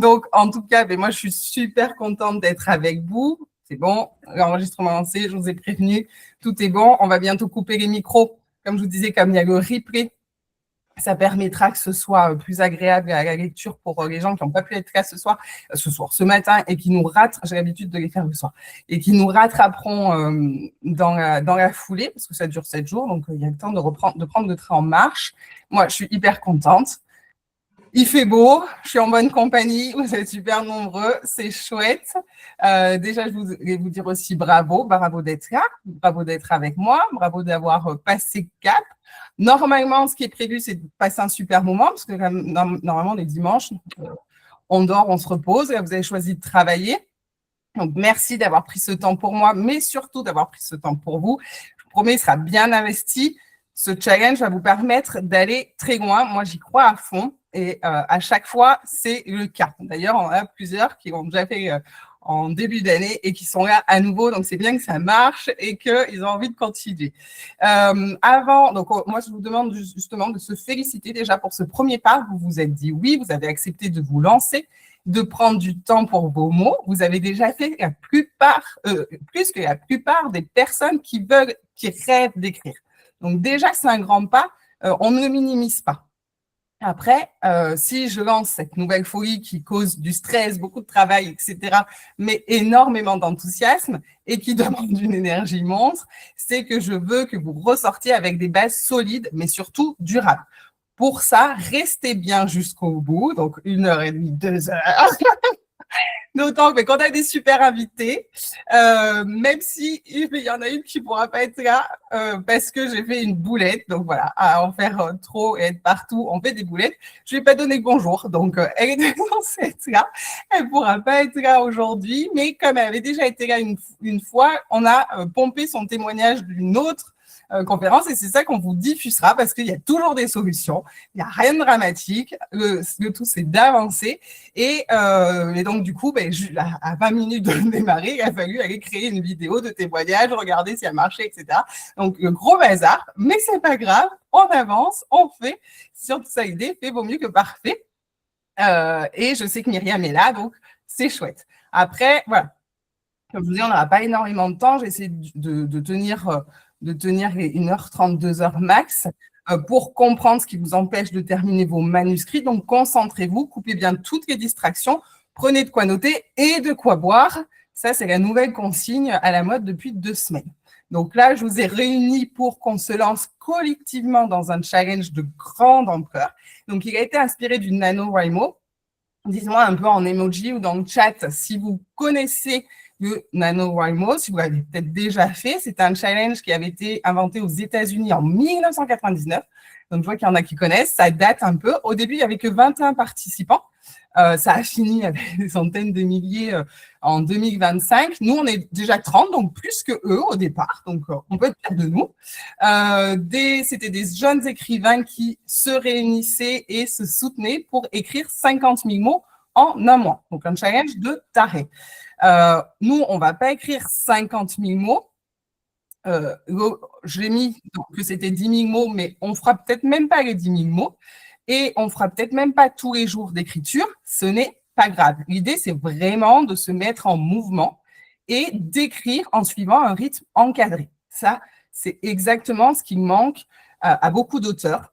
Donc, en tout cas, moi, je suis super contente d'être avec vous. C'est bon, l'enregistrement lancé, je vous ai prévenu, tout est bon. On va bientôt couper les micros. Comme je vous disais, comme il y a le replay, ça permettra que ce soit plus agréable à la lecture pour les gens qui n'ont pas pu être là ce matin, et qui nous rattrapent, j'ai l'habitude de les faire le soir, et qui nous rattraperont dans la foulée, parce que ça dure 7 jours, donc il y a le temps de prendre le train en marche. Moi, je suis hyper contente. Il fait beau, je suis en bonne compagnie, vous êtes super nombreux, c'est chouette. Déjà, je voulais vous dire aussi bravo d'être là, bravo d'être avec moi, bravo d'avoir passé cap. Normalement, ce qui est prévu, c'est de passer un super moment, parce que normalement, les dimanches, on dort, on se repose, et vous avez choisi de travailler. Donc, merci d'avoir pris ce temps pour moi, mais surtout d'avoir pris ce temps pour vous. Je vous promets, il sera bien investi. Ce challenge va vous permettre d'aller très loin. Moi, j'y crois à fond, et à chaque fois, c'est le cas. D'ailleurs, on a plusieurs qui l'ont déjà fait en début d'année et qui sont là à nouveau. Donc, c'est bien que ça marche et qu'ils ont envie de continuer. Moi, je vous demande justement de se féliciter déjà pour ce premier pas. Vous vous êtes dit oui, vous avez accepté de vous lancer, de prendre du temps pour vos mots. Vous avez déjà fait plus que la plupart des personnes qui rêvent d'écrire. Donc déjà, c'est un grand pas, on ne le minimise pas. Après, si je lance cette nouvelle folie qui cause du stress, beaucoup de travail, etc., mais énormément d'enthousiasme et qui demande une énergie monstre, c'est que je veux que vous ressortiez avec des bases solides, mais surtout durables. Pour ça, restez bien jusqu'au bout, donc 1h30, 2 heures. D'autant que quand on a des super invités, même si il y en a une qui ne pourra pas être là parce que j'ai fait une boulette. Donc voilà, à en faire trop et être partout, on fait des boulettes. Je ne vais pas donner bonjour, donc elle est censée être là. Elle ne pourra pas être là aujourd'hui, mais comme elle avait déjà été là une fois, on a pompé son témoignage d'une autre conférence, et c'est ça qu'on vous diffusera parce qu'il y a toujours des solutions, il n'y a rien de dramatique, le tout c'est d'avancer, et donc du coup, à 20 minutes de démarrer, il a fallu aller créer une vidéo de témoignage, regarder si elle marchait, etc. Donc gros bazar, mais c'est pas grave, on avance, on fait, c'est surtout ça l'idée, fait vaut mieux que parfait, et je sais que Myriam est là, donc c'est chouette. Après, voilà, comme je vous dis, on n'aura pas énormément de temps, j'essaie de tenir 1h30, 2 heures max, pour comprendre ce qui vous empêche de terminer vos manuscrits. Donc, concentrez-vous, coupez bien toutes les distractions, prenez de quoi noter et de quoi boire. Ça, c'est la nouvelle consigne à la mode depuis 2 semaines. Donc là, je vous ai réunis pour qu'on se lance collectivement dans un challenge de grande ampleur. Donc, il a été inspiré du NaNoWriMo. Dites-moi un peu en emoji ou dans le chat si vous connaissez le NaNoWriMo, si vous l'avez peut-être déjà fait. C'est un challenge qui avait été inventé aux États-Unis en 1999. Donc, je vois qu'il y en a qui connaissent. Ça date un peu. Au début, il n'y avait que 21 participants. Ça a fini avec des centaines de milliers en 2025. Nous, on est déjà 30, donc plus que eux au départ. Donc, on peut être fiers de nous. C'était des jeunes écrivains qui se réunissaient et se soutenaient pour écrire 50 000 mots en un mois. Donc, un challenge de taré. Nous, on ne va pas écrire 50 000 mots. Je l'ai mis que c'était 10 000 mots, mais on ne fera peut-être même pas les 10 000 mots. Et on ne fera peut-être même pas tous les jours d'écriture. Ce n'est pas grave. L'idée, c'est vraiment de se mettre en mouvement et d'écrire en suivant un rythme encadré. Ça, c'est exactement ce qui manque à beaucoup d'auteurs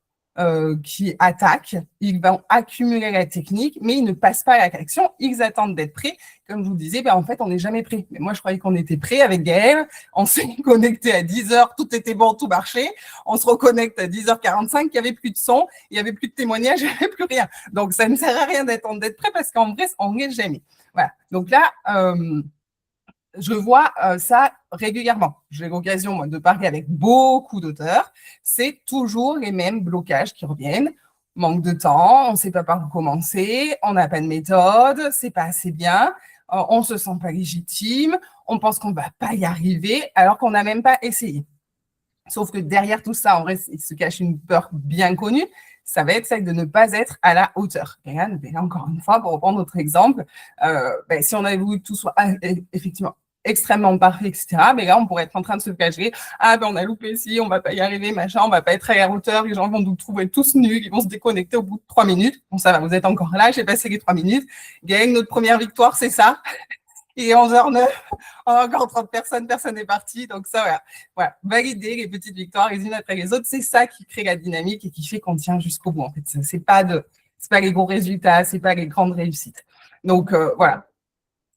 qui attaquent. Ils vont accumuler la technique, mais ils ne passent pas à l'action. Ils attendent d'être prêts. Comme je vous disais, en fait, on n'est jamais prêt. Mais moi, je croyais qu'on était prêt avec Gaëlle. On s'est connecté à 10h, tout était bon, tout marchait. On se reconnecte à 10h45, il n'y avait plus de son, il n'y avait plus de témoignages, il n'y avait plus rien. Donc, ça ne sert à rien d'être prêt parce qu'en vrai, on n'est jamais. Voilà. Donc là, je vois ça régulièrement. J'ai l'occasion, moi, de parler avec beaucoup d'auteurs. C'est toujours les mêmes blocages qui reviennent. Manque de temps, on ne sait pas par où commencer, on n'a pas de méthode, c'est pas assez bien, on ne se sent pas légitime, on pense qu'on ne va pas y arriver alors qu'on n'a même pas essayé. Sauf que derrière tout ça, en vrai, il se cache une peur bien connue, ça va être celle de ne pas être à la hauteur. Et là, encore une fois, pour reprendre notre exemple, si on avait voulu que tout soit effectivement extrêmement parfait, etc. Mais là, on pourrait être en train de se cacher. Ah, ben, on a loupé ici, on va pas y arriver, machin, on va pas être à la hauteur, les gens vont nous trouver tous nuls, ils vont se déconnecter au bout de 3 minutes. Bon, ça va, vous êtes encore là, j'ai passé les 3 minutes. Gagne, notre première victoire, c'est ça. Et 11h09, on a encore 30 personnes, personne n'est parti. Donc ça, voilà. Valider les petites victoires les unes après les autres, c'est ça qui crée la dynamique et qui fait qu'on tient jusqu'au bout. En fait, c'est pas les gros résultats, c'est pas les grandes réussites. Donc voilà.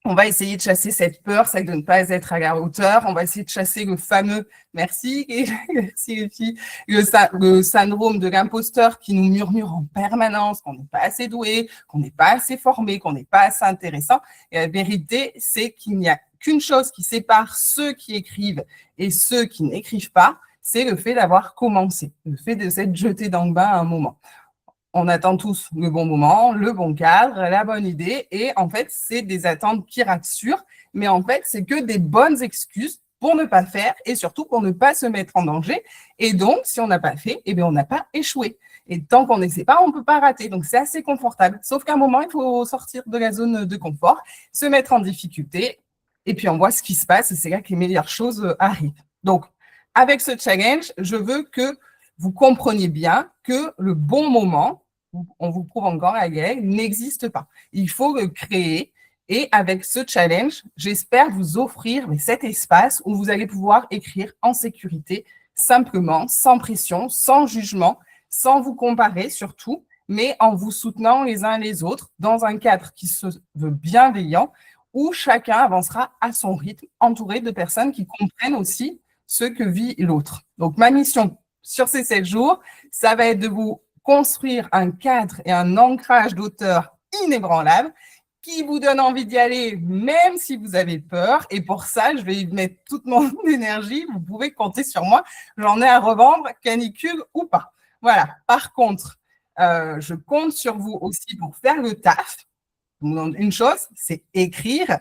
On va essayer de chasser cette peur, celle de ne pas être à la hauteur. On va essayer de chasser le fameux, merci les filles, le syndrome de l'imposteur qui nous murmure en permanence qu'on n'est pas assez doué, qu'on n'est pas assez formé, qu'on n'est pas assez intéressant. Et la vérité, c'est qu'il n'y a qu'une chose qui sépare ceux qui écrivent et ceux qui n'écrivent pas, c'est le fait d'avoir commencé, le fait de s'être jeté dans le bain à un moment. On attend tous le bon moment, le bon cadre, la bonne idée. Et en fait, c'est des attentes qui rassurent. Mais en fait, c'est que des bonnes excuses pour ne pas faire et surtout pour ne pas se mettre en danger. Et donc, si on n'a pas fait, eh bien, on n'a pas échoué. Et tant qu'on n'essaie pas, on ne peut pas rater. Donc, c'est assez confortable. Sauf qu'à un moment, il faut sortir de la zone de confort, se mettre en difficulté. Et puis, on voit ce qui se passe. Et c'est là que les meilleures choses arrivent. Donc, avec ce challenge, je veux que vous compreniez bien que le bon moment, on vous prouve encore à Gaël, n'existe pas. Il faut le créer. Et avec ce challenge, j'espère vous offrir cet espace où vous allez pouvoir écrire en sécurité, simplement, sans pression, sans jugement, sans vous comparer surtout, mais en vous soutenant les uns les autres dans un cadre qui se veut bienveillant, où chacun avancera à son rythme, entouré de personnes qui comprennent aussi ce que vit l'autre. Donc, ma mission sur ces 7 jours, ça va être de vous construire un cadre et un ancrage d'auteur inébranlable qui vous donne envie d'y aller, même si vous avez peur. Et pour ça, je vais y mettre toute mon énergie. Vous pouvez compter sur moi. J'en ai à revendre, canicule ou pas. Voilà. Par contre, je compte sur vous aussi pour faire le taf. Je vous demande une chose, c'est écrire.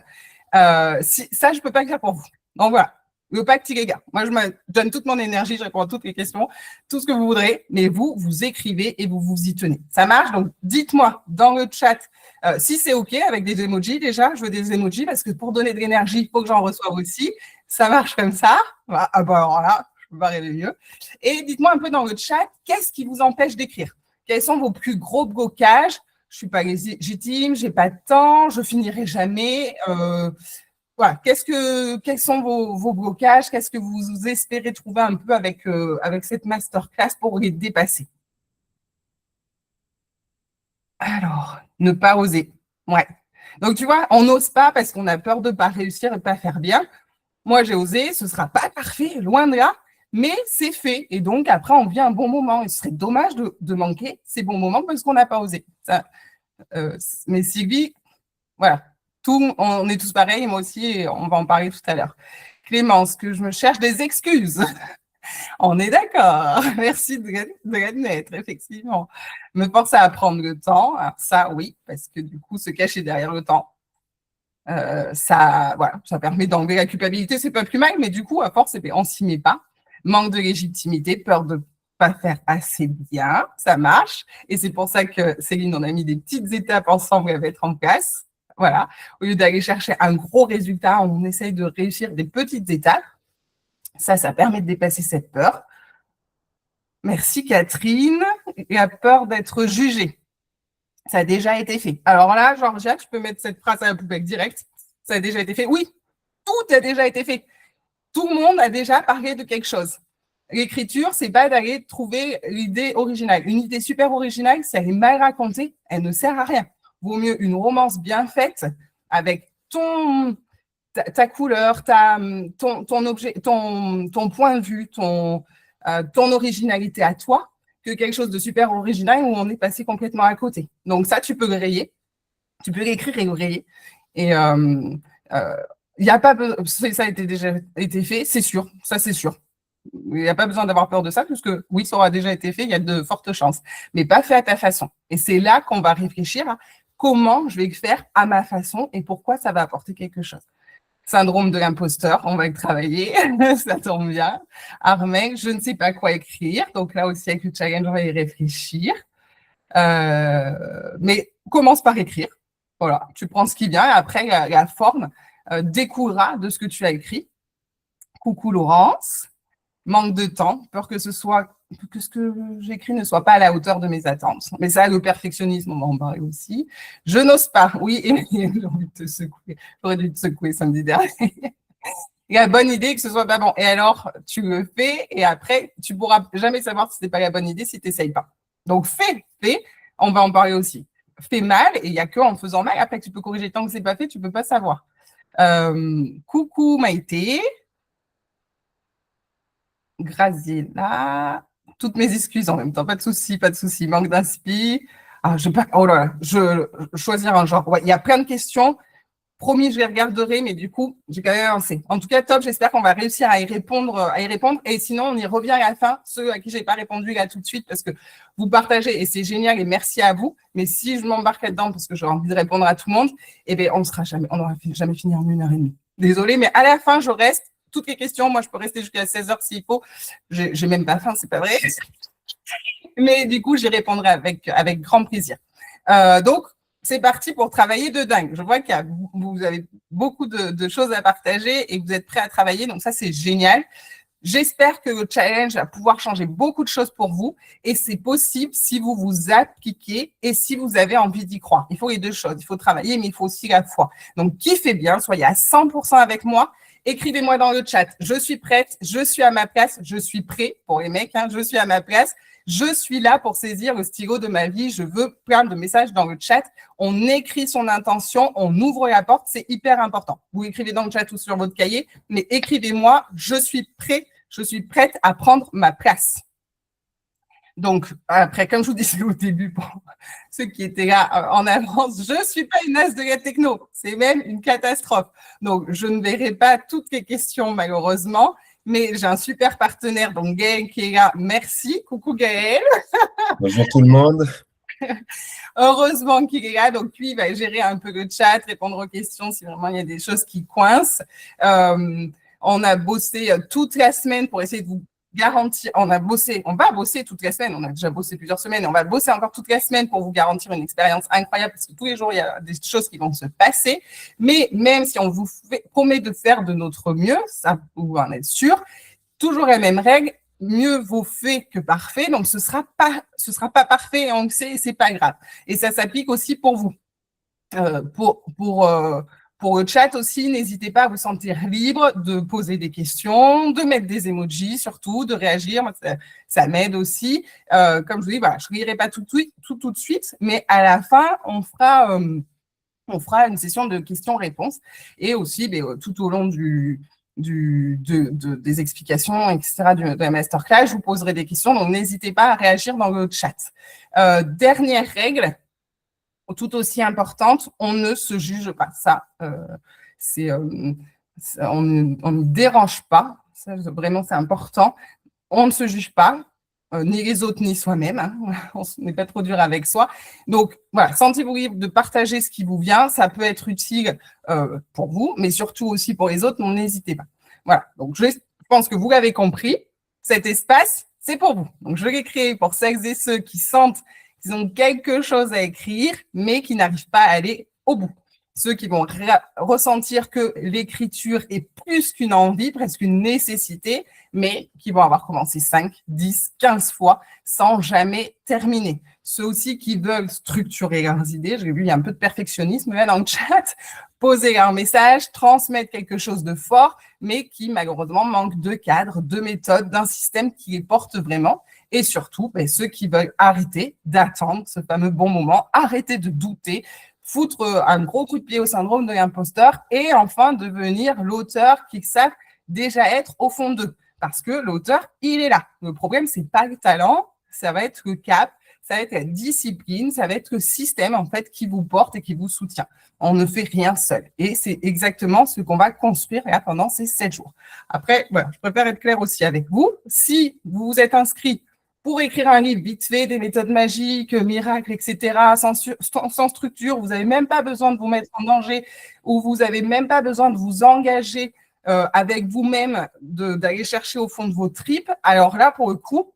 Ça, je ne peux pas le faire pour vous. Donc voilà. Le pacte, les gars. Moi, je me donne toute mon énergie, je réponds à toutes les questions, tout ce que vous voudrez, mais vous, vous écrivez et vous vous y tenez. Ça marche? Donc, dites-moi dans le chat si c'est OK avec des emojis déjà. Je veux des emojis parce que pour donner de l'énergie, il faut que j'en reçoive aussi. Ça marche comme ça. Ah bah alors là, je peux pas rêver mieux. Et dites-moi un peu dans le chat, qu'est-ce qui vous empêche d'écrire? Quels sont vos plus gros blocages? Je suis pas légitime, j'ai pas de temps, je finirai jamais. Voilà, quels sont vos blocages? Qu'est-ce que vous espérez trouver un peu avec cette masterclass pour les dépasser? Alors, ne pas oser. Ouais. Donc, tu vois, on n'ose pas parce qu'on a peur de ne pas réussir et de ne pas faire bien. Moi, j'ai osé, ce ne sera pas parfait, loin de là, mais c'est fait. Et donc, après, on vit un bon moment. Et ce serait dommage de manquer ces bons moments parce qu'on n'a pas osé. Ça, mais Sylvie, voilà. On est tous pareils, moi aussi, et on va en parler tout à l'heure. Clémence, que je me cherche des excuses. On est d'accord. Merci de l'admettre, effectivement. Me forcer à prendre le temps, alors ça, oui, parce que du coup, se cacher derrière le temps, ça permet d'enlever la culpabilité, c'est pas plus mal, mais du coup, à force, on s'y met pas. Manque de légitimité, peur de pas faire assez bien, ça marche. Et c'est pour ça que Céline, on a mis des petites étapes ensemble à mettre en place. Voilà. Au lieu d'aller chercher un gros résultat, on essaye de réussir des petites étapes. Ça permet de dépasser cette peur. Merci Catherine. La peur d'être jugée. Ça a déjà été fait. Alors là, Georgia, tu peux mettre cette phrase à la poubelle direct. Ça a déjà été fait. Oui, tout a déjà été fait. Tout le monde a déjà parlé de quelque chose. L'écriture, c'est pas d'aller trouver l'idée originale. Une idée super originale, si elle est mal racontée, elle ne sert à rien. Vaut mieux une romance bien faite avec ta couleur, ton objet, ton point de vue, ton originalité à toi, que quelque chose de super original où on est passé complètement à côté. Donc ça, tu peux le rayer, tu peux l'écrire et le rayer. Et il n'y a pas besoin, ça a déjà été fait, c'est sûr, ça c'est sûr. Il n'y a pas besoin d'avoir peur de ça, puisque oui, ça aura déjà été fait, il y a de fortes chances, mais pas fait à ta façon. Et c'est là qu'on va réfléchir à comment je vais le faire à ma façon et pourquoi ça va apporter quelque chose. Syndrome de l'imposteur, on va le travailler, ça tombe bien. Armel, je ne sais pas quoi écrire, donc là aussi avec le challenge, on va y réfléchir. Mais commence par écrire, voilà, tu prends ce qui vient, et après la forme, découlera de ce que tu as écrit. Coucou Laurence, manque de temps, peur que ce que j'écris ne soit pas à la hauteur de mes attentes. Mais ça, le perfectionnisme, on va en parler aussi. Je n'ose pas, oui, et j'ai envie de te secouer. J'aurais dû te secouer samedi dernier. Il y a bonne idée que ce soit pas bon. Et alors, tu le fais et après, tu pourras jamais savoir si c'est pas la bonne idée si tu n'essayes pas. Donc, fais. On va en parler aussi. Fais mal et il n'y a que en faisant mal. Après, tu peux corriger. Tant que c'est pas fait, tu peux pas savoir. Coucou Maïté. Graziella. Toutes mes excuses en même temps. Pas de souci. Manque d'inspi. Ah, oh là là, je choisir un genre. Ouais, il y a plein de questions. Promis, je les regarderai, mais du coup, j'ai quand même avancé. En tout cas, top, j'espère qu'on va réussir à y répondre. Et sinon, on y revient à la fin, ceux à qui je n'ai pas répondu là tout de suite, parce que vous partagez, et c'est génial, et merci à vous. Mais si je m'embarque là-dedans, parce que j'aurais envie de répondre à tout le monde, eh bien, on n'aura jamais fini en 1h30. Désolée, mais à la fin, je reste. Toutes les questions, moi, je peux rester jusqu'à 16h s'il faut. J'ai même pas faim, c'est pas vrai. Mais du coup, j'y répondrai avec grand plaisir. Donc, c'est parti pour travailler de dingue. Je vois vous avez beaucoup de choses à partager et que vous êtes prêts à travailler. Donc, ça, c'est génial. J'espère que le challenge va pouvoir changer beaucoup de choses pour vous et c'est possible si vous vous appliquez et si vous avez envie d'y croire. Il faut les deux choses. Il faut travailler, mais il faut aussi la foi. Donc, kiffez bien, soyez à 100% avec moi. Écrivez-moi dans le chat. Je suis prête, je suis à ma place, je suis prêt pour les mecs, je suis à ma place. Je suis là pour saisir le stylo de ma vie. Je veux plein de messages dans le chat. On écrit son intention, on ouvre la porte. C'est hyper important. Vous écrivez dans le chat ou sur votre cahier, mais écrivez-moi. Je suis prêt, je suis prête à prendre ma place. Donc, après, comme je vous disais au début, pour ceux qui étaient là en avance, je ne suis pas une as de la techno. C'est même une catastrophe. Donc, je ne verrai pas toutes les questions, malheureusement. Mais j'ai un super partenaire, donc Gaël qui est là. Merci. Coucou Gaël. Bonjour tout le monde. Heureusement qu'il est là. Donc, lui, il va gérer un peu le chat, répondre aux questions si vraiment il y a des choses qui coincent. On a bossé toute la semaine pour essayer de vous garantir. On va bosser toute la semaine. On a déjà bossé plusieurs semaines et on va bosser encore toute la semaine pour vous garantir une expérience incroyable parce que tous les jours, il y a des choses qui vont se passer. Mais même si on vous promet de faire de notre mieux, ça, vous en êtes sûr, toujours la même règle. Mieux vaut fait que parfait. Donc, ce sera pas parfait, on le sait, c'est pas grave. Et ça s'applique aussi pour vous. Pour le chat aussi, n'hésitez pas à vous sentir libre de poser des questions, de mettre des emojis surtout, de réagir. Ça m'aide aussi. Comme je vous dis, voilà, je ne lirai pas tout de suite, mais à la fin, on fera une session de questions-réponses et aussi tout au long des explications, etc., de la masterclass, je vous poserai des questions, donc n'hésitez pas à réagir dans le chat. Dernière règle, tout aussi importante, on ne se juge pas. Ça, on ne dérange pas. Ça, vraiment, c'est important. On ne se juge pas, ni les autres, ni soi-même. On n'est pas trop dur avec soi. Donc, voilà, sentez-vous libre de partager ce qui vous vient. Ça peut être utile pour vous, mais surtout aussi pour les autres. Donc, n'hésitez pas. Voilà. Donc, je pense que vous l'avez compris. Cet espace, c'est pour vous. Donc, je l'ai créé pour celles et ceux qui sentent qu'ils ont quelque chose à écrire, mais qui n'arrivent pas à aller au bout. Ceux qui vont ressentir que l'écriture est plus qu'une envie, presque une nécessité, mais qui vont avoir commencé 5, 10, 15 fois sans jamais terminer. Ceux aussi qui veulent structurer leurs idées, j'ai vu, il y a un peu de perfectionnisme là dans le chat, poser leur message, transmettre quelque chose de fort, mais qui malheureusement manquent de cadre, de méthode, d'un système qui les porte vraiment. Et surtout, ceux qui veulent arrêter d'attendre ce fameux bon moment, arrêter de douter, foutre un gros coup de pied au syndrome de l'imposteur et enfin devenir l'auteur qu'ils savent déjà être au fond d'eux. Parce que l'auteur, il est là. Le problème, c'est pas le talent, ça va être le cap, ça va être la discipline, ça va être le système en fait qui vous porte et qui vous soutient. On ne fait rien seul. Et c'est exactement ce qu'on va construire là, pendant ces 7 jours. Après, voilà, je préfère être claire aussi avec vous. Si vous vous êtes inscrit pour écrire un livre vite fait, des méthodes magiques, miracles, etc., sans structure, vous n'avez même pas besoin de vous mettre en danger ou vous n'avez même pas besoin de vous engager avec vous-même, d'aller chercher au fond de vos tripes. Alors là, pour le coup,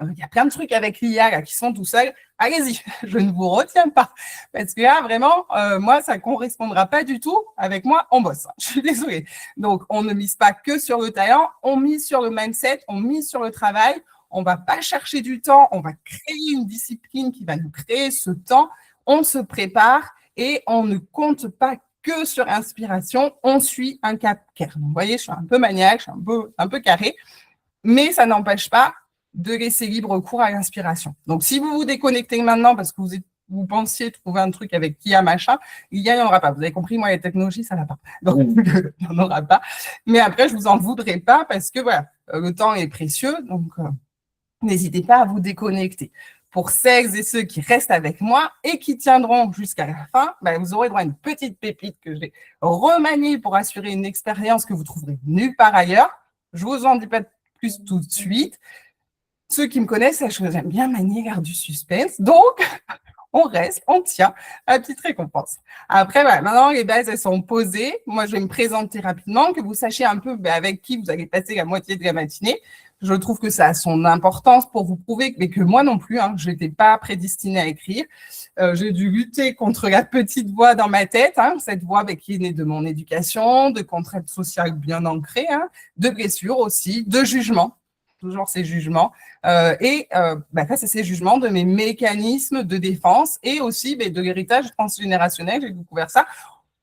il y a plein de trucs avec l'IA là, qui sont tout seuls. Allez-y, je ne vous retiens pas. Parce que là, vraiment, moi, ça ne correspondra pas du tout. Avec moi, on bosse. Je suis désolée. Donc, on ne mise pas que sur le talent, on mise sur le mindset, on mise sur le travail. On ne va pas chercher du temps, on va créer une discipline qui va nous créer ce temps. On se prépare et on ne compte pas que sur inspiration, on suit un cap clair. Donc, vous voyez, je suis un peu maniaque, je suis un peu carré, mais ça n'empêche pas de laisser libre cours à l'inspiration. Donc, si vous vous déconnectez maintenant parce que vous pensiez trouver un truc avec IA, machin, il n'y en aura pas. Vous avez compris, moi, les technologies, ça ne va pas. Donc, il n'y en aura pas. Mais après, je ne vous en voudrais pas parce que, voilà, le temps est précieux. Donc, n'hésitez pas à vous déconnecter. Pour celles et ceux qui restent avec moi et qui tiendront jusqu'à la fin, vous aurez droit à une petite pépite que j'ai remaniée pour assurer une expérience que vous trouverez nulle part ailleurs. Je ne vous en dis pas plus tout de suite. Ceux qui me connaissent sachent que j'aime bien manier l'art du suspense. Donc, on reste, on tient à la petite récompense. Après, maintenant, les bases, elles sont posées. Moi, je vais me présenter rapidement, que vous sachiez un peu avec qui vous allez passer la moitié de la matinée. Je trouve que ça a son importance pour vous prouver, mais que moi non plus, je n'étais pas prédestinée à écrire. J'ai dû lutter contre la petite voix dans ma tête, cette voix qui est née de mon éducation, de contraintes sociales bien ancrées, de blessures aussi, de jugements. Toujours ces jugements, c'est ces jugements de mes mécanismes de défense et aussi de l'héritage transgénérationnel, j'ai découvert ça.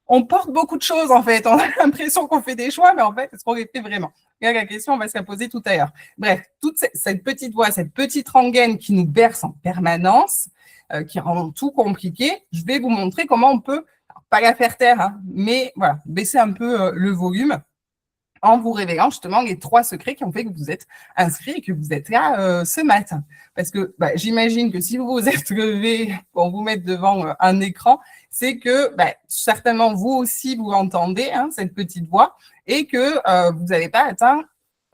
On porte beaucoup de choses en fait, on a l'impression qu'on fait des choix, mais en fait, est-ce qu'on les fait vraiment? Et là, la question, on va se la poser tout à l'heure. Bref, toute cette petite voix, cette petite rengaine qui nous berce en permanence, qui rend tout compliqué, je vais vous montrer comment on peut, pas la faire taire, mais voilà, baisser un peu le volume, en vous révélant justement les 3 secrets qui ont fait que vous êtes inscrit et que vous êtes là ce matin. Parce que j'imagine que si vous vous êtes levé pour vous mettre devant un écran, c'est que certainement vous aussi vous entendez cette petite voix et que vous n'avez pas atteint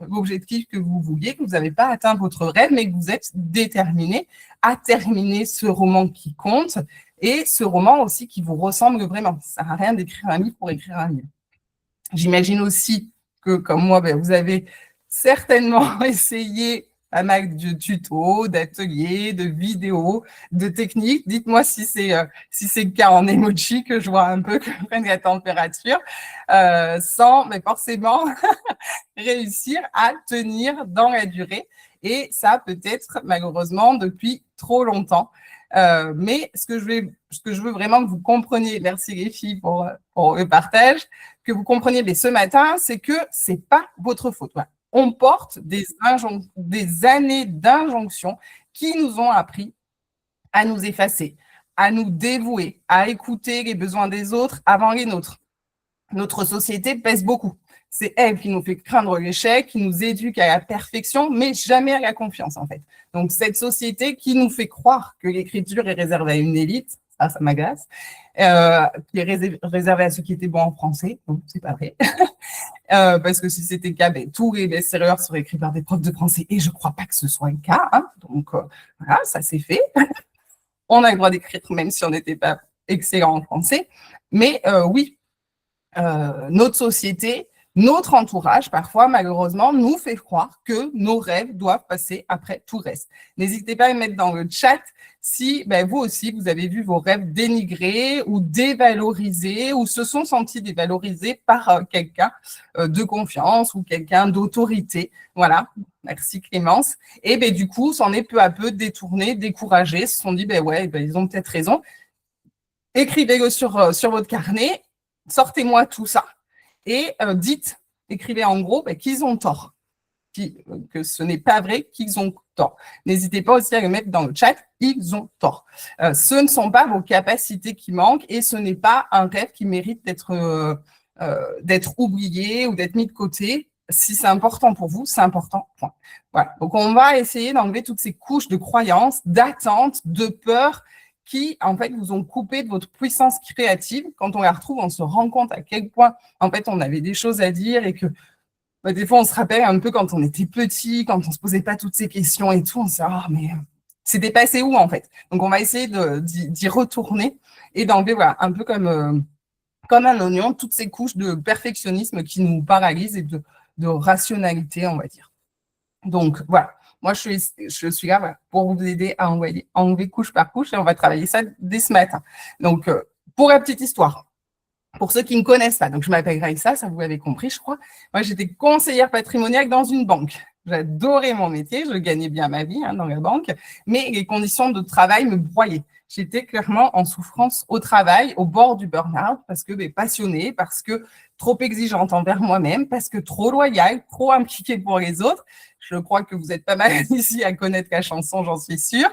l'objectif que vous vouliez, que vous n'avez pas atteint votre rêve, mais que vous êtes déterminé à terminer ce roman qui compte et ce roman aussi qui vous ressemble vraiment. Ça ne sert à rien d'écrire un livre pour écrire un livre. J'imagine aussi que, comme moi, vous avez certainement essayé pas mal de tutos, d'ateliers, de vidéos, de techniques. Dites-moi si c'est le cas en emoji, que je vois un peu que je prenne la température, sans forcément réussir à tenir dans la durée. Et ça peut-être, malheureusement, depuis trop longtemps. Mais ce que je veux vraiment que vous compreniez, merci les filles pour le partage, que vous compreniez ce matin, c'est que ce n'est pas votre faute. Voilà. On porte des années d'injonctions qui nous ont appris à nous effacer, à nous dévouer, à écouter les besoins des autres avant les nôtres. Notre société pèse beaucoup. C'est elle qui nous fait craindre l'échec, qui nous éduque à la perfection, mais jamais à la confiance, en fait. Donc, cette société qui nous fait croire que l'écriture est réservée à une élite, ça m'agace, qui est réservée à ceux qui étaient bons en français, donc c'est pas vrai. Parce que si c'était le cas, tous les best-sellers seraient écrits par des profs de français, et je ne crois pas que ce soit le cas. Donc, voilà, ça c'est fait. On a le droit d'écrire même si on n'était pas excellent en français. Mais oui, notre société, notre entourage, parfois, malheureusement, nous fait croire que nos rêves doivent passer après tout reste. N'hésitez pas à mettre dans le chat si vous aussi, vous avez vu vos rêves dénigrés ou dévalorisés ou se sont sentis dévalorisés par quelqu'un de confiance ou quelqu'un d'autorité. Voilà, merci Clémence. Et du coup, s'en est peu à peu détourné, découragé, se sont dit, ils ont peut-être raison. Écrivez-le sur votre carnet, sortez-moi tout ça. Et écrivez en gros qu'ils ont tort, que ce n'est pas vrai, qu'ils ont tort. N'hésitez pas aussi à le mettre dans le chat, ils ont tort. Ce ne sont pas vos capacités qui manquent et ce n'est pas un rêve qui mérite d'être oublié ou d'être mis de côté. Si c'est important pour vous, c'est important. Point. Voilà. Donc, on va essayer d'enlever toutes ces couches de croyances, d'attentes, de peur qui, en fait, vous ont coupé de votre puissance créative. Quand on la retrouve, on se rend compte à quel point, en fait, on avait des choses à dire et que des fois, on se rappelle un peu quand on était petit, quand on ne se posait pas toutes ces questions et tout, on se dit « Ah, mais c'était passé où, en fait ?» Donc, on va essayer d'y retourner et d'enlever, un peu comme un oignon, toutes ces couches de perfectionnisme qui nous paralysent et de rationalité, on va dire. Donc, voilà. Moi, je suis là voilà, pour vous aider à enlever couche par couche et on va travailler ça dès ce matin. Donc, pour la petite histoire, pour ceux qui ne me connaissent pas, donc je m'appelle Raïssa, ça vous l'avez compris, je crois. Moi, j'étais conseillère patrimoniale dans une banque. J'adorais mon métier, je gagnais bien ma vie dans la banque, mais les conditions de travail me broyaient. J'étais clairement en souffrance au travail, au bord du burn-out, parce que passionnée, parce que trop exigeante envers moi-même, parce que trop loyale, trop impliquée pour les autres. Je crois que vous êtes pas mal ici à connaître la chanson, j'en suis sûre.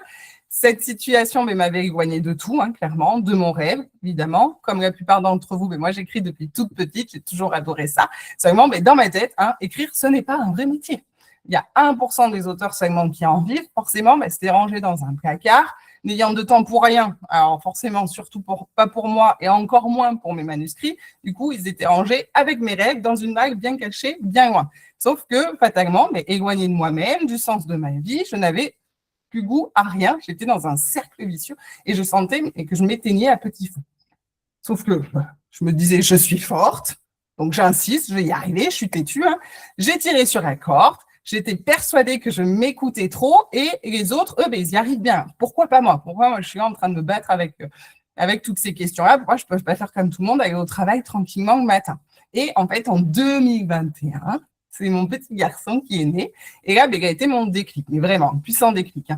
Cette situation m'avait éloignée de tout, clairement, de mon rêve, évidemment. Comme la plupart d'entre vous, moi, j'écris depuis toute petite, j'ai toujours adoré ça. Seulement, dans ma tête, écrire, ce n'est pas un vrai métier. Il y a 1% des auteurs seulement qui en vivent. Forcément, c'était rangé dans un placard, n'ayant de temps pour rien. Alors, forcément, surtout pas pour moi et encore moins pour mes manuscrits. Du coup, ils étaient rangés avec mes règles dans une bague bien cachée, bien loin. Sauf que, fatalement, éloignée de moi-même, du sens de ma vie, je n'avais plus goût à rien. J'étais dans un cercle vicieux et je sentais que je m'éteignais à petit feu. Sauf que je me disais, je suis forte, donc j'insiste, je vais y arriver, je suis têtue. J'ai tiré sur la corde. J'étais persuadée que je m'écoutais trop et les autres, eux, ils y arrivent bien. Pourquoi pas moi? Pourquoi moi, je suis là en train de me battre avec toutes ces questions-là? Pourquoi je ne peux pas faire comme tout le monde, aller au travail tranquillement le matin? Et en fait, en 2021, c'est mon petit garçon qui est né. Et là, il a été mon déclic, mais vraiment, un puissant déclic.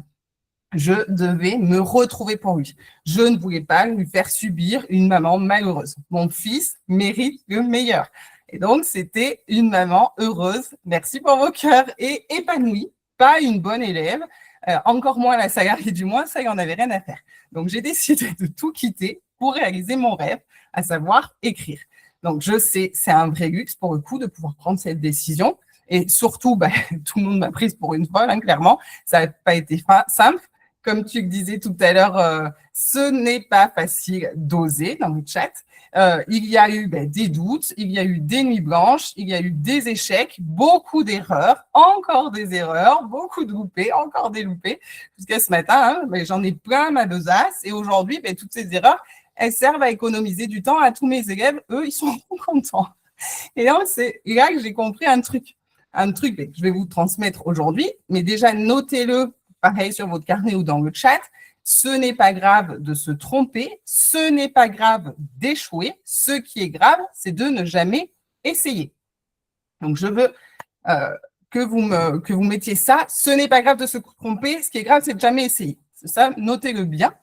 Je devais me retrouver pour lui. Je ne voulais pas lui faire subir une maman malheureuse. Mon fils mérite le meilleur. Et donc, c'était une maman heureuse, merci pour vos cœurs, et épanouie, pas une bonne élève, encore moins la salariée du mois, ça, il n'y en avait rien à faire. Donc, j'ai décidé de tout quitter pour réaliser mon rêve, à savoir écrire. Donc, je sais, c'est un vrai luxe pour le coup de pouvoir prendre cette décision. Et surtout, tout le monde m'a prise pour une folle, clairement. Ça n'a pas été simple. Comme tu disais tout à l'heure, ce n'est pas facile d'oser dans le chat. Il y a eu des doutes, il y a eu des nuits blanches, il y a eu des échecs, beaucoup d'erreurs, encore des erreurs, beaucoup de loupés, encore des loupés. Jusqu'à ce matin, j'en ai plein ma besace. Et aujourd'hui, toutes ces erreurs, elles servent à économiser du temps à tous mes élèves. Eux, ils sont contents. Et là, c'est là que j'ai compris un truc. Que je vais vous transmettre aujourd'hui, mais déjà, notez-le, pareil, sur votre carnet ou dans le chat. Ce n'est pas grave de se tromper, ce n'est pas grave d'échouer. Ce qui est grave, c'est de ne jamais essayer. Donc, je veux que vous mettiez ça. Ce n'est pas grave de se tromper, ce qui est grave, c'est de jamais essayer. C'est ça, notez-le bien.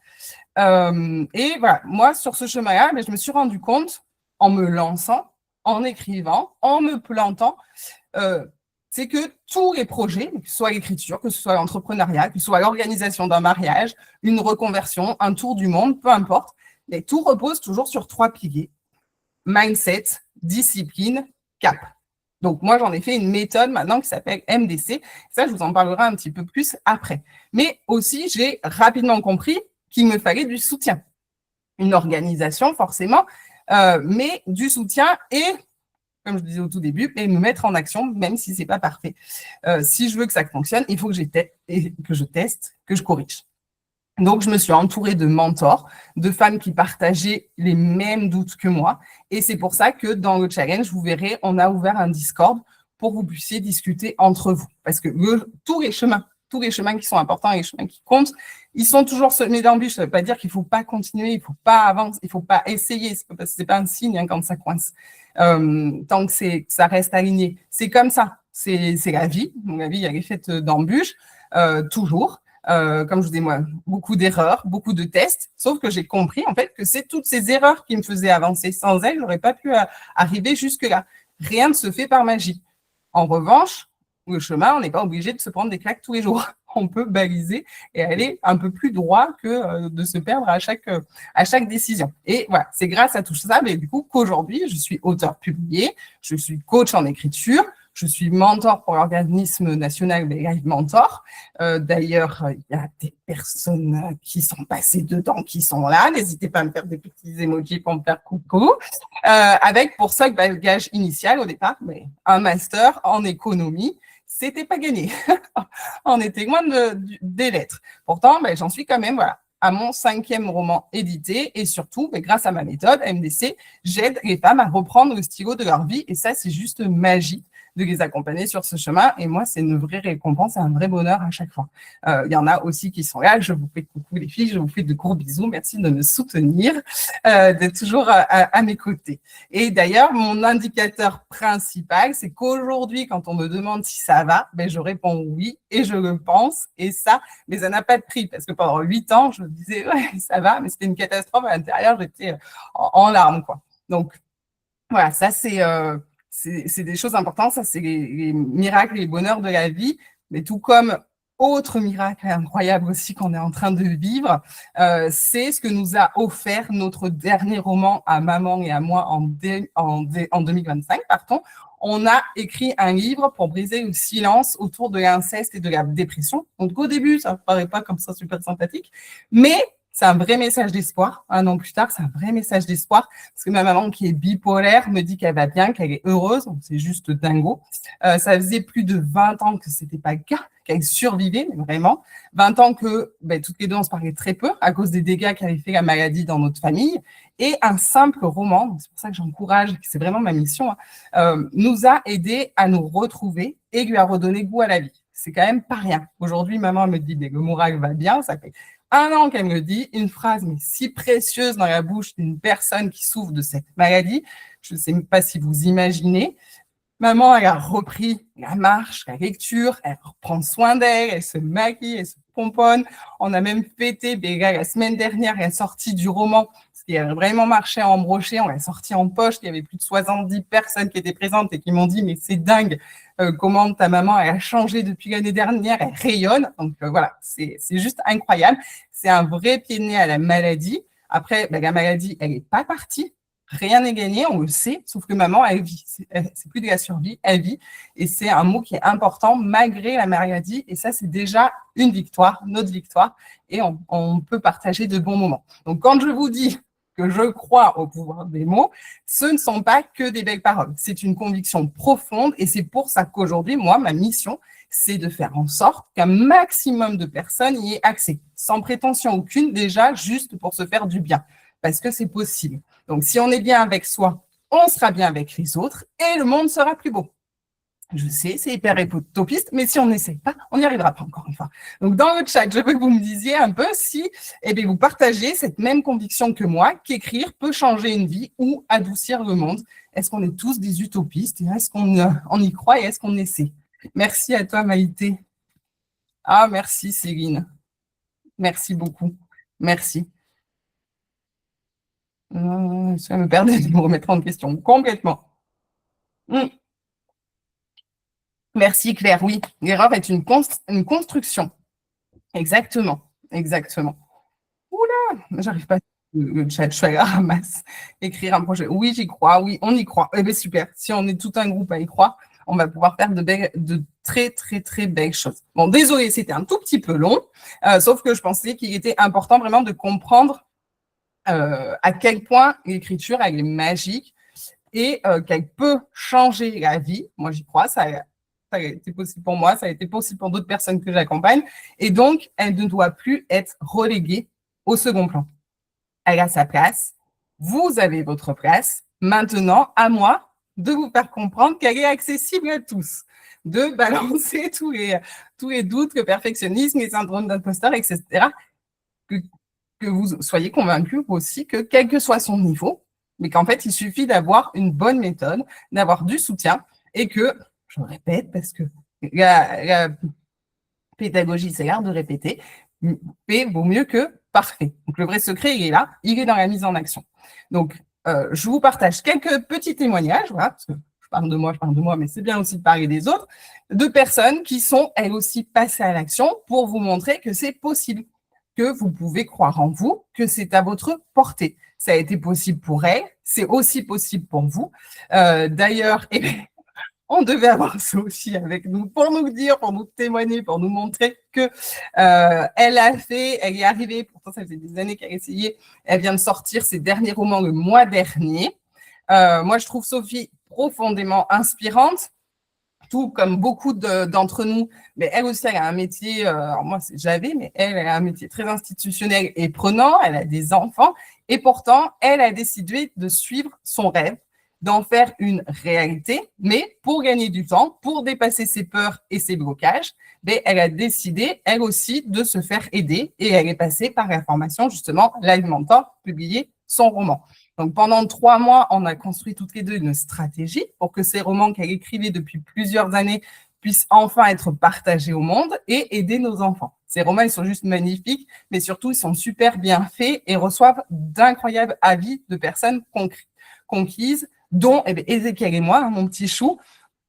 Et voilà, moi, sur ce chemin-là, je me suis rendu compte, en me lançant, en écrivant, en me plantant, c'est que tous les projets, que ce soit l'écriture, que ce soit l'entrepreneuriat, que ce soit l'organisation d'un mariage, une reconversion, un tour du monde, peu importe, mais tout repose toujours sur 3 piliers. Mindset, discipline, cap. Donc, moi, j'en ai fait une méthode maintenant qui s'appelle MDC. Ça, je vous en parlerai un petit peu plus après. Mais aussi, j'ai rapidement compris qu'il me fallait du soutien. Une organisation, forcément, mais du soutien et, comme je disais au tout début, et me mettre en action, même si ce n'est pas parfait. Si je veux que ça fonctionne, il faut que je teste, que je corrige. Donc, je me suis entourée de mentors, de femmes qui partageaient les mêmes doutes que moi. Et c'est pour ça que dans le challenge, vous verrez, on a ouvert un Discord pour que vous puissiez discuter entre vous. Parce que tous les chemins qui sont importants et les chemins qui comptent, ils sont toujours semés d'embûches. Ça ne veut pas dire qu'il ne faut pas continuer, il ne faut pas avancer, il ne faut pas essayer. Ce n'est pas un signe quand ça coince. Tant que ça reste aligné. C'est comme ça. C'est la vie. Donc, la vie, elle est faite d'embûches, toujours. Comme je vous dis, moi, beaucoup d'erreurs, beaucoup de tests, sauf que j'ai compris, en fait, que c'est toutes ces erreurs qui me faisaient avancer. Sans elles, je n'aurais pas pu arriver jusque-là. Rien ne se fait par magie. En revanche, le chemin, on n'est pas obligé de se prendre des claques tous les jours. On peut baliser et aller un peu plus droit que de se perdre à chaque décision. Et voilà, c'est grâce à tout ça, mais du coup, qu'aujourd'hui, je suis auteur publié, je suis coach en écriture, je suis mentor pour l'organisme national des Live Mentor. D'ailleurs, il y a des personnes qui sont passées dedans, qui sont là. N'hésitez pas à me faire des petits emojis pour me faire coucou. Avec pour ça, bagage initial au départ, mais un master en économie. C'était pas gagné. On était loin des lettres. Pourtant, j'en suis quand même à mon 5e roman édité et surtout, grâce à ma méthode MDC, j'aide les femmes à reprendre le stylo de leur vie et ça, c'est juste magique de les accompagner sur ce chemin. Et moi, c'est une vraie récompense et un vrai bonheur à chaque fois. Il y en a aussi qui sont là. Je vous fais coucou les filles, je vous fais de gros bisous. Merci de me soutenir, d'être toujours à mes côtés. Et d'ailleurs, mon indicateur principal, c'est qu'aujourd'hui, quand on me demande si ça va, ben, je réponds oui et je le pense. Et ça, mais ça n'a pas de prix parce que pendant 8 ans, je me disais ouais, ça va, mais c'était une catastrophe à l'intérieur, j'étais en larmes, quoi. Donc, voilà, ça, c'est des choses importantes. Ça, c'est les miracles et les bonheurs de la vie. Mais tout comme autre miracle incroyable aussi qu'on est en train de vivre, c'est ce que nous a offert notre dernier roman à maman et à moi en 2025. Pardon. On a écrit un livre pour briser le silence autour de l'inceste et de la dépression. Donc, au début, ça ne paraît pas comme ça super sympathique, mais c'est un vrai message d'espoir. 1 an plus tard, c'est un vrai message d'espoir. Parce que ma maman, qui est bipolaire, me dit qu'elle va bien, qu'elle est heureuse. Donc, c'est juste dingo. Ça faisait plus de 20 ans que c'était pas le cas, qu'elle survivait, mais vraiment. 20 ans que toutes les deux, on se parlait très peu à cause des dégâts qu'avait fait la maladie dans notre famille. Et un simple roman, c'est pour ça que j'encourage, c'est vraiment ma mission, nous a aidé à nous retrouver et lui a redonné goût à la vie. C'est quand même pas rien. Aujourd'hui, maman me dit, le moral va bien, ça fait 1 an qu'elle me dit une phrase mais si précieuse dans la bouche d'une personne qui souffre de cette maladie. Je ne sais même pas si vous imaginez. Maman, elle a repris la marche, la lecture, elle reprend soin d'elle, elle se maquille, elle se pomponne. On a même fêté, la semaine dernière, la sortie du roman, ce qui a vraiment marché à embrocher. On l'a sorti en poche, il y avait plus de 70 personnes qui étaient présentes et qui m'ont dit, mais c'est dingue, comment ta maman elle a changé depuis l'année dernière, elle rayonne. Donc voilà, c'est juste incroyable. C'est un vrai pied de nez à la maladie. Après, la maladie, elle n'est pas partie. Rien n'est gagné, on le sait, sauf que maman, elle vit. C'est plus de la survie, elle vit. Et c'est un mot qui est important malgré la maladie. Et ça, c'est déjà une victoire, notre victoire. Et on peut partager de bons moments. Donc, quand je vous dis que je crois au pouvoir des mots, ce ne sont pas que des belles paroles. C'est une conviction profonde. Et c'est pour ça qu'aujourd'hui, moi, ma mission, c'est de faire en sorte qu'un maximum de personnes y aient accès, sans prétention aucune, déjà juste pour se faire du bien. Parce que c'est possible. Donc, si on est bien avec soi, on sera bien avec les autres et le monde sera plus beau. Je sais, c'est hyper utopiste, mais si on n'essaie pas, on n'y arrivera pas encore une fois. Donc, dans le chat, je veux que vous me disiez un peu si vous partagez cette même conviction que moi, qu'écrire peut changer une vie ou adoucir le monde. Est-ce qu'on est tous des utopistes et est-ce qu'on y croit et est-ce qu'on essaie? Merci à toi, Maïté. Ah, merci, Céline. Merci beaucoup. Merci. Ça me perdait de me remettre en question complètement. Merci Claire, oui, l'erreur est une construction. Exactement, exactement. Oula, j'arrive pas le chat, je suis à la ramasse. Écrire un projet, oui, j'y crois, oui, on y croit. Eh bien, super, si on est tout un groupe à y croire, on va pouvoir faire de très, très, très belles choses. Bon, désolé, c'était un tout petit peu long, sauf que je pensais qu'il était important vraiment de comprendre à quel point l'écriture, elle est magique et qu'elle peut changer la vie. Moi, j'y crois, ça a été possible pour moi, ça a été possible pour d'autres personnes que j'accompagne. Et donc, elle ne doit plus être reléguée au second plan. Elle a sa place, vous avez votre place. Maintenant, à moi de vous faire comprendre qu'elle est accessible à tous, de balancer tous les doutes, le perfectionnisme, les syndromes d'imposteur, etc., que vous soyez convaincus aussi que quel que soit son niveau, mais qu'en fait, il suffit d'avoir une bonne méthode, d'avoir du soutien et que, je répète, parce que la pédagogie, c'est l'art de répéter, mais vaut mieux que parfait. Donc, le vrai secret, il est là, il est dans la mise en action. Donc, je vous partage quelques petits témoignages, voilà, parce que je parle de moi, mais c'est bien aussi de parler des autres, de personnes qui sont, elles aussi, passées à l'action pour vous montrer que c'est possible, que vous pouvez croire en vous, que c'est à votre portée. Ça a été possible pour elles, c'est aussi possible pour vous. D'ailleurs, on devait avoir ça aussi avec nous pour nous dire, pour nous témoigner, pour nous montrer que elle est arrivée, pourtant ça faisait des années qu'elle essayait, elle vient de sortir ses derniers romans le mois dernier. Moi, je trouve Sophie profondément inspirante, tout comme beaucoup d'entre nous, mais elle aussi, elle a un métier, alors moi, mais elle a un métier très institutionnel et prenant, elle a des enfants, et pourtant, elle a décidé de suivre son rêve d'en faire une réalité, mais pour gagner du temps, pour dépasser ses peurs et ses blocages, ben, elle a décidé, elle aussi, de se faire aider et elle est passée par la formation, justement, Live Mentor, publier son roman. Donc, pendant 3 mois, on a construit toutes les deux une stratégie pour que ces romans qu'elle écrivait depuis plusieurs années puissent enfin être partagés au monde et aider nos enfants. Ces romans, ils sont juste magnifiques, mais surtout, ils sont super bien faits et reçoivent d'incroyables avis de personnes conquises, dont Ézéchiel et moi, mon petit chou,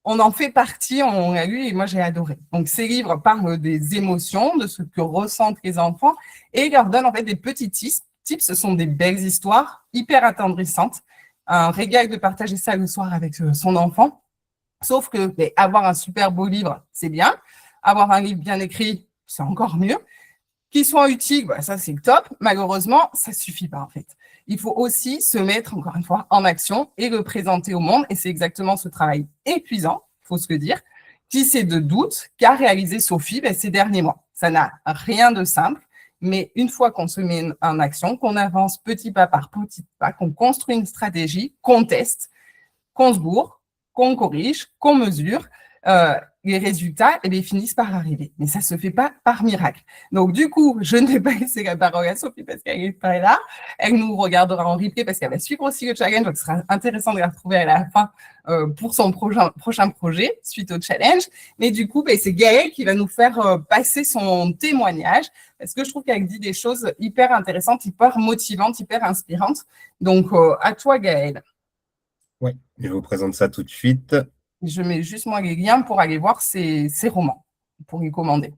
on en fait partie, on l'a lu et moi j'ai adoré. Donc ces livres parlent des émotions, de ce que ressentent les enfants et leur donnent en fait des petits tips. Ce sont des belles histoires hyper attendrissantes. Un régal de partager ça le soir avec son enfant. Sauf que avoir un super beau livre, c'est bien. Avoir un livre bien écrit, c'est encore mieux. Qu'il soit utile, ça c'est le top. Malheureusement, ça ne suffit pas en fait. Il faut aussi se mettre, encore une fois, en action et le présenter au monde. Et c'est exactement ce travail épuisant, il faut se le dire, qui c'est de doute qu'a réalisé Sophie ces derniers mois. Ça n'a rien de simple, mais une fois qu'on se met en action, qu'on avance petit pas par petit pas, qu'on construit une stratégie, qu'on teste, qu'on se bourre, qu'on corrige, qu'on mesure, les résultats finissent par arriver. Mais ça ne se fait pas par miracle. Donc, du coup, je ne vais pas laisser la parole à Sophie parce qu'elle n'est pas là. Elle nous regardera en replay parce qu'elle va suivre aussi le challenge. Donc, ce sera intéressant de la retrouver à la fin pour son prochain projet suite au challenge. Mais du coup, c'est Gaëlle qui va nous faire passer son témoignage parce que je trouve qu'elle dit des choses hyper intéressantes, hyper motivantes, hyper inspirantes. Donc, à toi, Gaëlle. Oui, je vous présente ça tout de suite. Je mets juste moi les liens pour aller voir ces romans, pour les commander.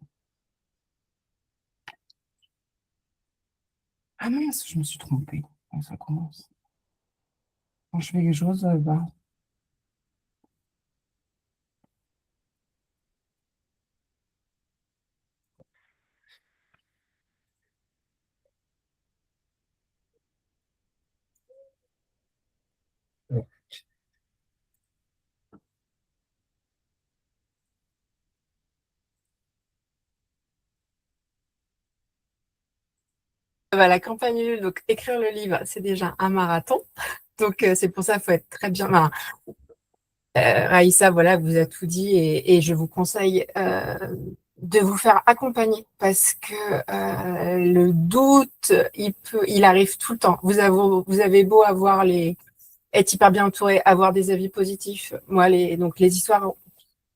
Ah mince, je me suis trompée. Ça commence. Quand je fais les choses, La campagne, donc écrire le livre, c'est déjà un marathon. Donc, c'est pour ça qu'il faut être très bien. Raïssa, voilà, vous a tout dit et je vous conseille de vous faire accompagner parce que le doute, il arrive tout le temps. Vous avez beau être hyper bien entouré, avoir des avis positifs. Moi, donc les histoires,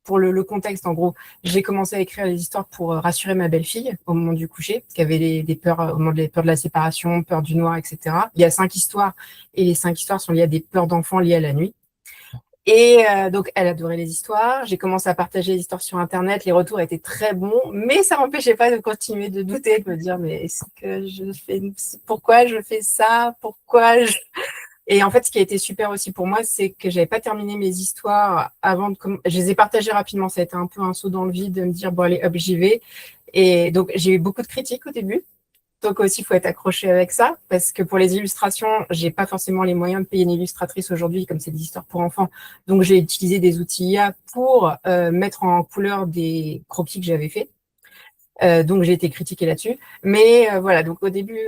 pour le contexte, en gros, j'ai commencé à écrire les histoires pour rassurer ma belle-fille au moment du coucher, qui avait des peurs, au moment des peurs de la séparation, peur du noir, etc. Il y a 5 histoires, et les 5 histoires sont liées à des peurs d'enfants liées à la nuit. Et donc, elle adorait les histoires. J'ai commencé à partager les histoires sur Internet. Les retours étaient très bons, mais ça m'empêchait pas de continuer de douter, de me dire, mais est-ce que pourquoi je fais ça? Et en fait, ce qui a été super aussi pour moi, c'est que j'avais pas terminé mes histoires avant je les ai partagées rapidement. Ça a été un peu un saut dans le vide de me dire, bon, allez, hop, j'y vais. Et donc, j'ai eu beaucoup de critiques au début. Donc aussi, il faut être accroché avec ça, parce que pour les illustrations, j'ai pas forcément les moyens de payer une illustratrice aujourd'hui, comme c'est des histoires pour enfants. Donc, j'ai utilisé des outils IA pour mettre en couleur des croquis que j'avais faits. Donc, j'ai été critiquée là-dessus. Mais voilà, donc au début,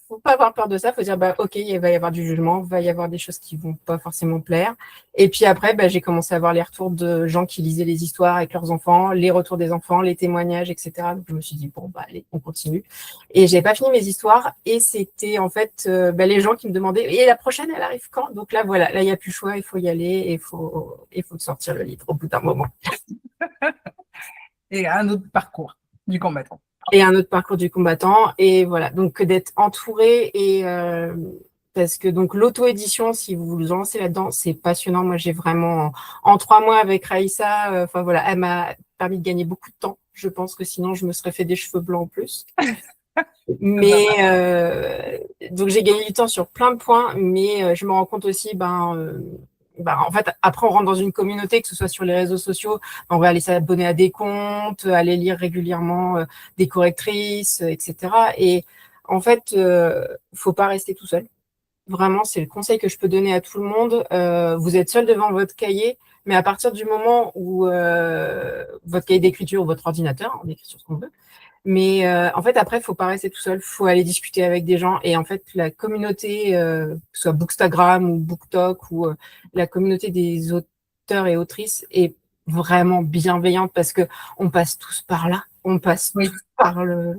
faut pas avoir peur de ça. Faut dire, ok, il va y avoir du jugement, il va y avoir des choses qui vont pas forcément plaire. Et puis après, j'ai commencé à avoir les retours de gens qui lisaient les histoires avec leurs enfants, les retours des enfants, les témoignages, etc. Donc, je me suis dit, bon, allez, on continue. Et j'ai pas fini mes histoires. Et c'était en fait les gens qui me demandaient, et la prochaine, elle arrive quand? Donc là, voilà, là, il n'y a plus le choix, il faut y aller et il faut sortir le livre au bout d'un moment. Et un autre parcours du combattant. Et un autre parcours du combattant. Et voilà, donc d'être entouré et parce que donc l'auto-édition, si vous vous lancez là-dedans, c'est passionnant. Moi, j'ai vraiment, en 3 mois avec Raïssa, voilà, elle m'a permis de gagner beaucoup de temps. Je pense que sinon, je me serais fait des cheveux blancs en plus. Mais donc, j'ai gagné du temps sur plein de points, mais je me rends compte aussi, en fait, après, on rentre dans une communauté, que ce soit sur les réseaux sociaux, on va aller s'abonner à des comptes, aller lire régulièrement des correctrices, etc. Et en fait, faut pas rester tout seul. Vraiment, c'est le conseil que je peux donner à tout le monde. Vous êtes seul devant votre cahier, mais à partir du moment où votre cahier d'écriture ou votre ordinateur, on écrit sur ce qu'on veut, Mais en fait, après, il ne faut pas rester tout seul, il faut aller discuter avec des gens. Et en fait, la communauté, que ce soit Bookstagram ou BookTok ou la communauté des auteurs et autrices est vraiment bienveillante parce que on passe tous par là. On passe Oui, tous par le.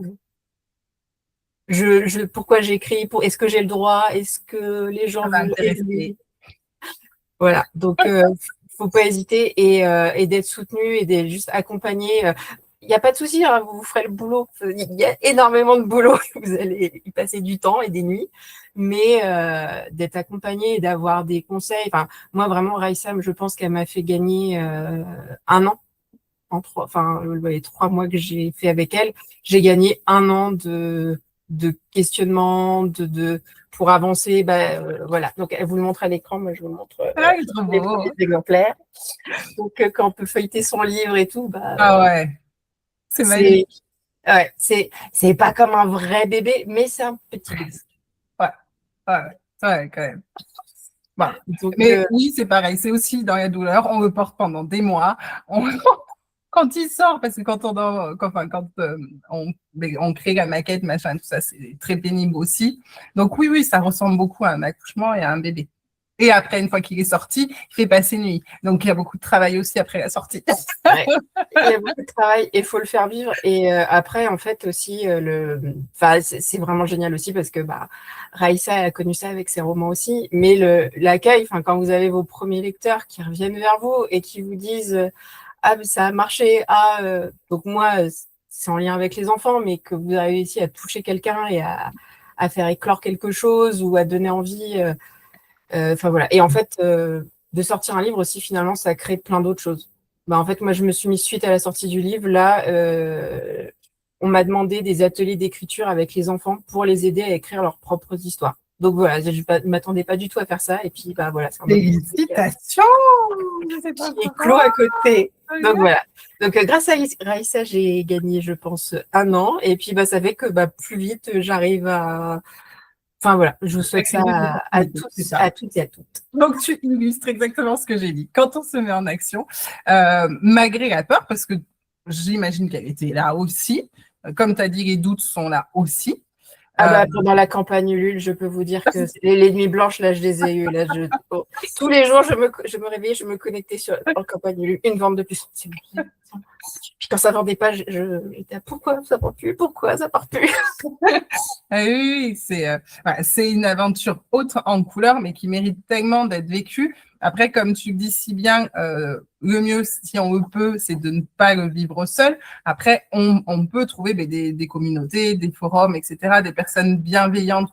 Pourquoi j'écris, est-ce que j'ai le droit, est-ce que les gens ça va vont intéresser. aimer? Voilà, donc faut pas hésiter et d'être soutenu et d'être juste accompagné. Il n'y a pas de souci, hein, vous ferez le boulot. Il y a énormément de boulot, vous allez y passer du temps et des nuits, mais d'être accompagné et d'avoir des conseils. Enfin, moi vraiment, Raïssa, je pense qu'elle m'a fait gagner un an. Les 3 mois que j'ai fait avec elle, j'ai gagné un an de questionnement, pour avancer. Voilà. Donc, elle vous le montre à l'écran, moi je vous le montre Ah, c'est trop les beau. premiers exemplaires. Donc, quand on peut feuilleter son livre et tout, Ah ouais, c'est c'est magique. ouais, c'est pas comme un vrai bébé, mais c'est un petit bébé. Ouais, ouais, ouais, quand même. Bon. Donc, Mais oui, c'est pareil, c'est aussi dans la douleur, on le porte pendant des mois. On- Quand il sort, parce que quand on crée la maquette, machin, tout ça, c'est très pénible aussi. Donc oui, ça ressemble beaucoup à un accouchement et à un bébé. Et après, une fois qu'il est sorti, il fait passer nuit. Donc il y a beaucoup de travail aussi après la sortie. ouais, il y a beaucoup de travail et il faut le faire vivre. Et après, en fait, aussi, c'est vraiment génial aussi parce que Raïssa a connu ça avec ses romans aussi. Mais l'accueil, quand vous avez vos premiers lecteurs qui reviennent vers vous et qui vous disent ah, mais ça a marché, donc moi, c'est en lien avec les enfants, mais que vous avez réussi à toucher quelqu'un et à faire éclore quelque chose ou à donner envie. Voilà. Et en fait, de sortir un livre aussi, finalement, ça crée plein d'autres choses. En fait, moi, je me suis mis suite à la sortie du livre. Là, on m'a demandé des ateliers d'écriture avec les enfants pour les aider à écrire leurs propres histoires. Donc voilà, je ne m'attendais pas du tout à faire ça. Et puis, voilà, c'est un autre projet Félicitations! Je sais pas qui est clos pourquoi. à côté. Donc voilà. Donc grâce à Raïssa, j'ai gagné, je pense, un an. Et puis, ça fait que plus vite, j'arrive à. Enfin voilà, je vous souhaite ça à tous, à toutes et à toutes. Donc, tu illustres exactement ce que j'ai dit. Quand on se met en action, malgré la peur, parce que j'imagine qu'elle était là aussi, comme tu as dit, les doutes sont là aussi. Pendant la campagne Ulule, je peux vous dire que les nuits blanches, là, je les ai eues. Là, tous les jours, je me réveillais, je me connectais en campagne Ulule. Une vente de plus. Puis quand ça ne vendait pas, j'étais pourquoi ça ne part plus? Pourquoi ça ne part plus? Oui, c'est une aventure haute en couleur, mais qui mérite tellement d'être vécue. Après, comme tu le dis si bien, le mieux, si on le peut, c'est de ne pas le vivre seul. Après, on peut trouver des communautés, des forums, etc., des personnes bienveillantes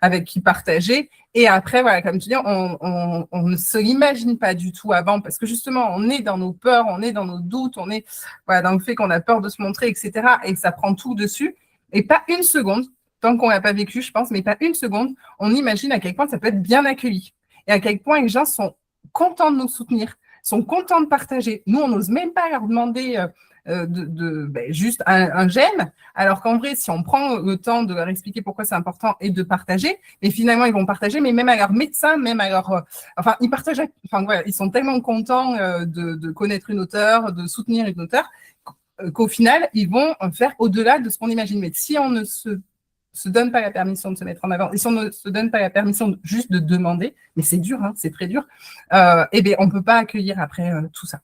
avec qui partager. Et après, voilà, comme tu dis, on ne se l'imagine pas du tout avant, parce que justement, on est dans nos peurs, on est dans nos doutes, on est dans le fait qu'on a peur de se montrer, etc., et que ça prend tout dessus. Et pas une seconde, tant qu'on n'a pas vécu, je pense, mais pas une seconde, on imagine à quel point ça peut être bien accueilli et à quel point les gens sont contents de nous soutenir, sont contents de partager. Nous, on n'ose même pas leur demander juste un j'aime, alors qu'en vrai, si on prend le temps de leur expliquer pourquoi c'est important et de partager, mais finalement, ils vont partager, mais même à leur médecin, même à leur... ils partagent, ils sont tellement contents de connaître une auteure, de soutenir une auteure, qu'au final, ils vont faire au-delà de ce qu'on imagine. Mais si on ne se donne pas la permission de se mettre en avant, et si on ne se donne pas la permission juste de demander, mais c'est dur, hein, c'est très dur, on ne peut pas accueillir après tout ça.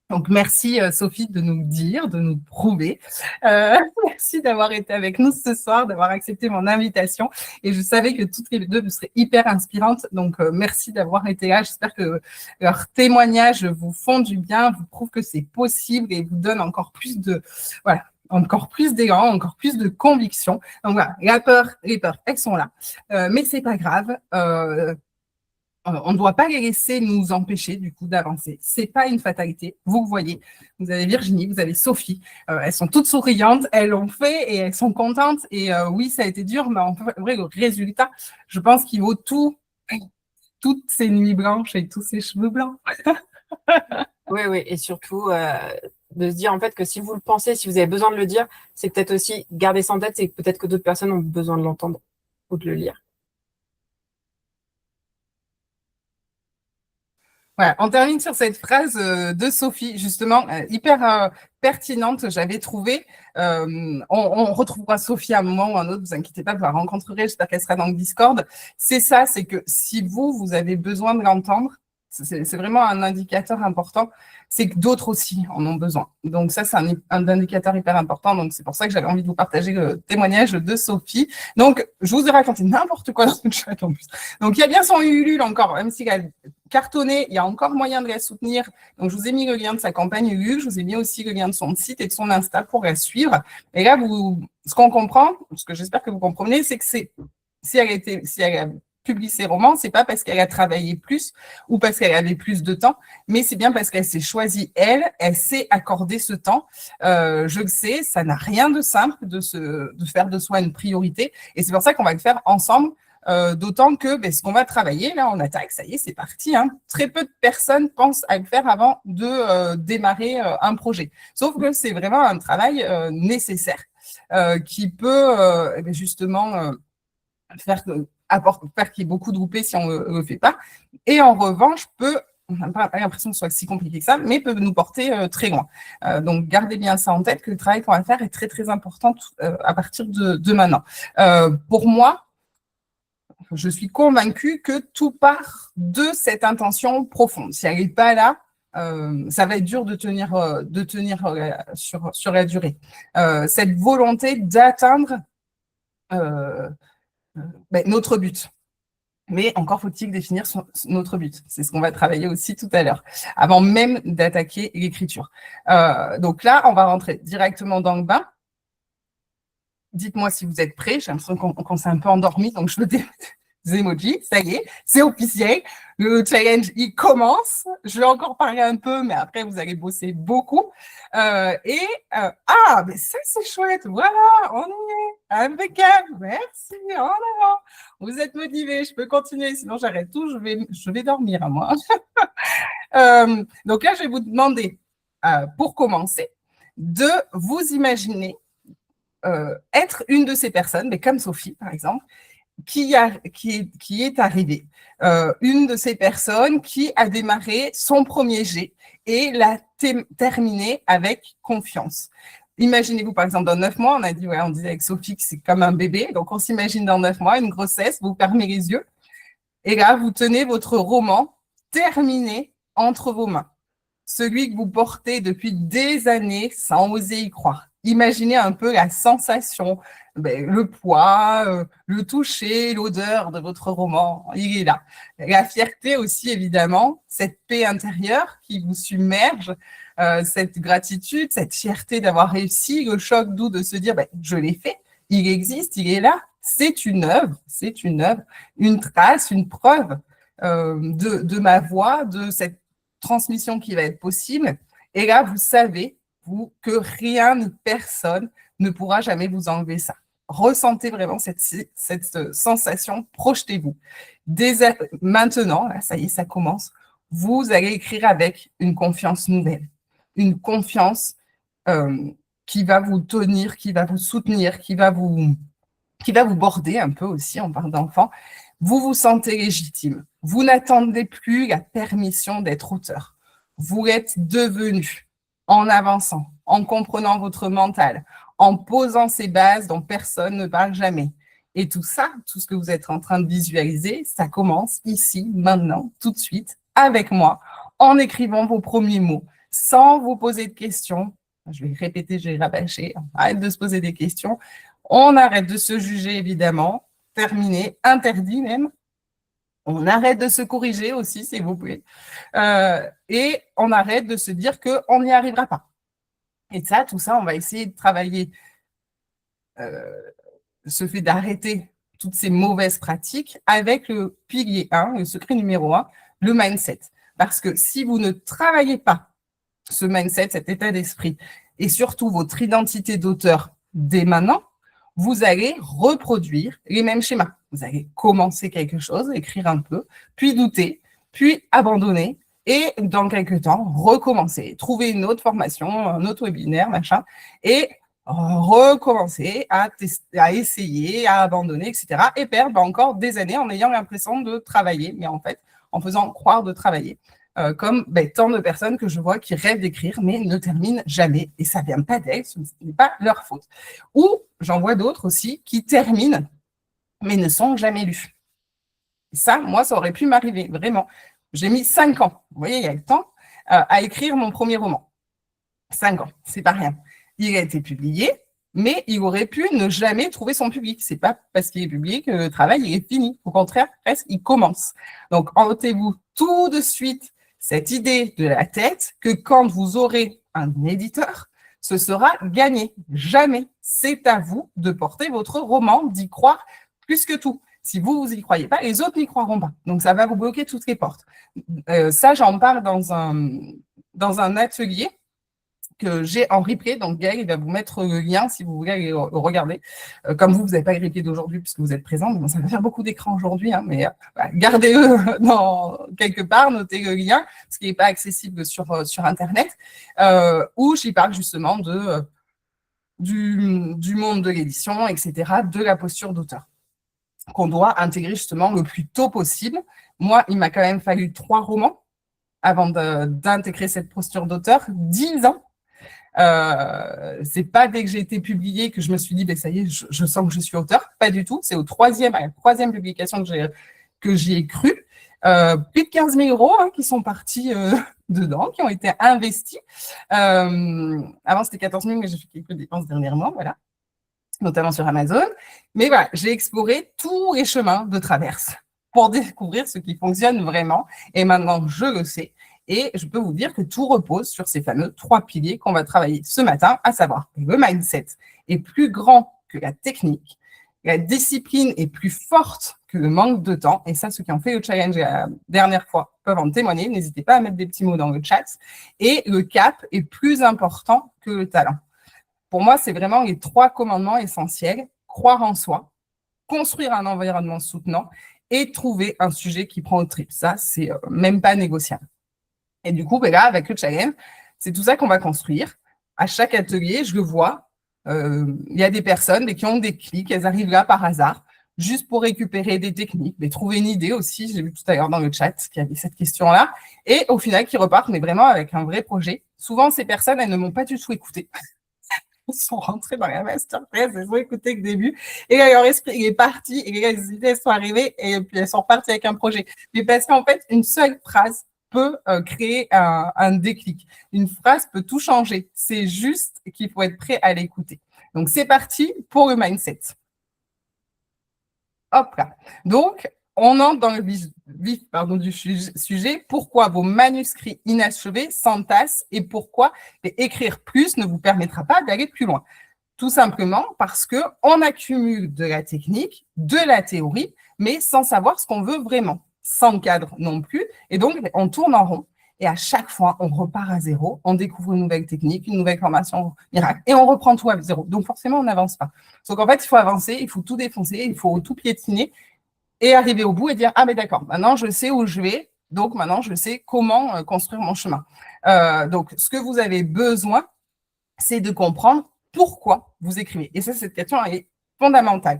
Donc, merci Sophie de nous dire, de nous prouver. Merci d'avoir été avec nous ce soir, d'avoir accepté mon invitation. Et je savais que toutes les deux, vous serez hyper inspirantes. Donc, merci d'avoir été là. J'espère que leurs témoignages vous font du bien, vous prouvent que c'est possible et vous donnent encore plus encore plus d'élan, encore plus de conviction. Donc voilà, les peurs, elles sont là. Mais c'est pas grave. On ne doit pas les laisser nous empêcher du coup d'avancer. C'est pas une fatalité. Vous voyez, vous avez Virginie, vous avez Sophie. Elles sont toutes souriantes, elles l'ont fait et elles sont contentes. Et oui, ça a été dur, mais en vrai, le résultat, je pense qu'il vaut toutes ces nuits blanches et tous ces cheveux blancs. Oui, et surtout de se dire en fait que si vous le pensez, si vous avez besoin de le dire, c'est peut-être aussi garder ça en tête, c'est peut-être que d'autres personnes ont besoin de l'entendre ou de le lire. Voilà, on termine sur cette phrase de Sophie, justement, hyper pertinente, j'avais trouvé. On retrouvera Sophie à un moment ou à un autre, vous inquiétez pas, vous la rencontrerez, j'espère qu'elle sera dans le Discord. C'est ça, c'est que si vous avez besoin de l'entendre, c'est vraiment un indicateur important, c'est que d'autres aussi en ont besoin. Donc ça, c'est un indicateur hyper important. Donc c'est pour ça que j'avais envie de vous partager le témoignage de Sophie. Donc je vous ai raconté n'importe quoi dans le chat en plus. Donc il y a bien son Ulule encore, même si elle a cartonné, il y a encore moyen de la soutenir. Donc je vous ai mis le lien de sa campagne Ulule, je vous ai mis aussi le lien de son site et de son Insta pour la suivre. Et là, ce qu'on comprend, ce que j'espère que vous comprenez, c'est que si elle a publie ses romans, c'est pas parce qu'elle a travaillé plus ou parce qu'elle avait plus de temps, mais c'est bien parce qu'elle s'est choisie, elle s'est accordé ce temps. Je le sais, ça n'a rien de simple de faire de soi une priorité, et c'est pour ça qu'on va le faire ensemble, d'autant que ce qu'on va travailler, là, on attaque, ça y est, c'est parti. Hein. Très peu de personnes pensent à le faire avant de démarrer un projet. Sauf que c'est vraiment un travail nécessaire qui peut justement faire qu'il y ait beaucoup de groupés si on ne le fait pas. Et en revanche, on n'a pas l'impression que ce soit si compliqué que ça, mais peut nous porter très loin. Donc, gardez bien ça en tête, que le travail qu'on va faire est très, très important à partir de maintenant. Pour moi, je suis convaincue que tout part de cette intention profonde. Si elle n'est pas là, ça va être dur de tenir sur la durée. Cette volonté d'atteindre notre but. Mais encore faut-il définir notre but. C'est ce qu'on va travailler aussi tout à l'heure, avant même d'attaquer l'écriture. Donc là, on va rentrer directement dans le bain. Dites-moi si vous êtes prêts. J'ai l'impression qu'on s'est un peu endormi, donc je veux des emojis. Ça y est, c'est officiel. Le challenge, il commence. Je vais encore parler un peu, mais après, vous allez bosser beaucoup. Mais ça, c'est chouette. Voilà, on y est. Impeccable. Merci. En avant. Vous êtes motivés. Je peux continuer, sinon j'arrête tout. Je vais dormir à moi. Donc là, je vais vous demander, pour commencer, de vous imaginer être une de ces personnes, mais comme Sophie, par exemple, qui est arrivée. Une de ces personnes qui a démarré son premier jet et l'a terminé avec confiance. Imaginez-vous, par exemple, dans 9 mois, on disait avec Sophie que c'est comme un bébé, donc on s'imagine dans 9 mois, une grossesse, vous fermez les yeux, et là, vous tenez votre roman terminé entre vos mains. Celui que vous portez depuis des années sans oser y croire. Imaginez un peu la sensation, le poids, le toucher, l'odeur de votre roman, il est là. La fierté aussi, évidemment, cette paix intérieure qui vous submerge, cette gratitude, cette fierté d'avoir réussi, le choc doux de se dire je l'ai fait, il existe, il est là, c'est une œuvre, une trace, une preuve de ma voix, de cette transmission qui va être possible. Et là, vous savez, que rien ni personne ne pourra jamais vous enlever ça. Ressentez vraiment cette sensation, projetez-vous. Maintenant, là, ça y est, ça commence, vous allez écrire avec une confiance nouvelle, une confiance qui va vous tenir, qui va vous soutenir, qui va vous border un peu aussi, on parle d'enfant. Vous vous sentez légitime. Vous n'attendez plus la permission d'être auteur. Vous êtes devenu, en avançant, en comprenant votre mental, en posant ces bases dont personne ne parle jamais. Et tout ça, tout ce que vous êtes en train de visualiser, ça commence ici, maintenant, tout de suite, avec moi, en écrivant vos premiers mots, sans vous poser de questions. Je vais répéter, je vais rabâcher. Arrête de se poser des questions. On arrête de se juger, évidemment. Terminé, interdit même. On arrête de se corriger aussi, s'il vous plaît. Et on arrête de se dire qu'on n'y arrivera pas. Et ça, tout ça, on va essayer de travailler ce fait d'arrêter toutes ces mauvaises pratiques avec le pilier 1, le secret numéro 1, le mindset. Parce que si vous ne travaillez pas ce mindset, cet état d'esprit, et surtout votre identité d'auteur dès maintenant, vous allez reproduire les mêmes schémas. Vous allez commencer quelque chose, écrire un peu, puis douter, puis abandonner, et dans quelques temps, recommencer, trouver une autre formation, un autre webinaire, machin, et recommencer à essayer, à abandonner, etc. Et perdre encore des années en ayant l'impression de travailler, mais en fait, en faisant croire de travailler. comme tant de personnes que je vois qui rêvent d'écrire, mais ne terminent jamais. Et ça ne vient pas d'elles, ce n'est pas leur faute. Ou j'en vois d'autres aussi qui terminent, mais ne sont jamais lus. Et ça, moi, ça aurait pu m'arriver, vraiment. J'ai mis 5 ans, vous voyez, il y a le temps, à écrire mon premier roman. 5 ans, c'est pas rien. Il a été publié, mais il aurait pu ne jamais trouver son public. C'est pas parce qu'il est publié que le travail il est fini. Au contraire, presque, il commence. Donc, ôtez-vous tout de suite cette idée de la tête que quand vous aurez un éditeur, ce sera gagné. Jamais. C'est à vous de porter votre roman, d'y croire plus que tout. Si vous y croyez pas, les autres n'y croiront pas. Donc, ça va vous bloquer toutes les portes. Ça, j'en parle dans un atelier que j'ai en replay. Donc, Gaël, il va vous mettre le lien si vous voulez aller regarder. Comme vous n'avez pas le replay d'aujourd'hui puisque vous êtes présent, mais bon, ça va faire beaucoup d'écran aujourd'hui, hein, mais gardez-le dans quelque part, notez le lien, parce qu'il n'est pas accessible sur Internet, où j'y parle justement du monde de l'édition, etc., de la posture d'auteur, qu'on doit intégrer justement le plus tôt possible. Moi, il m'a quand même fallu 3 romans avant d'intégrer cette posture d'auteur, 10 ans. C'est pas dès que j'ai été publiée que je me suis dit, ça y est, je sens que je suis auteur. Pas du tout. C'est à la troisième publication que j'y ai cru. Plus de 15 000 euros qui sont partis dedans, qui ont été investis. Avant, c'était 14 000, mais j'ai fait quelques dépenses dernièrement, voilà, notamment sur Amazon. Mais voilà, j'ai exploré tous les chemins de traverse pour découvrir ce qui fonctionne vraiment. Et maintenant, je le sais. Et je peux vous dire que tout repose sur ces fameux 3 piliers qu'on va travailler ce matin, à savoir le mindset est plus grand que la technique, la discipline est plus forte que le manque de temps. Et ça, ceux qui ont fait le challenge la dernière fois peuvent en témoigner. N'hésitez pas à mettre des petits mots dans le chat. Et le cap est plus important que le talent. Pour moi, c'est vraiment les 3 commandements essentiels. Croire en soi, construire un environnement soutenant et trouver un sujet qui prend au trip. Ça, c'est même pas négociable. Et du coup, là, avec le challenge, c'est tout ça qu'on va construire. À chaque atelier, je le vois, il y a des personnes qui ont des clics, elles arrivent là par hasard, juste pour récupérer des techniques, mais trouver une idée aussi. J'ai vu tout à l'heure dans le chat qu'il y avait cette question-là. Et au final, qui repartent, mais vraiment avec un vrai projet. Souvent, ces personnes, elles ne m'ont pas du tout écouté. Elles sont rentrées dans la masterclass, elles ont écouté le début, et là, leur esprit il est parti, et là, les idées sont arrivées, et puis elles sont reparties avec un projet. Mais parce qu'en fait, une seule phrase peut créer un déclic. Une phrase peut tout changer. C'est juste qu'il faut être prêt à l'écouter. Donc, c'est parti pour le mindset. Hop là. Donc, on entre dans le vif du sujet. Pourquoi vos manuscrits inachevés s'entassent et pourquoi écrire plus ne vous permettra pas d'aller plus loin. Tout simplement parce qu'on accumule de la technique, de la théorie, mais sans savoir ce qu'on veut vraiment. Sans cadre non plus. Et donc, on tourne en rond. Et à chaque fois, on repart à zéro. On découvre une nouvelle technique, une nouvelle formation miracle. Et on reprend tout à zéro. Donc, forcément, on n'avance pas. Donc, en fait, il faut avancer, il faut tout défoncer, il faut tout piétiner et arriver au bout et dire, ah, mais d'accord, maintenant, je sais où je vais. Donc, maintenant, je sais comment construire mon chemin. Donc, ce que vous avez besoin, c'est de comprendre pourquoi vous écrivez. Et ça, cette question est fondamentale.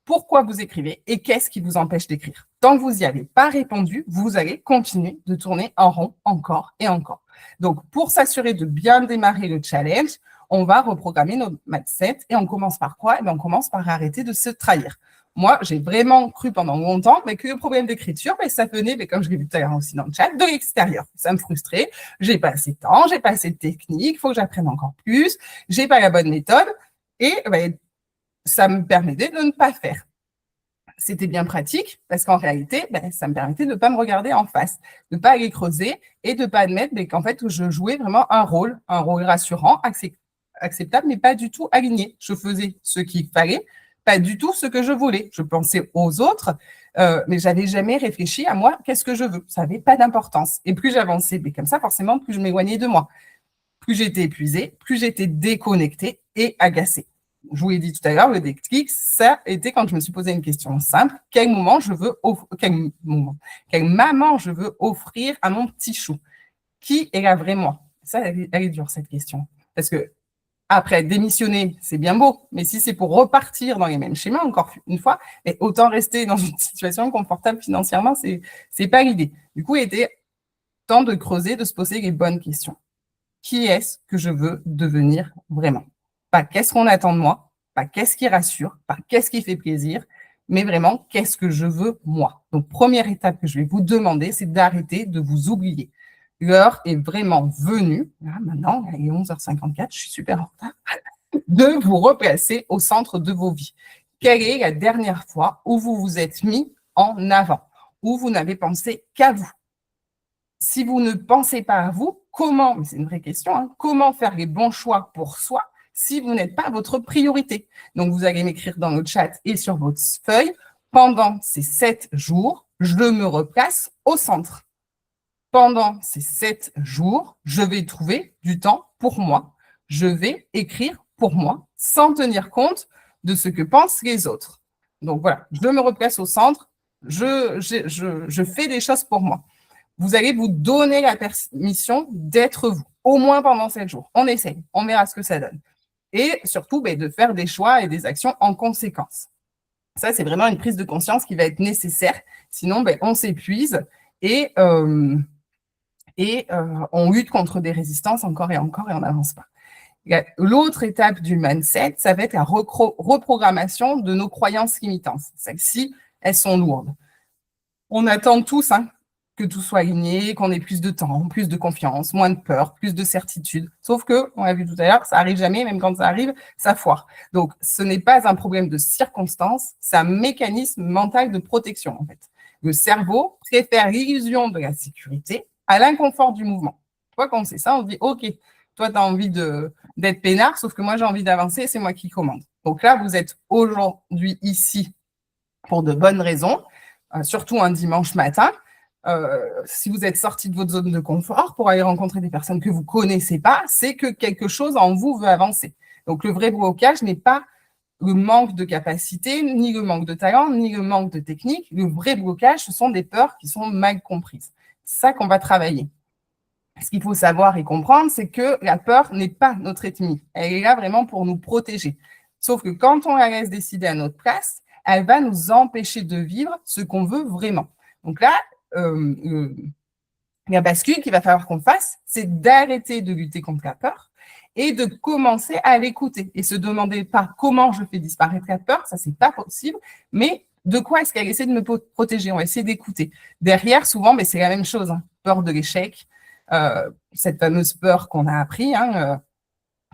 Pourquoi vous écrivez et qu'est-ce qui vous empêche d'écrire? Tant que vous n'y avez pas répondu, vous allez continuer de tourner en rond encore et encore. Donc, pour s'assurer de bien démarrer le challenge, on va reprogrammer notre mindset et on commence par quoi? On commence par arrêter de se trahir. Moi, j'ai vraiment cru pendant longtemps que le problème d'écriture, ça venait, comme je l'ai vu tout à l'heure aussi dans le chat, de l'extérieur. Ça me frustrait. J'ai pas assez de temps, j'ai pas assez de technique, il faut que j'apprenne encore plus, j'ai pas la bonne méthode et ça me permettait de ne pas faire. C'était bien pratique parce qu'en réalité, ça me permettait de ne pas me regarder en face, de ne pas aller creuser et de ne pas admettre qu'en fait, je jouais vraiment un rôle rassurant, acceptable, mais pas du tout aligné. Je faisais ce qu'il fallait, pas du tout ce que je voulais. Je pensais aux autres, mais je n'avais jamais réfléchi à moi, qu'est-ce que je veux? Ça n'avait pas d'importance. Et plus j'avançais, comme ça, forcément, plus je m'éloignais de moi. Plus j'étais épuisée, plus j'étais déconnectée et agacée. Je vous l'ai dit tout à l'heure, le déclic, ça était quand je me suis posé une question simple. Quel maman je veux offrir à mon petit chou? Qui est la vraie moi? Ça, elle est dure, cette question. Parce que, après, démissionner, c'est bien beau, mais si c'est pour repartir dans les mêmes schémas, encore une fois, autant rester dans une situation confortable financièrement, c'est pas l'idée. Du coup, il était temps de creuser, de se poser les bonnes questions. Qui est-ce que je veux devenir vraiment? Pas qu'est-ce qu'on attend de moi, pas qu'est-ce qui rassure, pas qu'est-ce qui fait plaisir, mais vraiment qu'est-ce que je veux moi. Donc, première étape que je vais vous demander, c'est d'arrêter de vous oublier. L'heure est vraiment venue, là, maintenant, il est 11h54, je suis super en retard, de vous replacer au centre de vos vies. Quelle est la dernière fois où vous vous êtes mis en avant, où vous n'avez pensé qu'à vous? Si vous ne pensez pas à vous, comment, mais c'est une vraie question, hein, comment faire les bons choix pour soi si vous n'êtes pas votre priorité? Donc, vous allez m'écrire dans le chat et sur votre feuille, pendant ces 7 jours, je me replace au centre. Pendant ces 7 jours, je vais trouver du temps pour moi. Je vais écrire pour moi, sans tenir compte de ce que pensent les autres. Donc voilà, je me replace au centre, je fais des choses pour moi. Vous allez vous donner la permission d'être vous, au moins pendant 7 jours. On essaye, on verra ce que ça donne. Et surtout, de faire des choix et des actions en conséquence. Ça, c'est vraiment une prise de conscience qui va être nécessaire. Sinon, on s'épuise et on lutte contre des résistances encore et encore et on n'avance pas. L'autre étape du mindset, ça va être la reprogrammation de nos croyances limitantes. Celles-ci, elles sont lourdes. On attend tous que tout soit aligné, qu'on ait plus de temps, plus de confiance, moins de peur, plus de certitude. Sauf que, on l'a vu tout à l'heure, ça n'arrive jamais, même quand ça arrive, ça foire. Donc, ce n'est pas un problème de circonstance, c'est un mécanisme mental de protection, en fait. Le cerveau préfère l'illusion de la sécurité à l'inconfort du mouvement. Toi, quand on sait ça, on se dit, OK, toi, tu as envie d'être peinard, sauf que moi, j'ai envie d'avancer, c'est moi qui commande. Donc là, vous êtes aujourd'hui ici pour de bonnes raisons, surtout un dimanche matin. Si vous êtes sorti de votre zone de confort pour aller rencontrer des personnes que vous ne connaissez pas, c'est que quelque chose en vous veut avancer. Donc, le vrai blocage n'est pas le manque de capacité, ni le manque de talent, ni le manque de technique. Le vrai blocage, ce sont des peurs qui sont mal comprises. C'est ça qu'on va travailler. Ce qu'il faut savoir et comprendre, c'est que la peur n'est pas notre ennemi. Elle est là vraiment pour nous protéger. Sauf que quand on la laisse décider à notre place, elle va nous empêcher de vivre ce qu'on veut vraiment. Donc là, la bascule qu'il va falloir qu'on fasse, c'est d'arrêter de lutter contre la peur et de commencer à l'écouter et se demander pas comment je fais disparaître la peur, ça c'est pas possible, mais de quoi est-ce qu'elle essaie de me protéger? On va essayer d'écouter. Derrière, souvent, c'est la même chose, peur de l'échec, cette fameuse peur qu'on a appris,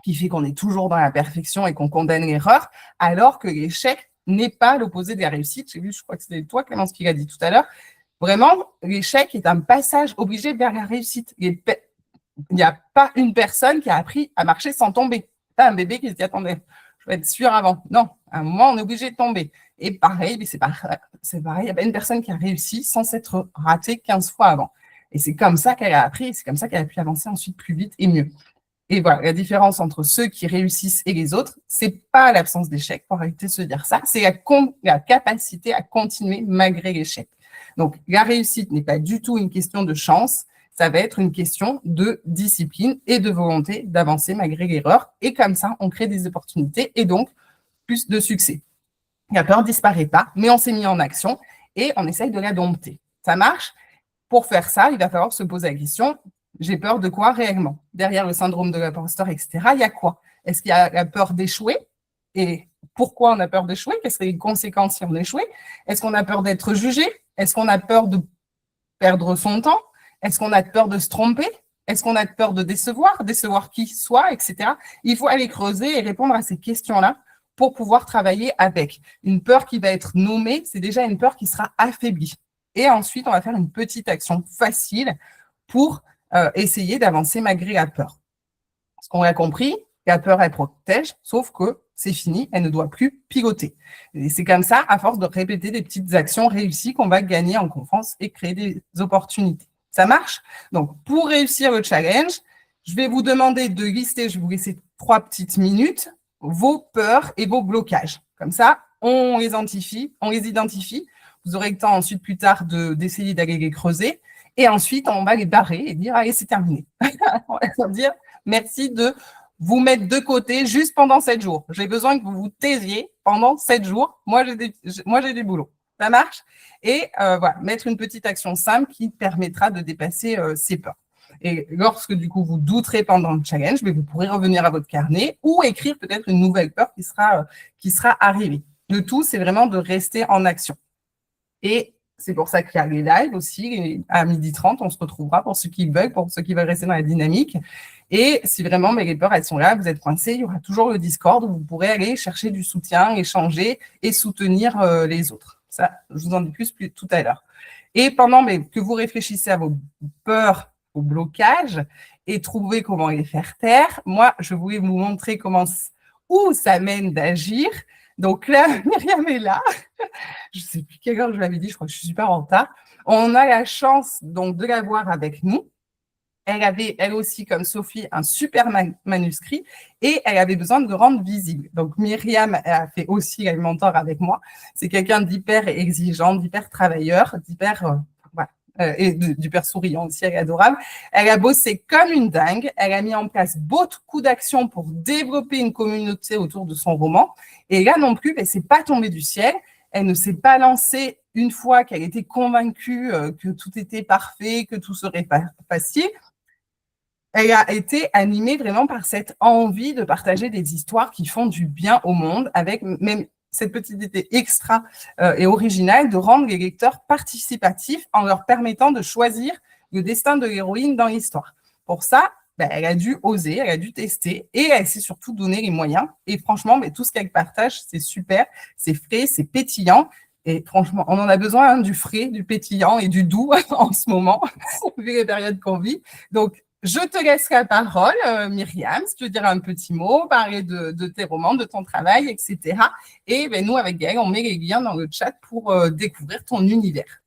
qui fait qu'on est toujours dans la perfection et qu'on condamne l'erreur, alors que l'échec n'est pas l'opposé de la réussite. J'ai vu, je crois que c'était toi, Clémence, qui l'a dit tout à l'heure. Vraiment, l'échec est un passage obligé vers la réussite. Il n'y a pas une personne qui a appris à marcher sans tomber. Pas un bébé qui se dit, attendez, je vais être sûr avant. Non, à un moment, on est obligé de tomber. Et pareil, c'est pareil, il n'y a pas une personne qui a réussi sans s'être ratée 15 fois avant. Et c'est comme ça qu'elle a appris, et c'est comme ça qu'elle a pu avancer ensuite plus vite et mieux. Et voilà, la différence entre ceux qui réussissent et les autres, c'est pas l'absence d'échec, pour arrêter de se dire ça, c'est la capacité à continuer malgré l'échec. Donc, la réussite n'est pas du tout une question de chance, ça va être une question de discipline et de volonté d'avancer malgré l'erreur. Et comme ça, on crée des opportunités et donc plus de succès. La peur ne disparaît pas, mais on s'est mis en action et on essaye de la dompter. Ça marche? Pour faire ça, il va falloir se poser la question, j'ai peur de quoi réellement? Derrière le syndrome de l'imposteur, etc., il y a quoi? Est-ce qu'il y a la peur d'échouer? Et pourquoi on a peur d'échouer? Quelles seraient les conséquences si on échouait? Est-ce qu'on a peur d'être jugé? Est-ce qu'on a peur de perdre son temps? Est-ce qu'on a peur de se tromper? Est-ce qu'on a peur de décevoir? Décevoir qui soit, etc. Il faut aller creuser et répondre à ces questions-là pour pouvoir travailler avec. Une peur qui va être nommée, c'est déjà une peur qui sera affaiblie. Et ensuite, on va faire une petite action facile pour essayer d'avancer malgré la peur. Parce qu'on a compris, la peur, elle protège, sauf que c'est fini, elle ne doit plus piloter. Et c'est comme ça, à force de répéter des petites actions réussies, qu'on va gagner en confiance et créer des opportunités. Ça marche? Donc, pour réussir le challenge, je vais vous demander de lister, je vais vous laisser 3 petites minutes, vos peurs et vos blocages. Comme ça, on les identifie. Vous aurez le temps ensuite, plus tard, d'essayer d'aller les creuser. Et ensuite, on va les barrer et dire, allez, c'est terminé. On va dire, merci de vous mettre de côté juste pendant 7 jours. J'ai besoin que vous vous taisiez pendant 7 jours. Moi, j'ai du boulot. Ça marche? Et voilà, mettre une petite action simple qui permettra de dépasser ces peurs. Et lorsque, du coup, vous douterez pendant le challenge, vous pourrez revenir à votre carnet ou écrire peut-être une nouvelle peur qui sera arrivée. Le tout, c'est vraiment de rester en action. Et c'est pour ça qu'il y a les lives aussi. À 12h30, on se retrouvera pour ceux qui veulent, pour ceux qui veulent rester dans la dynamique. Et si vraiment les peurs, elles sont là, vous êtes coincés, il y aura toujours le Discord où vous pourrez aller chercher du soutien, échanger et soutenir les autres. Ça, je vous en dis plus tout à l'heure. Et pendant que vous réfléchissez à vos peurs, vos blocages et trouver comment les faire taire, moi, je voulais vous montrer où ça mène d'agir. Donc là, Myriam est là. Je ne sais plus quelle heure je l'avais dit, je crois que je suis super en retard. On a la chance donc de la voir avec nous. Elle avait, elle aussi, comme Sophie, un super manuscrit et elle avait besoin de le rendre visible. Donc, Myriam a fait aussi la mentor avec moi. C'est quelqu'un d'hyper exigeant, d'hyper travailleur, d'hyper et d'hyper souriant aussi, elle est adorable. Elle a bossé comme une dingue. Elle a mis en place beaucoup d'actions pour développer une communauté autour de son roman. Et là non plus, c'est pas tombé du ciel. Elle ne s'est pas lancée une fois qu'elle était convaincue que tout était parfait, que tout serait facile. Elle a été animée vraiment par cette envie de partager des histoires qui font du bien au monde, avec même cette petite idée extra et originale de rendre les lecteurs participatifs en leur permettant de choisir le destin de l'héroïne dans l'histoire. Pour ça, elle a dû oser, elle a dû tester et elle s'est surtout donné les moyens. Et franchement, tout ce qu'elle partage, c'est super, c'est frais, c'est pétillant. Et franchement, on en a besoin du frais, du pétillant et du doux en ce moment, vu les périodes qu'on vit. Donc, je te laisse la parole, Myriam, si tu veux dire un petit mot, parler de tes romans, de ton travail, etc. Et nous, avec Gaëlle, on met les liens dans le chat pour découvrir ton univers.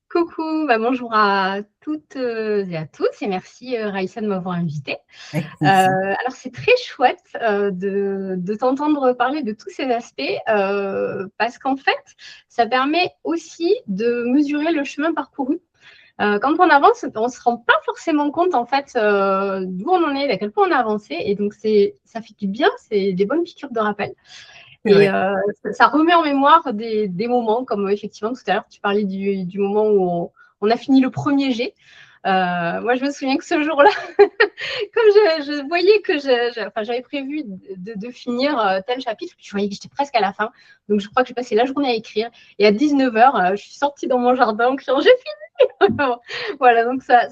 Coucou, bonjour à toutes et à tous et merci Raïssa de m'avoir invitée. Alors c'est très chouette de t'entendre parler de tous ces aspects parce qu'en fait, ça permet aussi de mesurer le chemin parcouru. Quand on avance, on ne se rend pas forcément compte en fait d'où on en est, à quel point on a avancé et donc ça fait du bien, c'est des bonnes piqûres de rappel. Et ça remet en mémoire des moments, comme effectivement tout à l'heure, tu parlais du moment où on a fini le premier jet. Moi, je me souviens que ce jour-là, comme je voyais que j'avais prévu de finir tel chapitre, je voyais que j'étais presque à la fin. Donc, je crois que j'ai passé la journée à écrire. Et à 19h, je suis sortie dans mon jardin en criant « J'ai fini !» Voilà, donc ça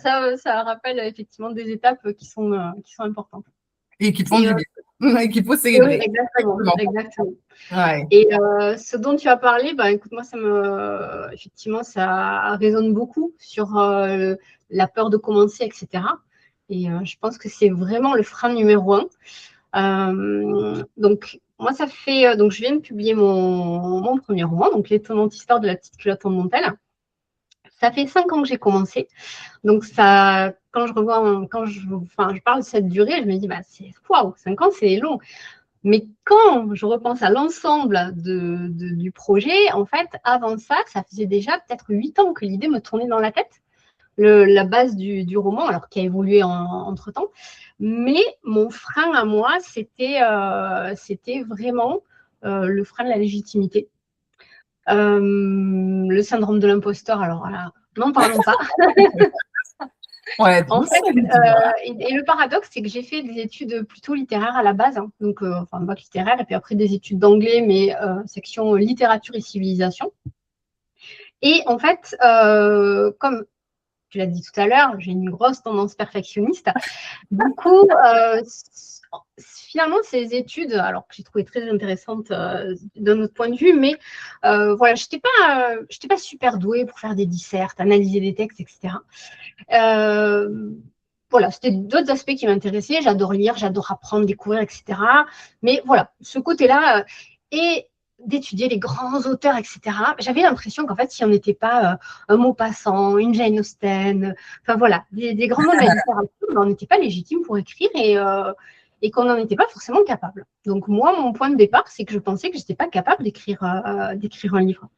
rappelle effectivement des étapes qui sont importantes. Et qui font du bien. Et qu'il faut célébrer. Oui, exactement. Ouais. Et ce dont tu as parlé, écoute, moi, effectivement, ça résonne beaucoup sur la peur de commencer, etc. Et je pense que c'est vraiment le frein numéro 1. Donc, moi, donc, je viens de publier mon premier roman, donc L'étonnante histoire de la petite culotte en dentelle. Ça fait 5 ans que j'ai commencé. Donc, ça, quand je parle de cette durée, je me dis, c'est waouh, 5 ans, c'est long. Mais quand je repense à l'ensemble du projet, en fait, avant ça faisait déjà peut-être 8 ans que l'idée me tournait dans la tête. La base du roman, alors qui a évolué entre-temps. Mais mon frein à moi, c'était vraiment le frein de la légitimité. Le syndrome de l'imposteur, alors là, n'en parlons pas. Ouais, en fait, et le paradoxe, c'est que j'ai fait des études plutôt littéraires à la base, hein, donc bac littéraire, et puis après des études d'anglais, mais section littérature et civilisation. Et en fait, comme tu l'as dit tout à l'heure, j'ai une grosse tendance perfectionniste. Du coup, finalement, ces études, alors que j'ai trouvé très intéressantes d'un autre point de vue, mais voilà, je n'étais pas super douée pour faire des dissertes, analyser des textes, etc. Voilà, c'était d'autres aspects qui m'intéressaient. J'adore lire, j'adore apprendre, découvrir, etc. Mais voilà, ce côté-là, et d'étudier les grands auteurs, etc. J'avais l'impression qu'en fait, si on n'était pas un Maupassant, une Jane Austen, enfin voilà, des grands noms de la littérature, on n'était pas légitime pour écrire et qu'on n'en était pas forcément capable. Donc moi, mon point de départ, c'est que je pensais que je n'étais pas capable d'écrire un livre.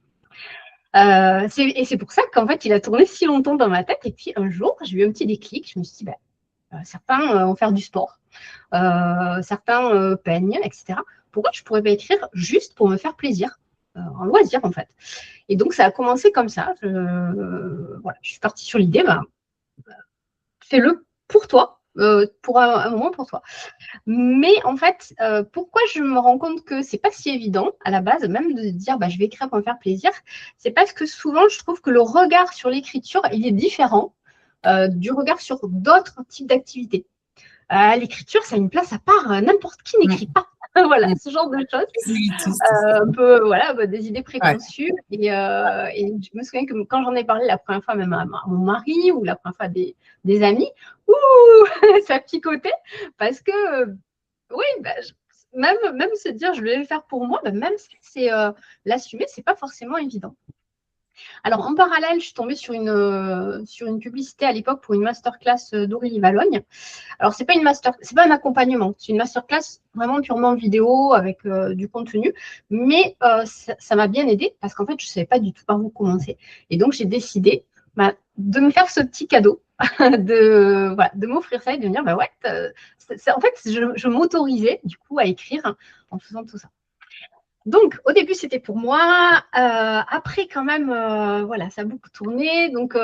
Et c'est pour ça qu'en fait, il a tourné si longtemps dans ma tête. Et puis un jour, j'ai eu un petit déclic. Je me suis dit, certains vont faire du sport, certains peignent, etc. Pourquoi je ne pourrais pas écrire juste pour me faire plaisir? en loisir en fait. Et donc ça a commencé comme ça. Voilà, je suis partie sur l'idée, fais-le pour toi, pour un moment pour toi. Mais en fait, pourquoi je me rends compte que c'est pas si évident à la base, même de dire je vais écrire pour me faire plaisir, c'est parce que souvent je trouve que le regard sur l'écriture, il est différent du regard sur d'autres types d'activités. L'écriture, ça a une place à part, n'importe qui n'écrit pas. Voilà, ce genre de choses. Un peu, voilà, des idées préconçues. Ouais. Et je me souviens que quand j'en ai parlé la première fois, même à mon mari ou la première fois à des amis, ça picotait parce que, oui, même se dire je vais le faire pour moi, même si c'est l'assumer, c'est pas forcément évident. Alors, en parallèle, je suis tombée sur une publicité à l'époque pour une masterclass d'Aurélie Valogne. Alors, c'est pas un accompagnement, c'est une masterclass vraiment purement vidéo avec du contenu, mais ça m'a bien aidée parce qu'en fait, je ne savais pas du tout par où commencer. Et donc, j'ai décidé de me faire ce petit cadeau, de m'offrir ça et de me dire, en fait, je m'autorisais du coup à écrire en faisant tout ça. Donc, au début, c'était pour moi. Après, quand même, ça a beaucoup tourné. Donc,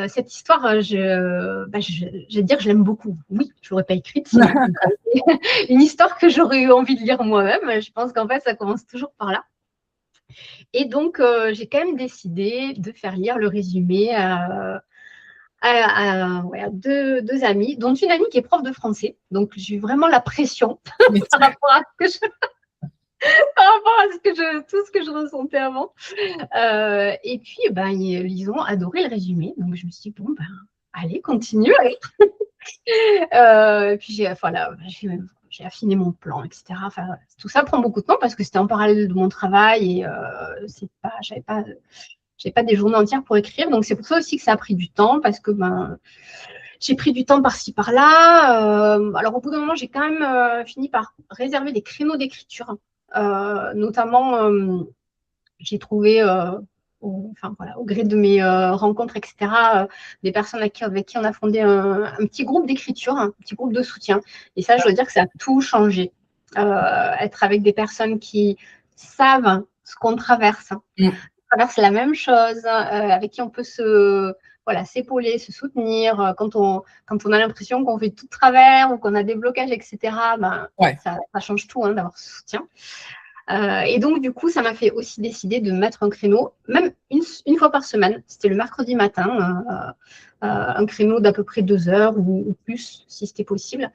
cette histoire, je vais dire, je l'aime beaucoup. Oui, je l'aurais pas écrite. C'est une histoire que j'aurais eu envie de lire moi-même. Je pense qu'en fait, ça commence toujours par là. Et donc, j'ai quand même décidé de faire lire le résumé à deux amis, dont une amie qui est prof de français. Donc, j'ai eu vraiment la pression par rapport à ce que je... par rapport à tout ce que je ressentais avant. Et puis, ils ont adoré le résumé. Donc, je me suis dit, allez, continue. Et puis, j'ai affiné mon plan, etc. Enfin, tout ça prend beaucoup de temps parce que c'était en parallèle de mon travail et j'avais pas des journées entières pour écrire. Donc, c'est pour ça aussi que ça a pris du temps parce que j'ai pris du temps par-ci, par-là. Alors, au bout d'un moment, j'ai quand même fini par réserver des créneaux d'écriture. Notamment, j'ai trouvé, au gré de mes rencontres, etc., des personnes avec qui on a fondé un petit groupe d'écriture, un petit groupe de soutien. Et ça, je dois dire que ça a tout changé. Être avec des personnes qui savent ce qu'on traverse, traverse la même chose, avec qui on peut s'épauler, se soutenir. Quand on a l'impression qu'on fait tout de travers ou qu'on a des blocages, etc., ça change tout d'avoir ce soutien. Et donc, du coup, ça m'a fait aussi décider de mettre un créneau, même une fois par semaine. C'était le mercredi matin, un créneau d'à peu près 2 heures ou plus, si c'était possible.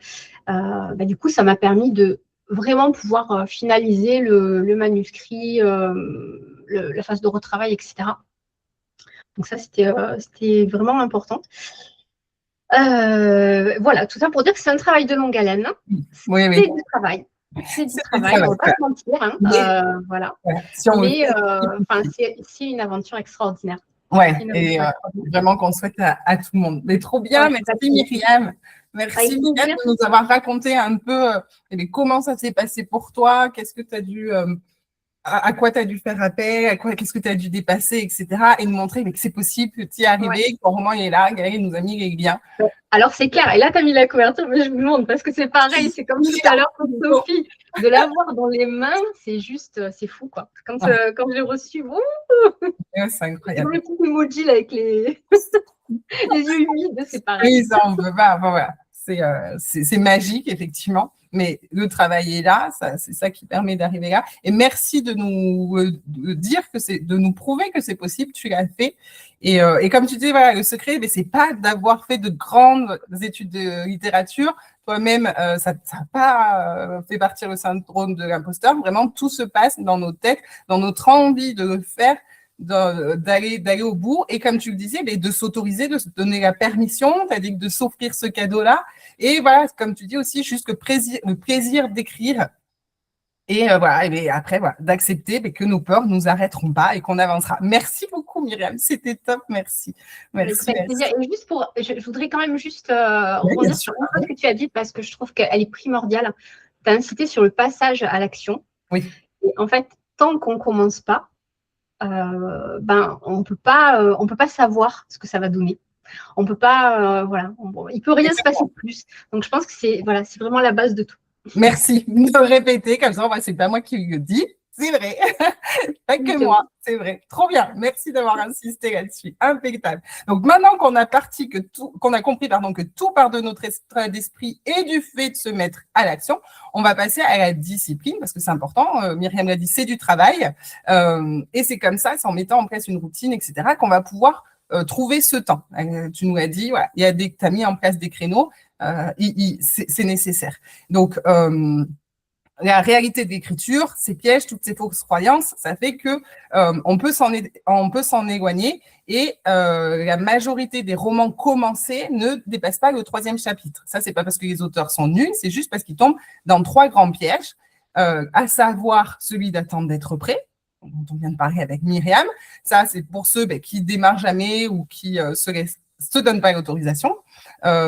Du coup, ça m'a permis de vraiment pouvoir finaliser le manuscrit, la phase de retravail, etc. Donc ça, c'était vraiment important. Voilà, tout ça pour dire que c'est un travail de longue haleine. C'est du travail. C'est du travail, on ne va pas se mentir. Voilà. Mais c'est une aventure extraordinaire. Ouais, et vraiment qu'on souhaite à tout le monde. Mais trop bien, merci Myriam. Merci Myriam de nous avoir raconté un peu comment ça s'est passé pour toi, qu'est-ce que tu as dû... à quoi tu as dû faire appel, qu'est-ce que tu as dû dépasser, etc. Et nous montrer que c'est possible, que tu y es arrivé, que ton roman est là, Gaëlle nous a mis les liens. Alors, c'est clair. Et là, tu as mis la couverture, mais je me demande, parce que c'est pareil, c'est comme tout à l'heure pour Sophie. De l'avoir dans les mains, c'est juste, c'est fou, quoi. Quand j'ai reçu, c'est incroyable. Le petit emoji là, avec les yeux humides, c'est pareil. Oui, ça, on peut pas. Voilà. C'est magique, effectivement. Mais le travail est là, c'est ça qui permet d'arriver là. Et merci de nous dire de nous prouver que c'est possible, tu l'as fait. Et comme tu dis, voilà, le secret, c'est pas d'avoir fait de grandes études de littérature. Toi-même, ça n'a pas fait partir le syndrome de l'imposteur. Vraiment, tout se passe dans nos têtes, dans notre envie de le faire, d'aller au bout. Et comme tu le disais, de s'autoriser, de se donner la permission, c'est-à-dire de s'offrir ce cadeau-là. Et voilà, comme tu dis aussi, juste le plaisir d'écrire. Et après, d'accepter que nos peurs ne nous arrêteront pas et qu'on avancera. Merci beaucoup, Myriam. C'était top. Merci. Merci. Et juste je voudrais quand même rebondir sur une chose que tu as dit parce que je trouve qu'elle est primordiale. Tu as incité sur le passage à l'action. Oui. Et en fait, tant qu'on ne commence pas, on peut pas savoir ce que ça va donner. On peut pas, il peut rien se passer de plus. Donc je pense que c'est vraiment la base de tout. Merci de répéter comme ça. C'est pas moi qui le dis, C'est vrai. Pas que moi, c'est vrai. Trop bien. Merci d'avoir insisté là-dessus. Impeccable. Donc, maintenant qu'on a compris, que tout part de notre état d'esprit et du fait de se mettre à l'action, on va passer à la discipline parce que c'est important. Myriam l'a dit, c'est du travail. Et c'est comme ça, c'est en mettant en place une routine, etc., qu'on va pouvoir trouver ce temps. Tu nous as dit, voilà, tu as mis en place des créneaux, c'est nécessaire. Donc, la réalité de l'écriture, ces pièges, toutes ces fausses croyances, ça fait que on peut s'en éloigner et la majorité des romans commencés ne dépassent pas le 3e chapitre. Ça, c'est pas parce que les auteurs sont nuls, c'est juste parce qu'ils tombent dans 3 grands pièges, à savoir celui d'attendre d'être prêt, dont on vient de parler avec Myriam. Ça, c'est pour ceux qui démarrent jamais ou qui se donnent pas l'autorisation.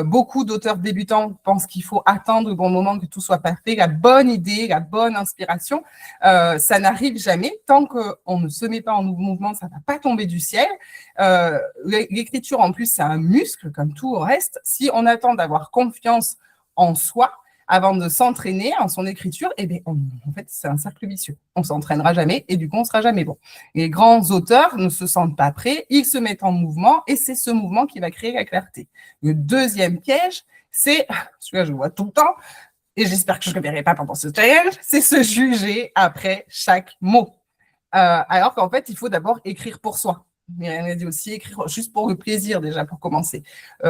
Beaucoup d'auteurs débutants pensent qu'il faut attendre le bon moment, que tout soit parfait, la bonne idée, la bonne inspiration. Ça n'arrive jamais. Tant qu'on ne se met pas en mouvement, ça ne va pas tomber du ciel. L'écriture, en plus, c'est un muscle, comme tout le reste. Si on attend d'avoir confiance en soi avant de s'entraîner en son écriture, en fait, c'est un cercle vicieux. On ne s'entraînera jamais et du coup, on ne sera jamais bon. Les grands auteurs ne se sentent pas prêts, ils se mettent en mouvement et c'est ce mouvement qui va créer la clarté. Le 2e piège, c'est, celui-là, je le vois tout le temps, et j'espère que je ne le verrai pas pendant ce challenge, c'est se juger après chaque mot. Alors qu'en fait, il faut d'abord écrire pour soi. Myriam a dit aussi écrire juste pour le plaisir déjà pour commencer.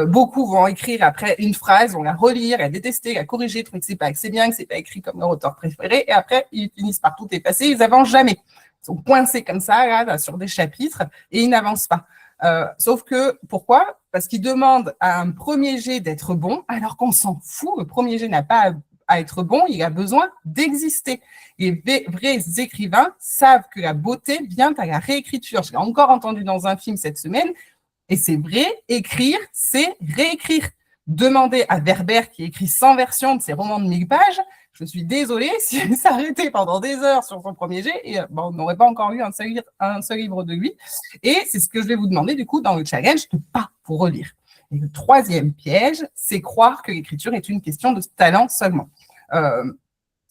Beaucoup vont écrire après une phrase, vont la relire, la détester, la corriger, trouver que c'est bien, que c'est pas écrit comme leur auteur préféré, et après ils finissent par tout effacer, ils n'avancent jamais. Ils sont coincés comme ça là, sur des chapitres et ils n'avancent pas. Sauf que pourquoi? Parce qu'ils demandent à un premier jet d'être bon, alors qu'on s'en fout. Le premier jet n'a pas à être bon, il a besoin d'exister. Les vrais écrivains savent que la beauté vient à la réécriture. Je l'ai encore entendu dans un film cette semaine, et c'est vrai, écrire, c'est réécrire. Demandez à Werber, qui écrit 100 versions de ses romans de 1000 pages, je suis désolée, s'il s'arrêtait pendant des heures sur son premier jet, et, on n'aurait pas encore lu un seul livre de lui. Et c'est ce que je vais vous demander, du coup, dans le challenge, de ne pas vous relire. Et le 3e piège, c'est croire que l'écriture est une question de talent seulement.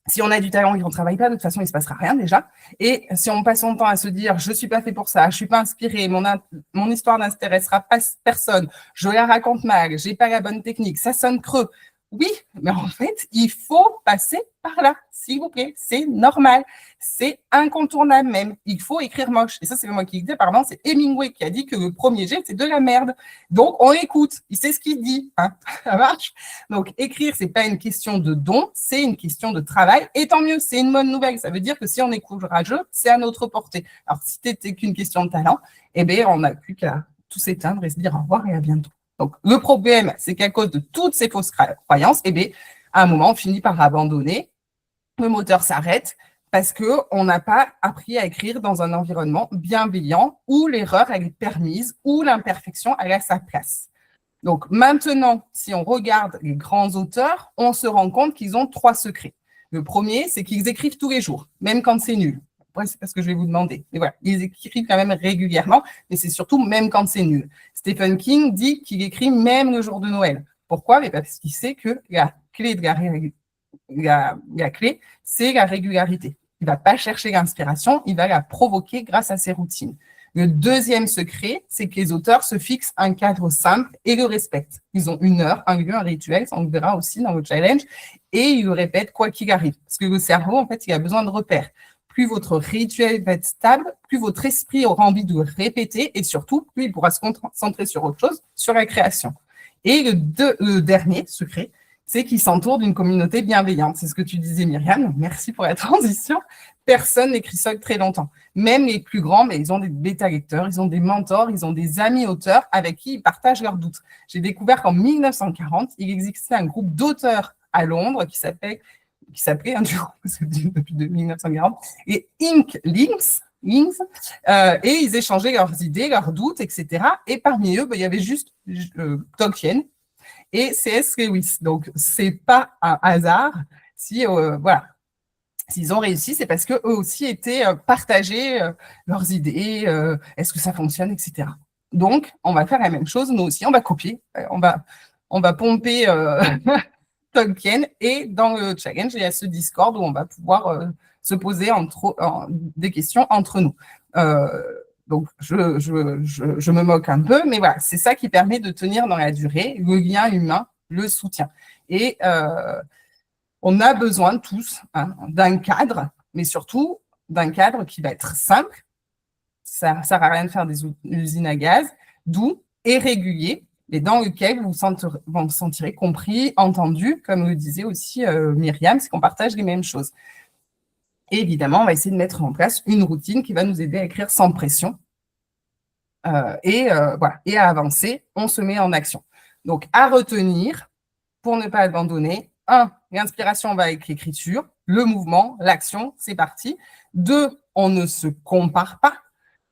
Si on a du talent et qu'on ne travaille pas, de toute façon, il ne se passera rien déjà. Et si on passe son temps à se dire « je ne suis pas fait pour ça, je ne suis pas inspiré, mon histoire n'intéressera pas personne, je la raconte mal, je n'ai pas la bonne technique, ça sonne creux ». Oui, mais en fait, il faut passer par là, s'il vous plaît. C'est normal, c'est incontournable même. Il faut écrire moche. Et ça, c'est moi qui le dis, pardon, c'est Hemingway qui a dit que le premier jet, c'est de la merde. Donc, on écoute. Il sait ce qu'il dit. Hein. Ça marche. Donc, écrire, c'est pas une question de don, c'est une question de travail. Et tant mieux, c'est une bonne nouvelle. Ça veut dire que si on est courageux, c'est à notre portée. Alors, si c'était qu'une question de talent, on n'a plus qu'à tout s'éteindre et se dire au revoir et à bientôt. Donc, le problème, c'est qu'à cause de toutes ces fausses croyances, à un moment, on finit par abandonner, le moteur s'arrête parce qu'on n'a pas appris à écrire dans un environnement bienveillant où l'erreur, elle est permise, où l'imperfection, elle a sa place. Donc, maintenant, si on regarde les grands auteurs, on se rend compte qu'ils ont 3 secrets. Le premier, c'est qu'ils écrivent tous les jours, même quand c'est nul. Après, c'est ce que je vais vous demander. Mais voilà, ils écrivent quand même régulièrement, mais c'est surtout même quand c'est nul. Stephen King dit qu'il écrit même le jour de Noël. Pourquoi? Parce qu'il sait que la clé, c'est la régularité. Il ne va pas chercher l'inspiration, il va la provoquer grâce à ses routines. Le 2e secret, c'est que les auteurs se fixent un cadre simple et le respectent. Ils ont une heure, un lieu, un rituel, ça on le verra aussi dans le challenge, et ils le répètent quoi qu'il arrive. Parce que le cerveau, en fait, il a besoin de repères. Plus votre rituel va être stable, plus votre esprit aura envie de le répéter et surtout, plus il pourra se concentrer sur autre chose, sur la création. Et le dernier secret, c'est qu'il s'entoure d'une communauté bienveillante. C'est ce que tu disais, Myriam. Merci pour la transition. Personne n'écrit seul très longtemps. Même les plus grands, mais ils ont des bêta-lecteurs, ils ont des mentors, ils ont des amis auteurs avec qui ils partagent leurs doutes. J'ai découvert qu'en 1940, il existait un groupe d'auteurs à Londres qui s'appelait depuis 1940, et Inklings, et ils échangeaient leurs idées, leurs doutes, etc. Et parmi eux, il y avait juste Tolkien et C.S. Lewis. Donc, c'est pas un hasard si, s'ils ont réussi, c'est parce qu'eux aussi étaient partagés leurs idées, est-ce que ça fonctionne, etc. Donc, on va faire la même chose, nous aussi, on va copier, on va pomper Tolkien, et dans le challenge, il y a ce Discord où on va pouvoir se poser des questions entre nous. Donc, je me moque un peu, mais voilà, c'est ça qui permet de tenir dans la durée, le lien humain, le soutien. Et on a besoin tous d'un cadre, mais surtout d'un cadre qui va être simple. Ça ne sert à rien de faire des usines à gaz, doux et régulier, et dans lequel vous vous sentirez compris, entendu, comme le disait aussi Myriam, c'est qu'on partage les mêmes choses. Et évidemment, on va essayer de mettre en place une routine qui va nous aider à écrire sans pression. Voilà. Et à avancer, on se met en action. Donc, à retenir, pour ne pas abandonner, 1, l'inspiration va avec l'écriture, le mouvement, l'action, c'est parti. 2, on ne se compare pas.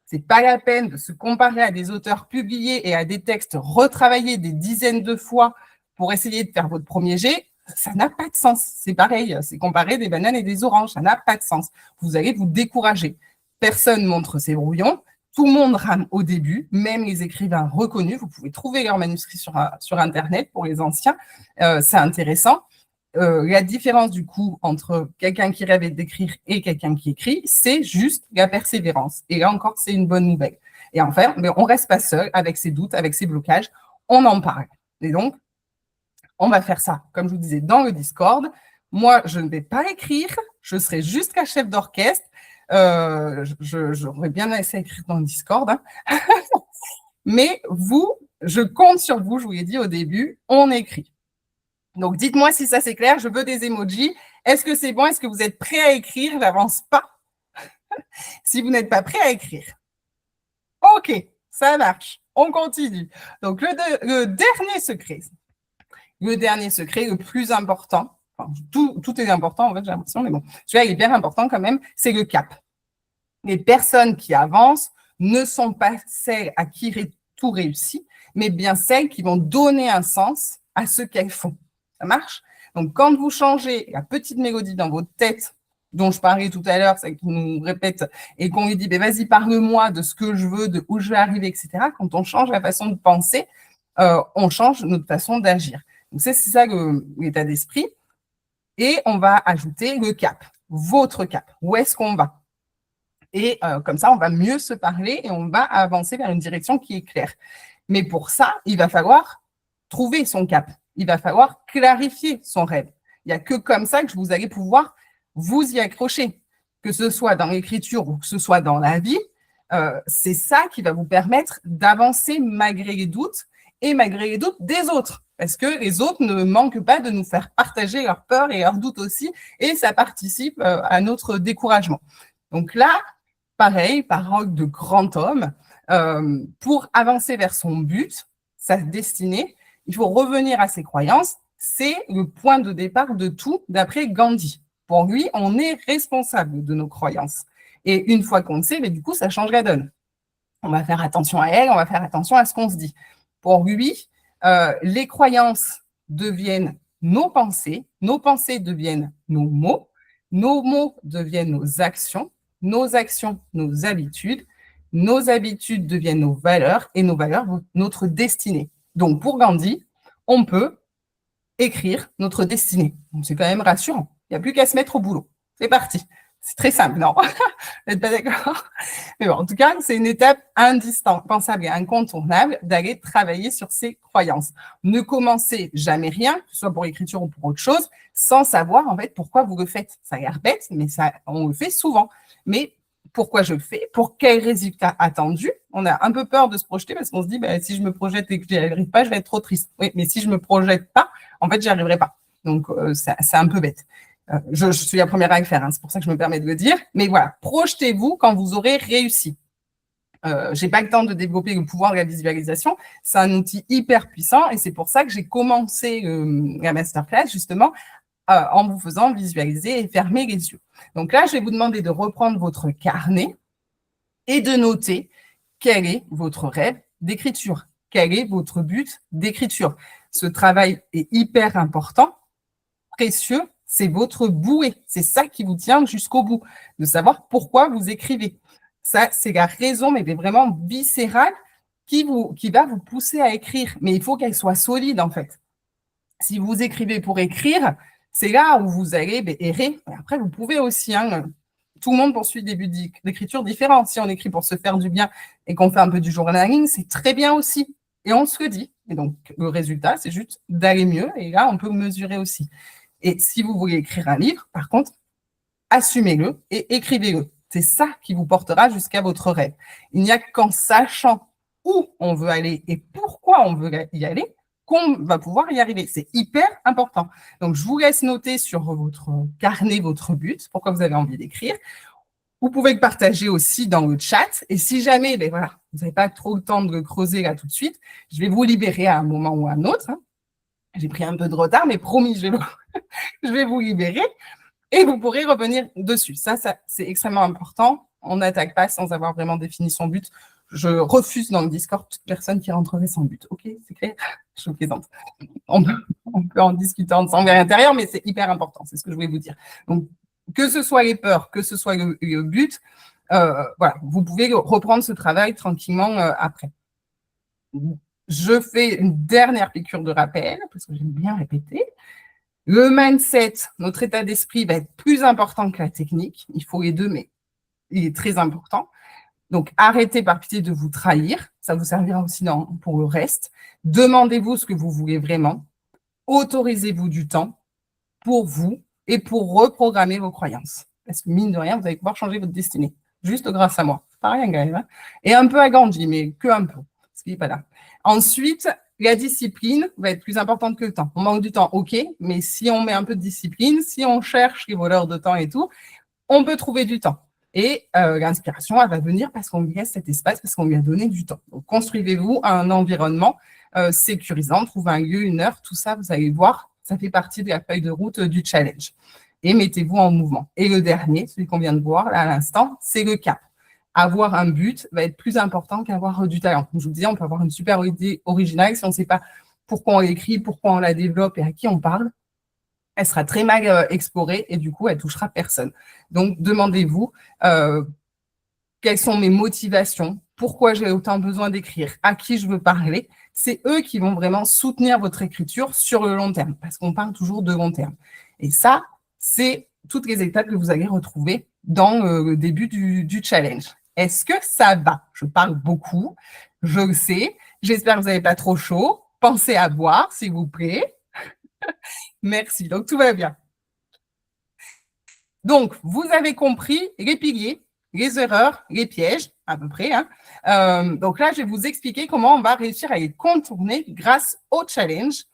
C'est pas la peine de se comparer à des auteurs publiés et à des textes retravaillés des dizaines de fois pour essayer de faire votre premier jet. Ça n'a pas de sens. C'est pareil, c'est comparer des bananes et des oranges. Ça n'a pas de sens. Vous allez vous décourager. Personne montre ses brouillons. Tout le monde rame au début, même les écrivains reconnus. Vous pouvez trouver leurs manuscrits sur Internet pour les anciens. C'est intéressant. La différence du coup entre quelqu'un qui rêve d'écrire et quelqu'un qui écrit, c'est juste la persévérance. Et là encore, c'est une bonne nouvelle. Et enfin, mais on ne reste pas seul avec ses doutes, avec ses blocages. On en parle. Et donc, on va faire ça, comme je vous disais, dans le Discord. Moi, je ne vais pas écrire. Je serai juste la chef d'orchestre. J'aurais bien essayé d'écrire dans le Discord. Mais vous, je compte sur vous, je vous l'ai dit au début, on écrit. Donc, dites-moi si ça c'est clair, je veux des emojis. Est-ce que c'est bon? Est-ce que vous êtes prêts à écrire? J'avance pas. Si vous n'êtes pas prêts à écrire. OK, ça marche. On continue. Donc, le dernier secret, le plus important, enfin, tout est important en fait, j'ai l'impression, mais bon, celui-là il est bien important quand même, c'est le cap. Les personnes qui avancent ne sont pas celles à qui tout réussit, mais bien celles qui vont donner un sens à ce qu'elles font. Ça marche? Donc, quand vous changez la petite mélodie dans votre tête, dont je parlais tout à l'heure, celle qui nous répète, et qu'on lui dit, vas-y, parle-moi de ce que je veux, de où je vais arriver, etc. Quand on change la façon de penser, on change notre façon d'agir. Donc, c'est ça l'état d'esprit. Et on va ajouter le cap, votre cap. Où est-ce qu'on va? Et comme ça, on va mieux se parler et on va avancer vers une direction qui est claire. Mais pour ça, il va falloir trouver son cap. Il va falloir clarifier son rêve. Il n'y a que comme ça que vous allez pouvoir vous y accrocher. Que ce soit dans l'écriture ou que ce soit dans la vie, c'est ça qui va vous permettre d'avancer malgré les doutes et malgré les doutes des autres. Parce que les autres ne manquent pas de nous faire partager leurs peurs et leurs doutes aussi, et ça participe à notre découragement. Donc là, pareil, parole de grand homme, pour avancer vers son but, sa destinée, il faut revenir à ses croyances. C'est le point de départ de tout, d'après Gandhi. Pour lui, on est responsable de nos croyances. Et une fois qu'on le sait, mais du coup, ça change la donne. On va faire attention à elle, on va faire attention à ce qu'on se dit. Pour lui, les croyances deviennent nos pensées deviennent nos mots deviennent nos actions nos habitudes deviennent nos valeurs et nos valeurs notre destinée. Donc pour Gandhi, on peut écrire notre destinée. Donc, c'est quand même rassurant. Il n'y a plus qu'à se mettre au boulot. C'est parti. C'est très simple, non? Vous n'êtes pas d'accord? Mais bon, en tout cas, c'est une étape indispensable et incontournable d'aller travailler sur ses croyances. Ne commencez jamais rien, que ce soit pour l'écriture ou pour autre chose, sans savoir en fait pourquoi vous le faites. Ça a l'air bête, mais on le fait souvent. Mais pourquoi je le fais? Pour quel résultat attendu? On a un peu peur de se projeter parce qu'on se dit, si je me projette et que je n'y arrive pas, je vais être trop triste. Oui, mais si je ne me projette pas, en fait, j'y arriverai pas. Donc, c'est un peu bête. Je suis la première à le faire, c'est pour ça que je me permets de le dire. Mais voilà, projetez-vous quand vous aurez réussi. Je n'ai pas le temps de développer le pouvoir de la visualisation. C'est un outil hyper puissant et c'est pour ça que j'ai commencé la masterclass justement en vous faisant visualiser et fermer les yeux. Donc là, je vais vous demander de reprendre votre carnet et de noter quel est votre rêve d'écriture, quel est votre but d'écriture. Ce travail est hyper important, précieux. C'est votre bouée. C'est ça qui vous tient jusqu'au bout, de savoir pourquoi vous écrivez. Ça, c'est la raison, mais vraiment viscérale, qui va vous pousser à écrire. Mais il faut qu'elle soit solide, en fait. Si vous écrivez pour écrire, c'est là où vous allez errer. Après, vous pouvez aussi tout le monde poursuit des buts d'écriture différents. Si on écrit pour se faire du bien et qu'on fait un peu du journaling, c'est très bien aussi. Et on se le dit. Et donc, le résultat, c'est juste d'aller mieux. Et là, on peut mesurer aussi. Et si vous voulez écrire un livre, par contre, assumez-le et écrivez-le. C'est ça qui vous portera jusqu'à votre rêve. Il n'y a qu'en sachant où on veut aller et pourquoi on veut y aller qu'on va pouvoir y arriver. C'est hyper important. Donc, je vous laisse noter sur votre carnet votre but, pourquoi vous avez envie d'écrire. Vous pouvez le partager aussi dans le chat. Et si jamais, ben voilà, vous n'avez pas trop le temps de le creuser là tout de suite, je vais vous libérer à un moment ou à un autre. J'ai pris un peu de retard, mais promis, je vais vous libérer et vous pourrez revenir dessus. Ça c'est extrêmement important. On n'attaque pas sans avoir vraiment défini son but. Je refuse dans le Discord toute personne qui rentrerait sans but. OK, c'est clair? Je plaisante. On peut en discuter ensemble à l'intérieur, mais c'est hyper important. C'est ce que je voulais vous dire. Donc, que ce soit les peurs, que ce soit le but, voilà, vous pouvez reprendre ce travail tranquillement après. Je fais une dernière piqûre de rappel, parce que j'aime bien répéter. Le mindset, notre état d'esprit va être plus important que la technique. Il faut les deux, mais il est très important. Donc, arrêtez par pitié de vous trahir. Ça vous servira aussi pour le reste. Demandez-vous ce que vous voulez vraiment. Autorisez-vous du temps pour vous et pour reprogrammer vos croyances. Parce que mine de rien, vous allez pouvoir changer votre destinée. Juste grâce à moi. Pas rien, quand même. Hein. Et un peu à Gandhi, mais que un peu. Parce qu'il n'est pas là. Ensuite, la discipline va être plus importante que le temps. On manque du temps, OK, mais si on met un peu de discipline, si on cherche les voleurs de temps et tout, on peut trouver du temps. Et l'inspiration, elle va venir parce qu'on lui laisse cet espace, parce qu'on lui a donné du temps. Donc, construisez-vous un environnement sécurisant, trouvez un lieu, une heure, tout ça, vous allez voir, ça fait partie de la feuille de route du challenge. Et mettez-vous en mouvement. Et le dernier, celui qu'on vient de voir là à l'instant, c'est le cap. Avoir un but va être plus important qu'avoir du talent. Comme je vous disais, on peut avoir une super idée originale si on ne sait pas pourquoi on l'écrit, pourquoi on la développe et à qui on parle. Elle sera très mal explorée et du coup, elle touchera personne. Donc, demandez-vous quelles sont mes motivations, pourquoi j'ai autant besoin d'écrire, à qui je veux parler. C'est eux qui vont vraiment soutenir votre écriture sur le long terme, parce qu'on parle toujours de long terme. Et ça, c'est toutes les étapes que vous allez retrouver dans le début du challenge. Est-ce que ça va? Je parle beaucoup, je le sais. J'espère que vous n'avez pas trop chaud. Pensez à boire, s'il vous plaît. Merci. Donc, tout va bien. Donc, vous avez compris les piliers, les erreurs, les pièges, à peu près. Hein. Donc là, je vais vous expliquer comment on va réussir à les contourner grâce au challenge.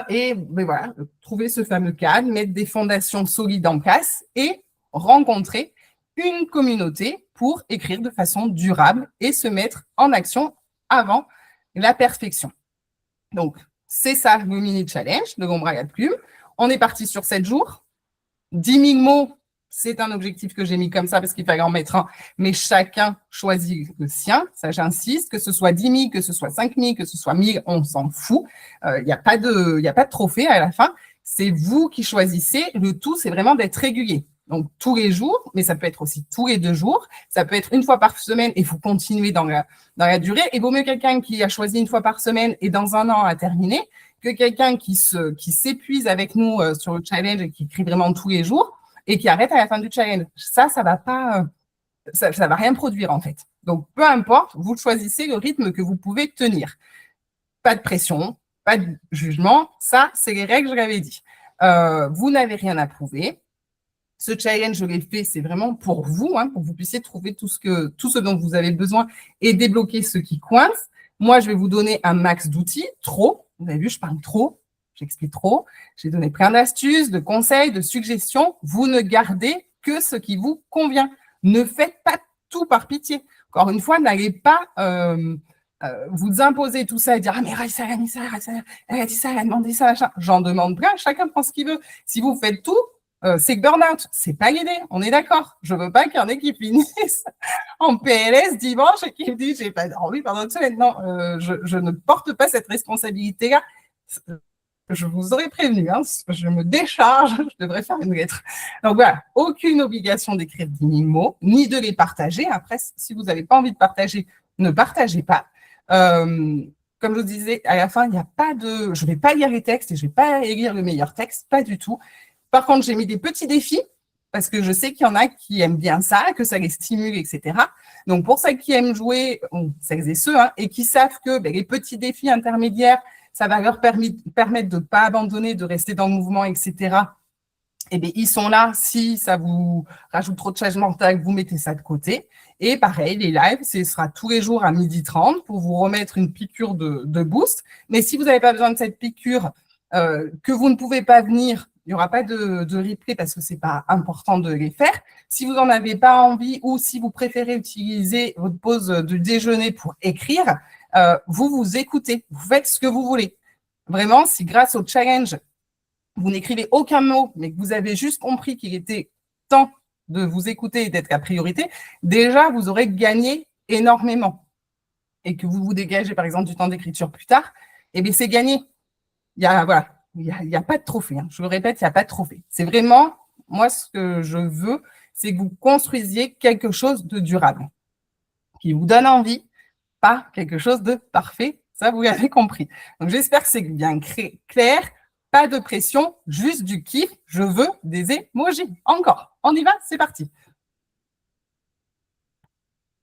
Et voilà, trouver ce fameux cadre, mettre des fondations solides en place et rencontrer une communauté pour écrire de façon durable et se mettre en action avant la perfection. Donc, c'est ça le mini challenge de l'ombre à la plume. On est parti sur 7 jours. 10 000 mots, c'est un objectif que j'ai mis comme ça parce qu'il fallait en mettre un, mais chacun choisit le sien, ça j'insiste, que ce soit 10 000, que ce soit 5 000, que ce soit 1 000, on s'en fout. Il n'y a pas de trophée à la fin, c'est vous qui choisissez. Le tout, c'est vraiment d'être régulier. Donc, tous les jours, mais ça peut être aussi tous les 2 jours, ça peut être une fois par semaine et vous continuez dans la durée. Et vaut mieux quelqu'un qui a choisi une fois par semaine et dans un an a terminé que quelqu'un qui s'épuise avec nous sur le challenge et qui écrit vraiment tous les jours et qui arrête à la fin du challenge. Ça va pas, ça va rien produire en fait. Donc, peu importe, vous choisissez le rythme que vous pouvez tenir. Pas de pression, pas de jugement. Ça, c'est les règles, je l'avais dit. Vous n'avez rien à prouver. Ce challenge, je l'ai fait, c'est vraiment pour vous, hein, pour que vous puissiez trouver tout ce dont vous avez besoin et débloquer ce qui coince. Moi, je vais vous donner un max d'outils, trop. Vous avez vu, je parle trop, j'explique trop. J'ai donné plein d'astuces, de conseils, de suggestions. Vous ne gardez que ce qui vous convient. Ne faites pas tout par pitié. Encore une fois, n'allez pas vous imposer tout ça et dire « Ah, mais Raissa, elle a mis ça, elle a dit ça, elle a demandé ça, machin. » J'en demande plein, chacun prend ce qu'il veut. Si vous faites tout, c'est que burn-out. C'est pas l'idée, on est d'accord. Je veux pas qu'il y en ait qui finissent en PLS dimanche et qui me disent « J'ai pas envie pendant une semaine. » Non, je ne porte pas cette responsabilité-là. Je vous aurais prévenu, hein, je me décharge, je devrais faire une lettre. Donc voilà, aucune obligation d'écrire 10 000 mots, ni de les partager. Après, si vous n'avez pas envie de partager, ne partagez pas. Comme je vous disais, à la fin, il n'y a pas de... Je ne vais pas lire les textes et je ne vais pas lire le meilleur texte, pas du tout. Par contre, j'ai mis des petits défis parce que je sais qu'il y en a qui aiment bien ça, que ça les stimule, etc. Donc, pour celles qui aiment jouer, celles et ceux, et qui savent que les petits défis intermédiaires, ça va leur permettre de ne pas abandonner, de rester dans le mouvement, etc. Eh bien, ils sont là. Si ça vous rajoute trop de charge mentale, vous mettez ça de côté. Et pareil, les lives, ce sera tous les jours à 12h30 pour vous remettre une piqûre de boost. Mais si vous n'avez pas besoin de cette piqûre, que vous ne pouvez pas venir, il n'y aura pas de replay parce que ce n'est pas important de les faire. Si vous n'en avez pas envie ou si vous préférez utiliser votre pause de déjeuner pour écrire, vous écoutez, vous faites ce que vous voulez. Vraiment, si grâce au challenge, vous n'écrivez aucun mot, mais que vous avez juste compris qu'il était temps de vous écouter et d'être la priorité, déjà, vous aurez gagné énormément. Et que vous vous dégagez, par exemple, du temps d'écriture plus tard, eh bien, c'est gagné. Il y a pas de trophée. Je le répète, il n'y a pas de trophée. C'est vraiment, moi, ce que je veux, c'est que vous construisiez quelque chose de durable, qui vous donne envie, pas quelque chose de parfait. Ça, vous l'avez compris. Donc, j'espère que c'est bien clair. Pas de pression, juste du kiff. Je veux des emojis. Encore. On y va, c'est parti.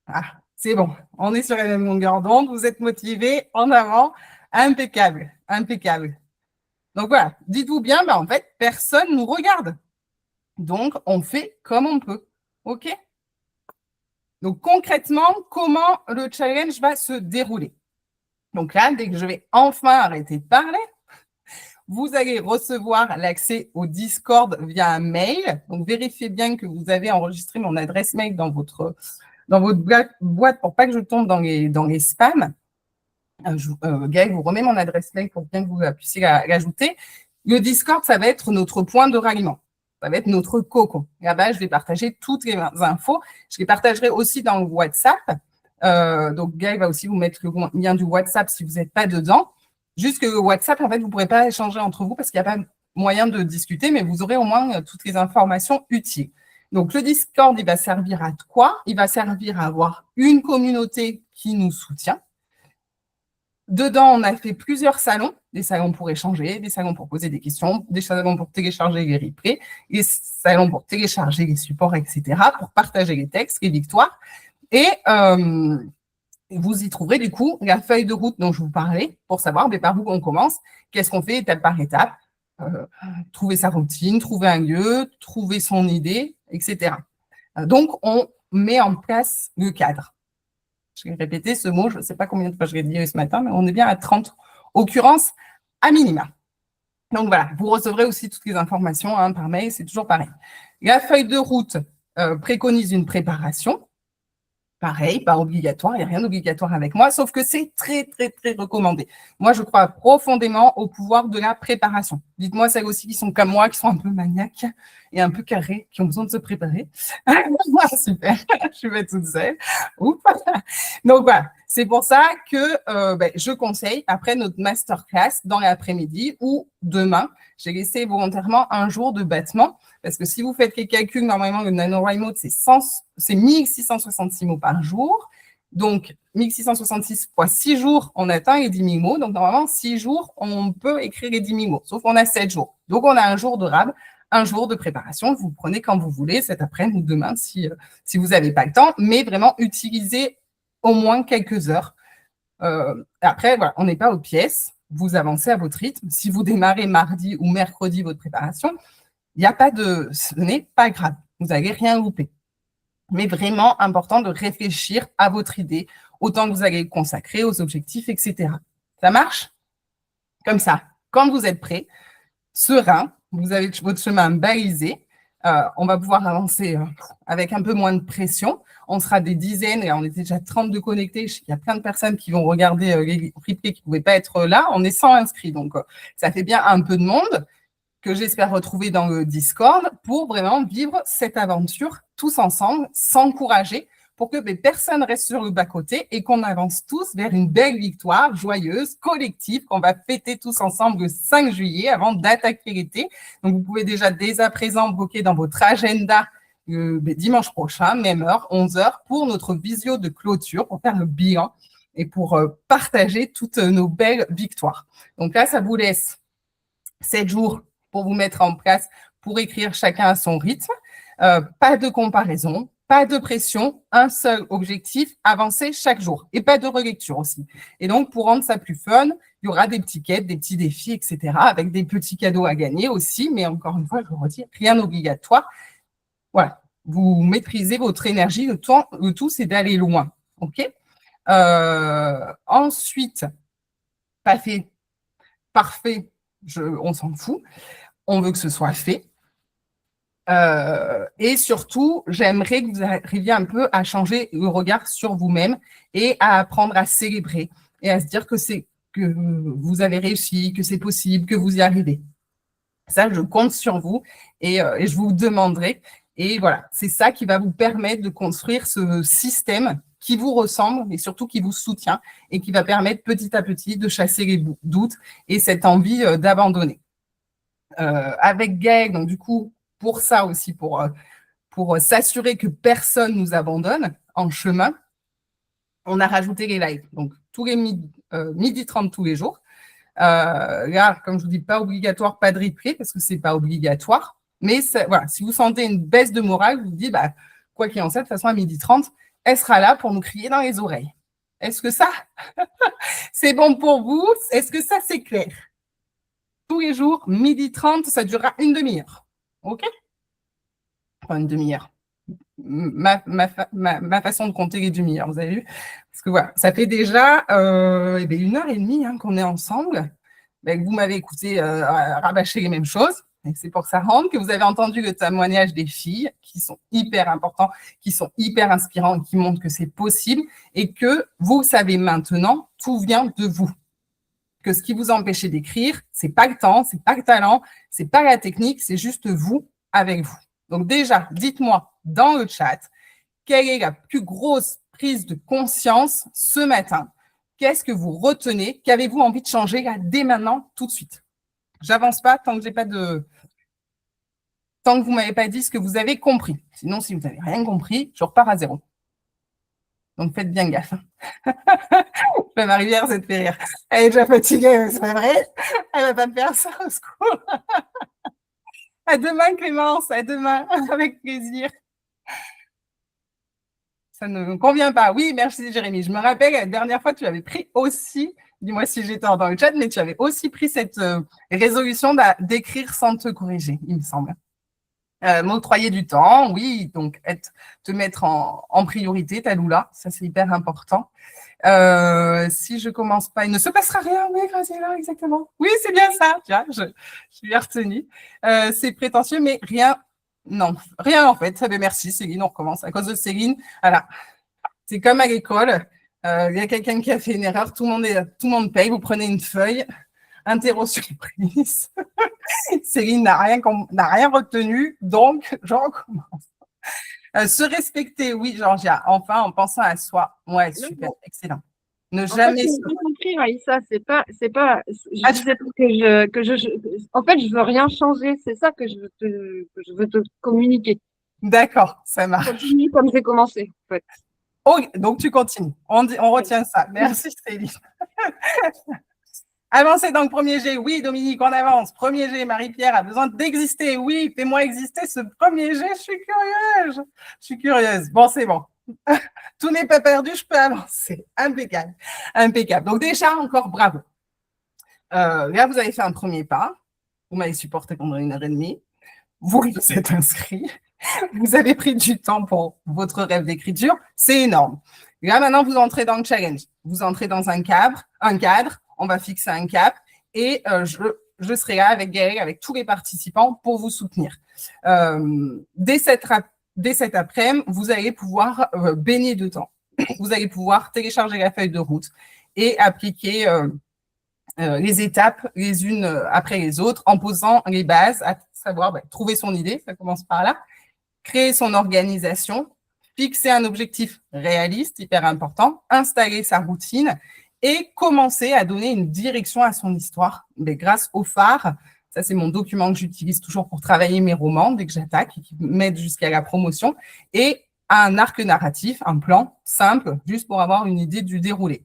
Ah, c'est bon. On est sur la même longueur d'onde. Vous êtes motivés. En avant. Impeccable. Impeccable. Donc voilà, dites-vous bien, en fait, personne ne nous regarde. Donc, on fait comme on peut. OK? Donc, concrètement, comment le challenge va se dérouler? Donc là, dès que je vais enfin arrêter de parler, vous allez recevoir l'accès au Discord via un mail. Donc, vérifiez bien que vous avez enregistré mon adresse mail dans votre boîte pour pas que je tombe dans les spams. Gaël vous remet mon adresse mail pour bien que vous puissiez l'ajouter. Le Discord, ça va être notre point de ralliement. Ça va être notre cocon. Là-bas, je vais partager toutes les infos. Je les partagerai aussi dans le WhatsApp. Donc, Gaël va aussi vous mettre le lien du WhatsApp si vous n'êtes pas dedans. Juste que le WhatsApp, en fait, vous ne pourrez pas échanger entre vous parce qu'il n'y a pas moyen de discuter, mais vous aurez au moins toutes les informations utiles. Donc, le Discord, il va servir à quoi? Il va servir à avoir une communauté qui nous soutient. Dedans, on a fait plusieurs salons, des salons pour échanger, des salons pour poser des questions, des salons pour télécharger les replays, des salons pour télécharger les supports, etc., pour partager les textes, les victoires. Et vous y trouverez du coup la feuille de route dont je vous parlais pour savoir par où on commence, qu'est-ce qu'on fait étape par étape, trouver sa routine, trouver un lieu, trouver son idée, etc. Donc, on met en place le cadre. Je vais répéter ce mot, je ne sais pas combien de fois je l'ai dit ce matin, mais on est bien à 30 occurrences à minima. Donc voilà, vous recevrez aussi toutes les informations par mail, c'est toujours pareil. La feuille de route préconise une préparation. Pareil, pas obligatoire, il n'y a rien d'obligatoire avec moi, sauf que c'est très, très, très recommandé. Moi, je crois profondément au pouvoir de la préparation. Dites-moi celles aussi qui sont comme moi, qui sont un peu maniaques et un peu carrées, qui ont besoin de se préparer. Super, je suis pas toute seule. Oups. Donc voilà, c'est pour ça que je conseille, après notre masterclass, dans l'après-midi ou demain, j'ai laissé volontairement un jour de battement. Parce que si vous faites les calculs, normalement, le NaNoWriMo, c'est 1666 mots par jour. Donc, 1666 fois 6 jours, on atteint les 10 000 mots. Donc, normalement, 6 jours, on peut écrire les 10 000 mots. Sauf qu'on a 7 jours. Donc, on a un jour de rab, un jour de préparation. Vous prenez quand vous voulez, cet après-midi ou demain, si vous n'avez pas le temps. Mais vraiment, utilisez au moins quelques heures. Après, voilà, on n'est pas aux pièces. Vous avancez à votre rythme. Si vous démarrez mardi ou mercredi votre préparation, ce n'est pas grave, vous n'allez rien louper. Mais vraiment important de réfléchir à votre idée, au temps que vous allez consacrer, aux objectifs, etc. Ça marche? Comme ça, quand vous êtes prêt, serein, vous avez votre chemin balisé, on va pouvoir avancer avec un peu moins de pression. On sera des dizaines, et on est déjà 32 connectés. Il y a plein de personnes qui vont regarder les replays qui ne pouvaient pas être là. On est 100 inscrits, donc ça fait bien un peu de monde que j'espère retrouver dans le Discord pour vraiment vivre cette aventure tous ensemble, s'encourager pour que personne reste sur le bas-côté et qu'on avance tous vers une belle victoire joyeuse, collective, qu'on va fêter tous ensemble le 5 juillet avant d'attaquer l'été. Donc, vous pouvez déjà dès à présent bloquer dans votre agenda dimanche prochain, même heure, 11h, pour notre visio de clôture, pour faire le bilan et pour partager toutes nos belles victoires. Donc là, ça vous laisse 7 jours pour vous mettre en place, pour écrire chacun à son rythme. Pas de comparaison, pas de pression, un seul objectif, avancer chaque jour. Et pas de relecture aussi. Et donc, pour rendre ça plus fun, il y aura des petits quêtes, des petits défis, etc., avec des petits cadeaux à gagner aussi. Mais encore une fois, je vous redis, rien d'obligatoire. Voilà. Vous maîtrisez votre énergie. Le tout, c'est d'aller loin. OK ? Ensuite, pas fait, parfait, on s'en fout. On veut que ce soit fait. Et surtout, j'aimerais que vous arriviez un peu à changer le regard sur vous-même et à apprendre à célébrer et à se dire que vous avez réussi, que c'est possible, que vous y arrivez. Ça, je compte sur vous et je vous demanderai. Et voilà, c'est ça qui va vous permettre de construire ce système qui vous ressemble et surtout qui vous soutient et qui va permettre petit à petit de chasser les doutes et cette envie d'abandonner. Avec Gaël, donc du coup, pour ça aussi, pour s'assurer que personne ne nous abandonne en chemin, on a rajouté les lives. Donc, tous les midi 30 tous les jours. Là, comme je vous dis, pas obligatoire, pas de replay, parce que c'est pas obligatoire. Mais voilà, si vous sentez une baisse de morale, je vous dis, quoi qu'il en soit, de toute façon, à midi 30, elle sera là pour nous crier dans les oreilles. Est-ce que ça, c'est bon pour vous? Est-ce que ça, c'est clair? Tous les jours, midi 30, ça durera une demi-heure. OK? Enfin, une demi-heure. Ma façon de compter les demi-heures, vous avez vu? Parce que voilà, ça fait déjà 1h30 qu'on est ensemble. Vous m'avez écouté rabâcher les mêmes choses. Et c'est pour ça que vous avez entendu le témoignage des filles qui sont hyper importants, qui sont hyper inspirants, qui montrent que c'est possible et que vous savez maintenant, tout vient de vous. Que ce qui vous empêchait d'écrire, c'est pas le temps, c'est pas le talent, c'est pas la technique, c'est juste vous avec vous. Donc déjà, dites-moi dans le chat, quelle est la plus grosse prise de conscience ce matin? Qu'est-ce que vous retenez? Qu'avez-vous envie de changer là, dès maintenant, tout de suite? J'avance pas tant que tant que vous m'avez pas dit ce que vous avez compris. Sinon, si vous n'avez rien compris, je repars à zéro. Donc faites bien gaffe. Marie-Pierre, ça te fait rire. Elle est déjà fatiguée, c'est pas vrai? Elle va pas me faire ça au secours. À demain, Clémence, à demain, avec plaisir. Ça ne me convient pas. Oui, merci Jérémy. Je me rappelle, la dernière fois, tu avais pris aussi, dis-moi si j'étais dans le chat, mais tu avais aussi pris cette résolution d'écrire sans te corriger, il me semble. M'octroyer du temps, oui, donc te mettre en priorité, ta Lula, ça c'est hyper important. Si je commence pas, il ne se passera rien, oui, Graciela, exactement. Oui, c'est bien ça, tu vois, je l'ai retenu. C'est prétentieux, mais rien, non, rien en fait. Merci Céline, on recommence. À cause de Céline, voilà, c'est comme à l'école, il y a quelqu'un qui a fait une erreur, tout le monde paye, vous prenez une feuille, interro surprise. Céline n'a rien retenu, donc je recommence. Se respecter, oui, Georgia, enfin, en pensant à soi. Ouais, super, excellent. Ne jamais. En fait, j'ai compris, Raïssa, c'est pas, je disais en fait, je veux rien changer, c'est ça que je veux te communiquer. D'accord, ça marche. Continue comme j'ai commencé, en fait. Oh, donc tu continues, on retient ça. Merci Céline. Avancer dans le premier G, oui, Dominique, on avance. Premier G, Marie-Pierre a besoin d'exister. Oui, fais-moi exister ce premier G, je suis curieuse. Bon, c'est bon. Tout n'est pas perdu, je peux avancer. Impeccable. Impeccable. Donc déjà, encore bravo. Là, vous avez fait un premier pas. Vous m'avez supporté pendant 1h30. Vous êtes inscrit. Vous avez pris du temps pour votre rêve d'écriture. C'est énorme. Là, maintenant, vous entrez dans le challenge. Vous entrez dans un cadre. On va fixer un cap et je serai là avec Gaël, avec tous les participants pour vous soutenir. Dès cet après-midi, vous allez pouvoir baigner dedans. Vous allez pouvoir télécharger la feuille de route et appliquer les étapes les unes après les autres en posant les bases, à savoir trouver son idée, ça commence par là, créer son organisation, fixer un objectif réaliste, hyper important, installer sa routine et commencer à donner une direction à son histoire. Mais grâce au phare, ça c'est mon document que j'utilise toujours pour travailler mes romans dès que j'attaque et qui m'aide jusqu'à la promotion, et un arc narratif, un plan simple, juste pour avoir une idée du déroulé.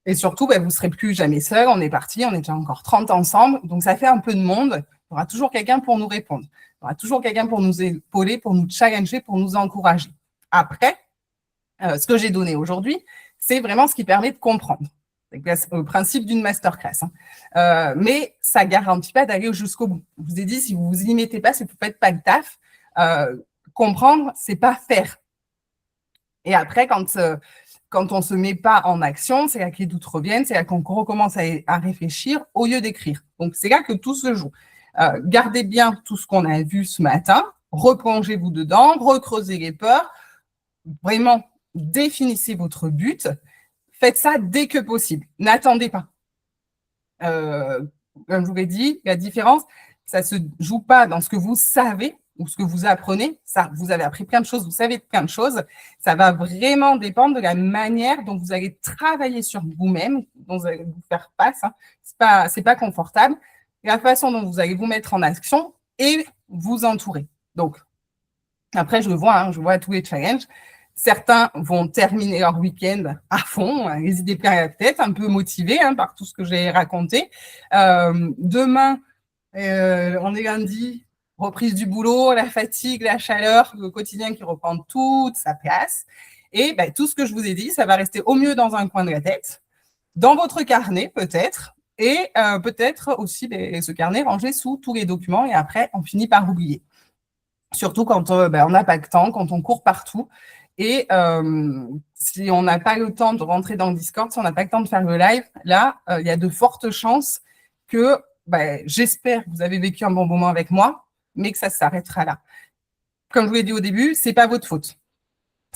Et surtout, vous ne serez plus jamais seul, on est parti, on est déjà encore 30 ensemble, donc ça fait un peu de monde. Il y aura toujours quelqu'un pour nous répondre. Il y aura toujours quelqu'un pour nous épauler, pour nous challenger, pour nous encourager. Après, ce que j'ai donné aujourd'hui, c'est vraiment ce qui permet de comprendre. C'est le principe d'une masterclass. Mais ça ne garantit pas d'aller jusqu'au bout. Je vous ai dit, si vous ne vous y mettez pas, si vous ne faites pas le taf, comprendre, ce n'est pas faire. Et après, quand on ne se met pas en action, c'est là que les doutes reviennent, c'est là qu'on recommence à réfléchir au lieu d'écrire. Donc, c'est là que tout se joue. Gardez bien tout ce qu'on a vu ce matin, replongez-vous dedans, recreusez les peurs, vraiment définissez votre but, faites ça dès que possible, n'attendez pas. Comme je vous l'ai dit, la différence, ça ne se joue pas dans ce que vous savez ou ce que vous apprenez. Ça, vous avez appris plein de choses, vous savez plein de choses. Ça va vraiment dépendre de la manière dont vous allez travailler sur vous-même, dont vous allez vous faire face. C'est pas confortable. La façon dont vous allez vous mettre en action et vous entourer. Donc, après, je vois tous les challenges. Certains vont terminer leur week-end à fond, les idées plein la tête, un peu motivés par tout ce que j'ai raconté. Demain, on est lundi, reprise du boulot, la fatigue, la chaleur, le quotidien qui reprend toute sa place. Et tout ce que je vous ai dit, ça va rester au mieux dans un coin de la tête, dans votre carnet peut-être, et peut-être aussi ce carnet rangé sous tous les documents, et après, on finit par oublier. Surtout quand on n'a pas le temps, quand on court partout. Et si on n'a pas le temps de rentrer dans le Discord, si on n'a pas le temps de faire le live, là, il y a de fortes chances que, j'espère que vous avez vécu un bon moment avec moi, mais que ça s'arrêtera là. Comme je vous l'ai dit au début, ce n'est pas votre faute.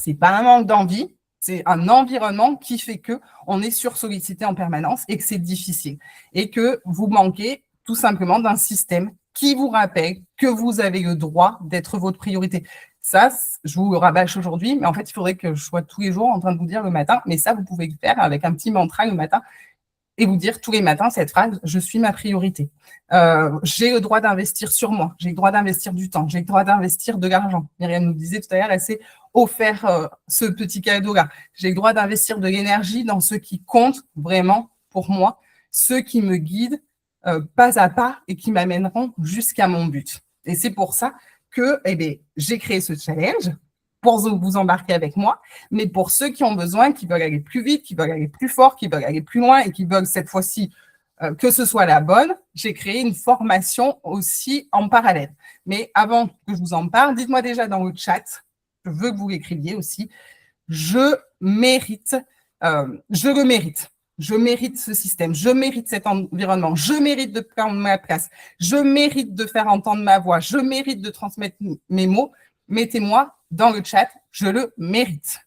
Ce n'est pas un manque d'envie, c'est un environnement qui fait qu'on est sursollicité en permanence et que c'est difficile. Et que vous manquez tout simplement d'un système qui vous rappelle que vous avez le droit d'être votre priorité. Ça, je vous le rabâche aujourd'hui, mais en fait, il faudrait que je sois tous les jours en train de vous dire le matin, mais ça, vous pouvez le faire avec un petit mantra le matin et vous dire tous les matins cette phrase, je suis ma priorité. J'ai le droit d'investir sur moi, j'ai le droit d'investir du temps, j'ai le droit d'investir de l'argent. Myriam nous disait tout à l'heure, elle s'est offert ce petit cadeau-là. J'ai le droit d'investir de l'énergie dans ce qui compte vraiment pour moi, ceux qui me guident pas à pas et qui m'amèneront jusqu'à mon but. Et c'est pour ça que j'ai créé ce challenge pour vous embarquer avec moi, mais pour ceux qui ont besoin, qui veulent aller plus vite, qui veulent aller plus fort, qui veulent aller plus loin et qui veulent cette fois-ci que ce soit la bonne, j'ai créé une formation aussi en parallèle. Mais avant que je vous en parle, dites-moi déjà dans le chat, je veux que vous l'écriviez aussi, je mérite, je le mérite. Je mérite ce système, je mérite cet environnement, je mérite de prendre ma place, je mérite de faire entendre ma voix, je mérite de transmettre mes mots. Mettez-moi dans le chat, je le mérite.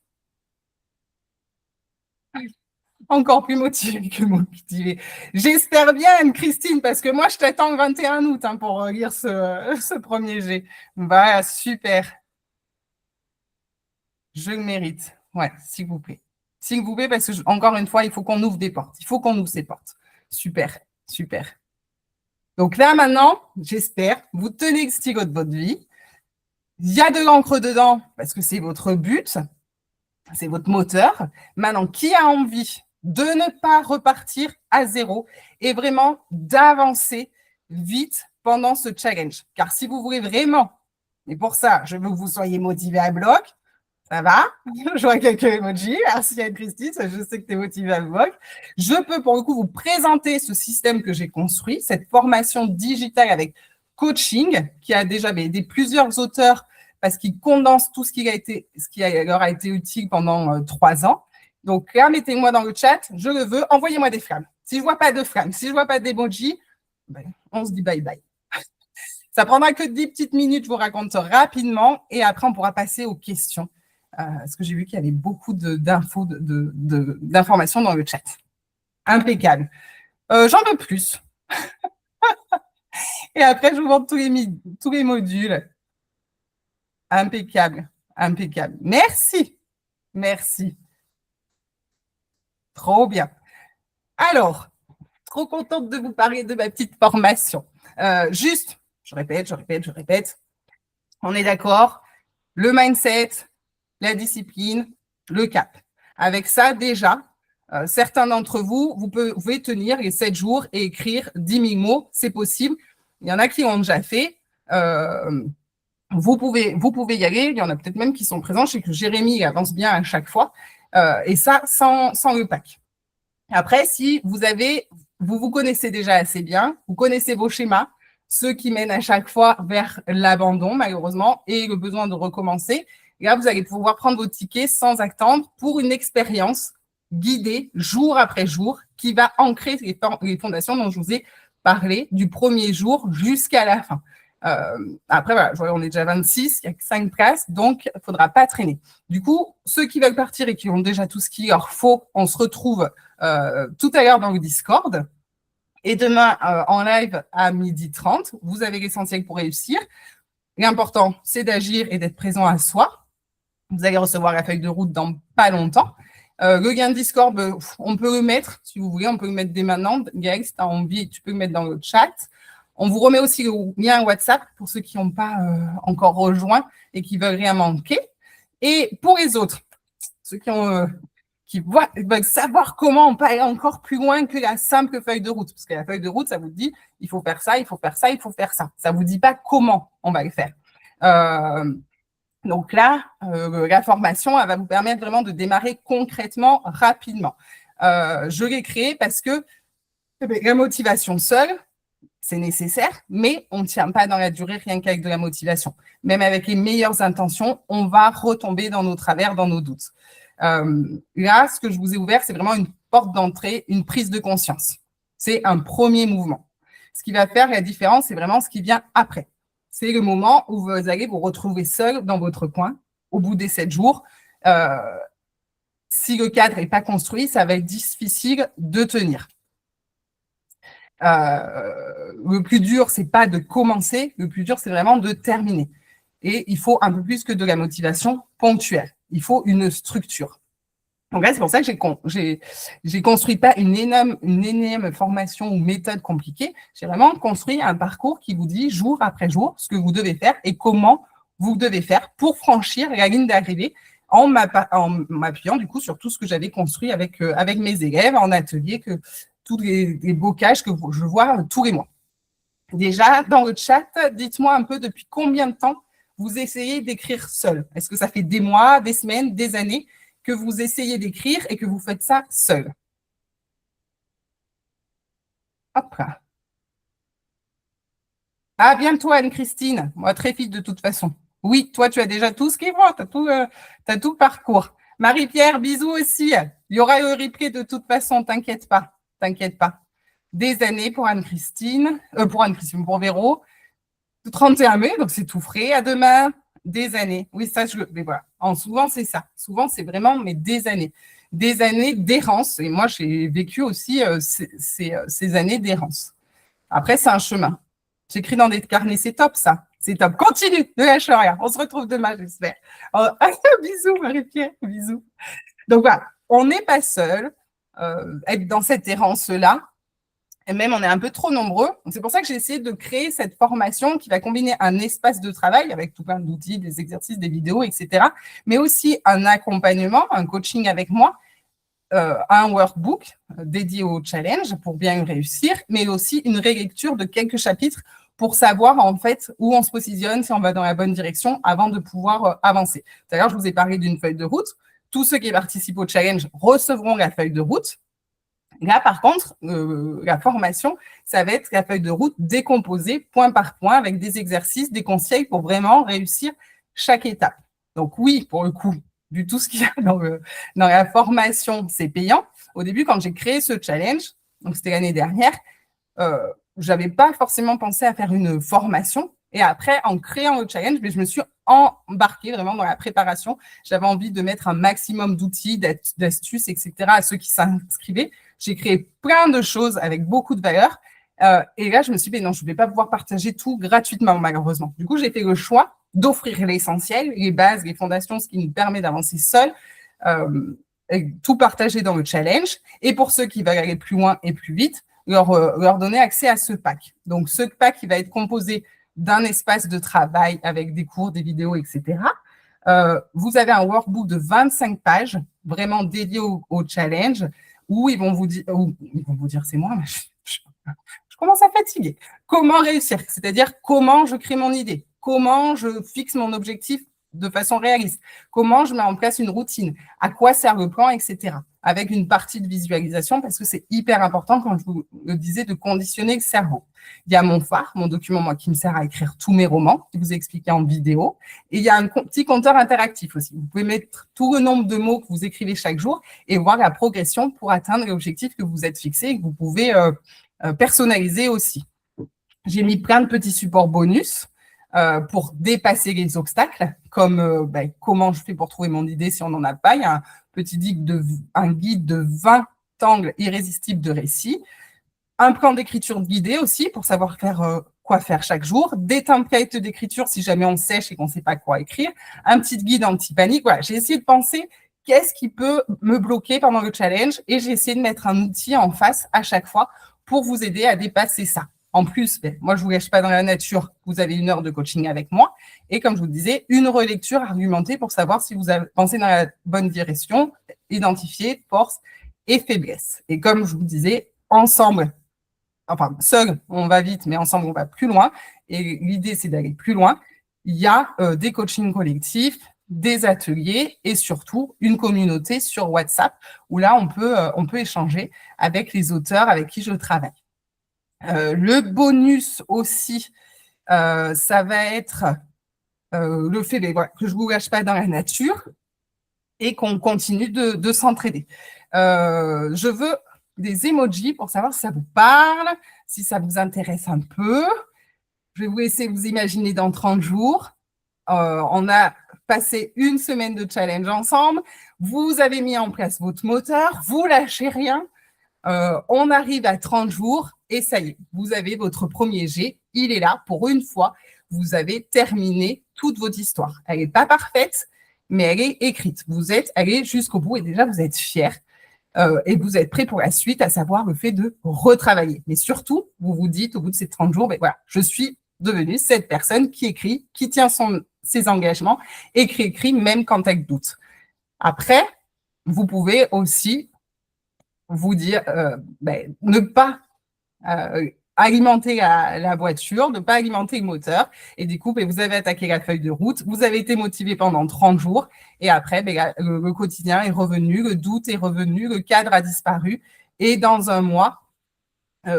Encore plus motivé que motivé. J'espère bien, Christine, parce que moi, je t'attends le 21 août pour lire ce premier jet. Voilà, super. Je le mérite. Ouais, s'il vous plaît. S'il vous plaît, parce que, encore une fois, il faut qu'on ouvre des portes. Il faut qu'on ouvre ces portes. Super, super. Donc là, maintenant, j'espère, vous tenez le stylo de votre vie. Il y a de l'encre dedans, parce que c'est votre but, c'est votre moteur. Maintenant, qui a envie de ne pas repartir à zéro et vraiment d'avancer vite pendant ce challenge? Car si vous voulez vraiment, et pour ça, je veux que vous soyez motivé à bloc. Ça va? Je vois quelques emojis. Merci Anne-Christine, je sais que tu es motivée à bloc. Je peux pour le coup vous présenter ce système que j'ai construit, cette formation digitale avec coaching qui a déjà aidé plusieurs auteurs parce qu'il condense tout ce qui leur a été utile pendant 3 ans. Donc là, mettez-moi dans le chat, je le veux, envoyez-moi des flammes. Si je ne vois pas de flammes, si je ne vois pas d'emojis, on se dit bye bye. Ça prendra que 10 petites minutes, je vous raconte rapidement et après on pourra passer aux questions. Parce que j'ai vu qu'il y avait beaucoup d'informations dans le chat. Impeccable. J'en veux plus. Et après, je vous montre tous les modules. Impeccable. Impeccable. Merci. Merci. Trop bien. Alors, trop contente de vous parler de ma petite formation. Juste, je répète. On est d'accord. Le mindset, la discipline, le cap. Avec ça, déjà, certains d'entre vous, vous pouvez tenir les 7 jours et écrire 10 000 mots, c'est possible. Il y en a qui l'ont déjà fait. Vous pouvez y aller. Il y en a peut-être même qui sont présents. Je sais que Jérémy il avance bien à chaque fois. Et ça, sans le pack. Après, si vous connaissez déjà assez bien, vous connaissez vos schémas, ceux qui mènent à chaque fois vers l'abandon, malheureusement, et le besoin de recommencer. Et là, vous allez pouvoir prendre vos tickets sans attendre pour une expérience guidée jour après jour qui va ancrer les fondations dont je vous ai parlé du premier jour jusqu'à la fin. Après, voilà, on est déjà 26, il n'y a que 5 places, donc il ne faudra pas traîner. Du coup, ceux qui veulent partir et qui ont déjà tout ce qu'il leur faut, on se retrouve tout à l'heure dans le Discord. Et demain, en live à 12h30, vous avez l'essentiel pour réussir. L'important, c'est d'agir et d'être présent à soi. Vous allez recevoir la feuille de route dans pas longtemps. Le lien Discord, on peut le mettre, si vous voulez, on peut le mettre dès maintenant. Gaël, si tu as envie, tu peux le mettre dans le chat. On vous remet aussi le lien WhatsApp pour ceux qui n'ont pas encore rejoint et qui veulent rien manquer. Et pour les autres, ceux qui veulent savoir comment on peut aller encore plus loin que la simple feuille de route. Parce que la feuille de route, ça vous dit, il faut faire ça, il faut faire ça, il faut faire ça. Ça ne vous dit pas comment on va le faire. Donc là, la formation, elle va vous permettre vraiment de démarrer concrètement, rapidement. Je l'ai créée parce que la motivation seule, c'est nécessaire, mais on ne tient pas dans la durée rien qu'avec de la motivation. Même avec les meilleures intentions, on va retomber dans nos travers, dans nos doutes. Là, ce que je vous ai ouvert, c'est vraiment une porte d'entrée, une prise de conscience. C'est un premier mouvement. Ce qui va faire la différence, c'est vraiment ce qui vient après. C'est le moment où vous allez vous retrouver seul dans votre coin au bout des 7 jours. Si le cadre n'est pas construit, ça va être difficile de tenir. Le plus dur, c'est pas de commencer, le plus dur, c'est vraiment de terminer. Et il faut un peu plus que de la motivation ponctuelle. Il faut une structure. Donc là, c'est pour ça que j'ai construit pas une énième formation ou méthode compliquée. J'ai vraiment construit un parcours qui vous dit jour après jour ce que vous devez faire et comment vous devez faire pour franchir la ligne d'arrivée en m'appuyant du coup sur tout ce que j'avais construit avec mes élèves en atelier, tous les bocages que je vois tous les mois. Déjà, dans le chat, dites-moi un peu depuis combien de temps vous essayez d'écrire seul. Est-ce que ça fait des mois, des semaines, des années que vous essayez d'écrire et que vous faites ça seul? Hop là. À bientôt, Anne-Christine. Moi, très vite de toute façon. Oui, toi, tu as déjà tout ce qu'il faut. Tu as tout le parcours. Marie-Pierre, bisous aussi. Il y aura le replay de toute façon, t'inquiète pas. T'inquiète pas. Des années pour Anne-Christine, pour Véro. 31 mai, donc c'est tout frais. À demain, des années. Oui, ça, mais voilà. Souvent, c'est ça. Souvent, c'est vraiment des années. Des années d'errance. Et moi, j'ai vécu aussi ces années d'errance. Après, c'est un chemin. J'écris dans des carnets, c'est top, ça. C'est top. Continue, ne lâche rien. On se retrouve demain, j'espère. Bisous, Marie-Pierre. Bisous. Donc, voilà. On n'est pas seul. Être dans cette errance-là, et même on est un peu trop nombreux. C'est pour ça que j'ai essayé de créer cette formation qui va combiner un espace de travail avec tout plein d'outils, des exercices, des vidéos, etc. Mais aussi un accompagnement, un coaching avec moi, un workbook dédié au challenge pour bien réussir, mais aussi une rélecture de quelques chapitres pour savoir en fait où on se positionne, si on va dans la bonne direction avant de pouvoir avancer. D'ailleurs, je vous ai parlé d'une feuille de route. Tous ceux qui participent au challenge recevront la feuille de route. Là, par contre, la formation, ça va être la feuille de route décomposée point par point avec des exercices, des conseils pour vraiment réussir chaque étape. Donc oui, pour le coup, vu tout ce qu'il y a dans la formation, c'est payant. Au début, quand j'ai créé ce challenge, donc c'était l'année dernière, je n'avais pas forcément pensé à faire une formation. Et après, en créant le challenge, je me suis embarquée vraiment dans la préparation. J'avais envie de mettre un maximum d'outils, d'astuces, etc. à ceux qui s'inscrivaient. J'ai créé plein de choses avec beaucoup de valeur. Et là, je me suis dit, non, je ne vais pas pouvoir partager tout gratuitement, malheureusement. Du coup, j'ai fait le choix d'offrir l'essentiel, les bases, les fondations, ce qui nous permet d'avancer seul, tout partager dans le challenge. Et pour ceux qui veulent aller plus loin et plus vite, leur donner accès à ce pack. Donc, ce pack, il va être composé d'un espace de travail avec des cours, des vidéos, etc. Vous avez un workbook de 25 pages, vraiment dédié au challenge, où ils vont vous dire, c'est moi, je commence à fatiguer. Comment réussir? C'est-à-dire comment je crée mon idée, comment je fixe mon objectif de façon réaliste, comment je mets en place une routine, à quoi sert le plan, etc. Avec une partie de visualisation, parce que c'est hyper important, quand je vous le disais, de conditionner le cerveau. Il y a mon phare, mon document, moi, qui me sert à écrire tous mes romans, qui vous ai expliqué en vidéo. Et il y a un petit compteur interactif aussi. Vous pouvez mettre tout le nombre de mots que vous écrivez chaque jour et voir la progression pour atteindre l'objectif que vous êtes fixé et que vous pouvez personnaliser aussi. J'ai mis plein de petits supports bonus pour dépasser les obstacles, comme comment je fais pour trouver mon idée si on n'en a pas. Il y a un petit guide de 20 angles irrésistibles de récit, un plan d'écriture guidé aussi pour savoir quoi faire chaque jour, des templates d'écriture si jamais on sèche et qu'on ne sait pas quoi écrire, un petit guide anti-panique. Voilà, j'ai essayé de penser qu'est-ce qui peut me bloquer pendant le challenge et j'ai essayé de mettre un outil en face à chaque fois pour vous aider à dépasser ça. En plus, moi, je ne vous lâche pas dans la nature. Vous avez 1 heure de coaching avec moi. Et comme je vous disais, une relecture argumentée pour savoir si vous avez pensé dans la bonne direction, identifier force et faiblesse. Et comme je vous disais, ensemble, enfin, seul, on va vite, mais ensemble, on va plus loin. Et l'idée, c'est d'aller plus loin. Il y a des coachings collectifs, des ateliers et surtout une communauté sur WhatsApp où là, on peut échanger avec les auteurs avec qui je travaille. Le bonus aussi, ça va être le fait que je ne vous lâche pas dans la nature et qu'on continue de s'entraider. Je veux des emojis pour savoir si ça vous parle, si ça vous intéresse un peu. Je vais vous laisser vous imaginer dans 30 jours. On a passé 1 semaine de challenge ensemble. Vous avez mis en place votre moteur. Vous lâchez rien. On arrive à 30 jours et ça y est, vous avez votre premier jet. Il est là pour une fois. Vous avez terminé toute votre histoire. Elle n'est pas parfaite, mais elle est écrite. Vous êtes allé jusqu'au bout et déjà, vous êtes fiers. Et vous êtes prêts pour la suite, à savoir le fait de retravailler. Mais surtout, vous vous dites au bout de ces 30 jours, voilà, je suis devenue cette personne qui écrit, qui tient ses engagements, écrit, même quand elle doute. Après, vous pouvez aussi vous dire, ne pas alimenter la voiture, ne pas alimenter le moteur. Et du coup, vous avez attaqué la feuille de route, vous avez été motivé pendant 30 jours. Et après, le quotidien est revenu, le doute est revenu, le cadre a disparu. Et dans 1 mois,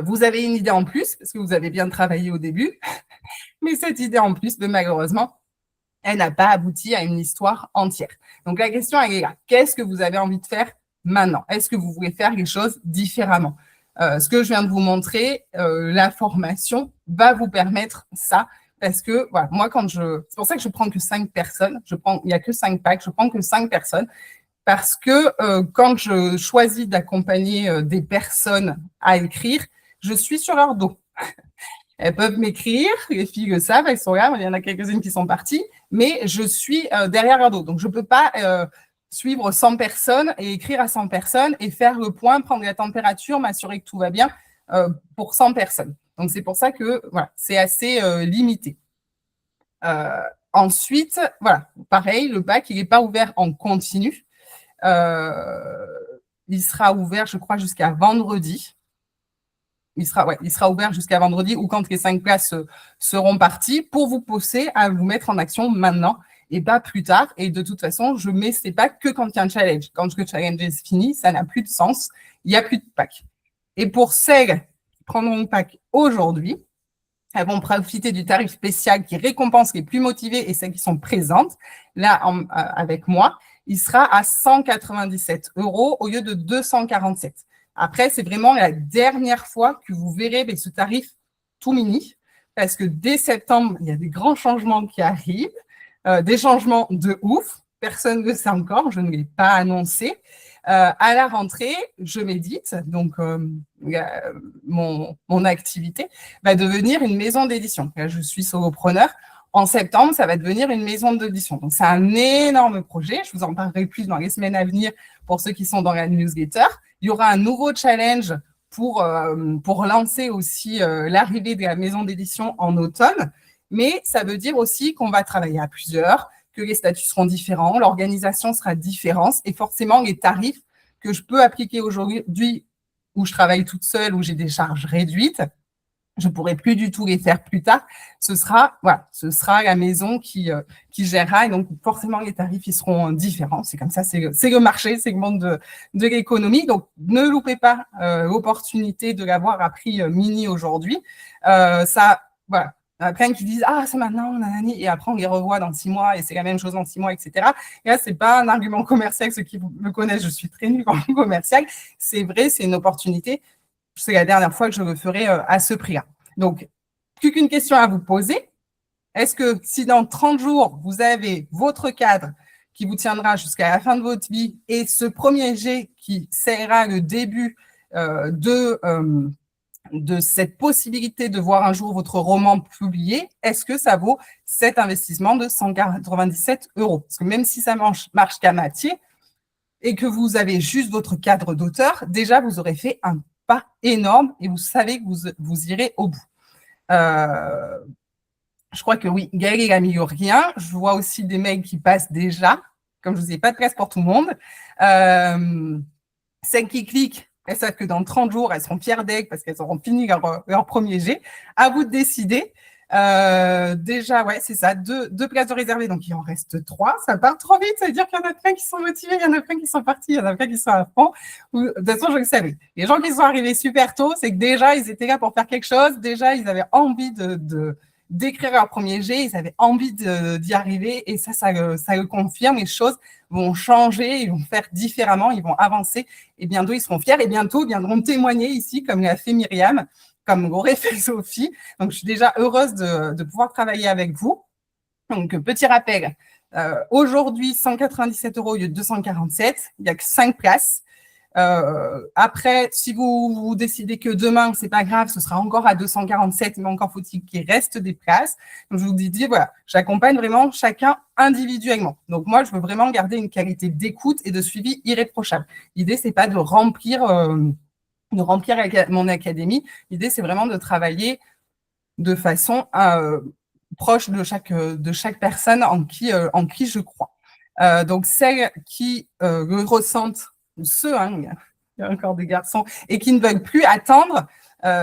vous avez une idée en plus, parce que vous avez bien travaillé au début. Mais cette idée en plus, malheureusement, elle n'a pas abouti à une histoire entière. Donc, la question, elle est là. Qu'est-ce que vous avez envie de faire maintenant? Est-ce que vous voulez faire les choses différemment? Ce que je viens de vous montrer, la formation va vous permettre ça. Parce que, voilà, moi, c'est pour ça que je prends que 5 personnes. Il n'y a que 5 packs. Je prends que 5 personnes. Parce que quand je choisis d'accompagner des personnes à écrire, je suis sur leur dos. Elles peuvent m'écrire, les filles le savent, elles sont là, il y en a quelques-unes qui sont parties, mais je suis derrière leur dos. Donc, je ne peux pas suivre 100 personnes et écrire à 100 personnes et faire le point, prendre la température, m'assurer que tout va bien pour 100 personnes. Donc, c'est pour ça que voilà, c'est assez limité. Ensuite, voilà, pareil, le pack, il n'est pas ouvert en continu. Il sera ouvert, je crois, jusqu'à vendredi. Il sera ouvert jusqu'à vendredi ou quand les 5 places seront parties pour vous pousser à vous mettre en action maintenant et pas plus tard. Et de toute façon, je mets ces packs que quand il y a un challenge. Quand le challenge est fini, ça n'a plus de sens. Il n'y a plus de pack. Et pour celles qui prendront le pack aujourd'hui, elles vont profiter du tarif spécial qui récompense les plus motivées et celles qui sont présentes. Là, avec moi, il sera à 197 € au lieu de 247. Après, c'est vraiment la dernière fois que vous verrez ce tarif tout mini, parce que dès septembre, il y a des grands changements qui arrivent, des changements de ouf. Personne ne le sait encore, je ne l'ai pas annoncé. À la rentrée, je médite, donc mon activité va devenir une maison d'édition. Là, je suis solopreneur. En septembre, ça va devenir une maison d'édition. Donc, c'est un énorme projet. Je vous en parlerai plus dans les semaines à venir pour ceux qui sont dans la newsletter. Il y aura un nouveau challenge pour lancer aussi l'arrivée de la maison d'édition en automne. Mais ça veut dire aussi qu'on va travailler à plusieurs, que les statuts seront différents, l'organisation sera différente et forcément les tarifs que je peux appliquer aujourd'hui où je travaille toute seule, où j'ai des charges réduites, je pourrai plus du tout les faire plus tard. Ce sera la maison qui gérera, et donc forcément les tarifs ils seront différents. C'est comme ça, c'est le marché, c'est le monde de l'économie. Donc ne loupez pas l'opportunité de l'avoir à prix mini aujourd'hui. Voilà. Il y en a plein qui disent ah c'est maintenant, nanani, et après on les revoit dans 6 mois et c'est la même chose dans 6 mois, etc. Et là c'est pas un argument commercial. Ceux qui me connaissent, je suis très nulle en commercial. C'est vrai, c'est une opportunité. C'est la dernière fois que je le ferai à ce prix-là. Donc, plus qu'une question à vous poser. Est-ce que si dans 30 jours, vous avez votre cadre qui vous tiendra jusqu'à la fin de votre vie et ce premier jet qui sera le début de cette possibilité de voir un jour votre roman publié, est-ce que ça vaut cet investissement de 197 €? Parce que même si ça marche qu'à moitié et que vous avez juste votre cadre d'auteur, déjà, vous aurez fait un pas énorme et vous savez que vous irez au bout. Je crois que oui, Gaël, il a mis rien. Je vois aussi des mails qui passent déjà. Comme je vous dis, pas de place pour tout le monde. Celles qui cliquent, elles savent que dans 30 jours, elles seront fières d'elles parce qu'elles auront fini leur premier jet. À vous de décider. Déjà, ouais, c'est ça, deux places de réservées, donc il en reste 3. Ça part trop vite, ça veut dire qu'il y en a plein qui sont motivés, il y en a plein qui sont partis, il y en a plein qui sont à fond. De toute façon, je le savais. Les gens qui sont arrivés super tôt, c'est que déjà, ils étaient là pour faire quelque chose. Déjà, ils avaient envie d'écrire leur premier jet, ils avaient envie d'y arriver, et ça le confirme. Les choses vont changer, ils vont faire différemment, ils vont avancer, et bientôt, ils seront fiers, et bientôt, ils viendront témoigner ici, comme l'a fait Myriam, comme l'aurait fait Sophie. Donc, je suis déjà heureuse de pouvoir travailler avec vous. Donc, petit rappel, aujourd'hui, 197 € au lieu de 247. Il n'y a que 5 places. Après, si vous décidez que demain, c'est pas grave, ce sera encore à 247, mais encore faut-il qu'il reste des places. Donc, je vous dis, voilà, j'accompagne vraiment chacun individuellement. Donc, moi, je veux vraiment garder une qualité d'écoute et de suivi irréprochable. L'idée, c'est pas de remplir mon académie. L'idée, c'est vraiment de travailler de façon proche de chaque personne en qui je crois. Donc, celles qui le ressentent, ou ceux, il y a encore des garçons, et qui ne veulent plus attendre,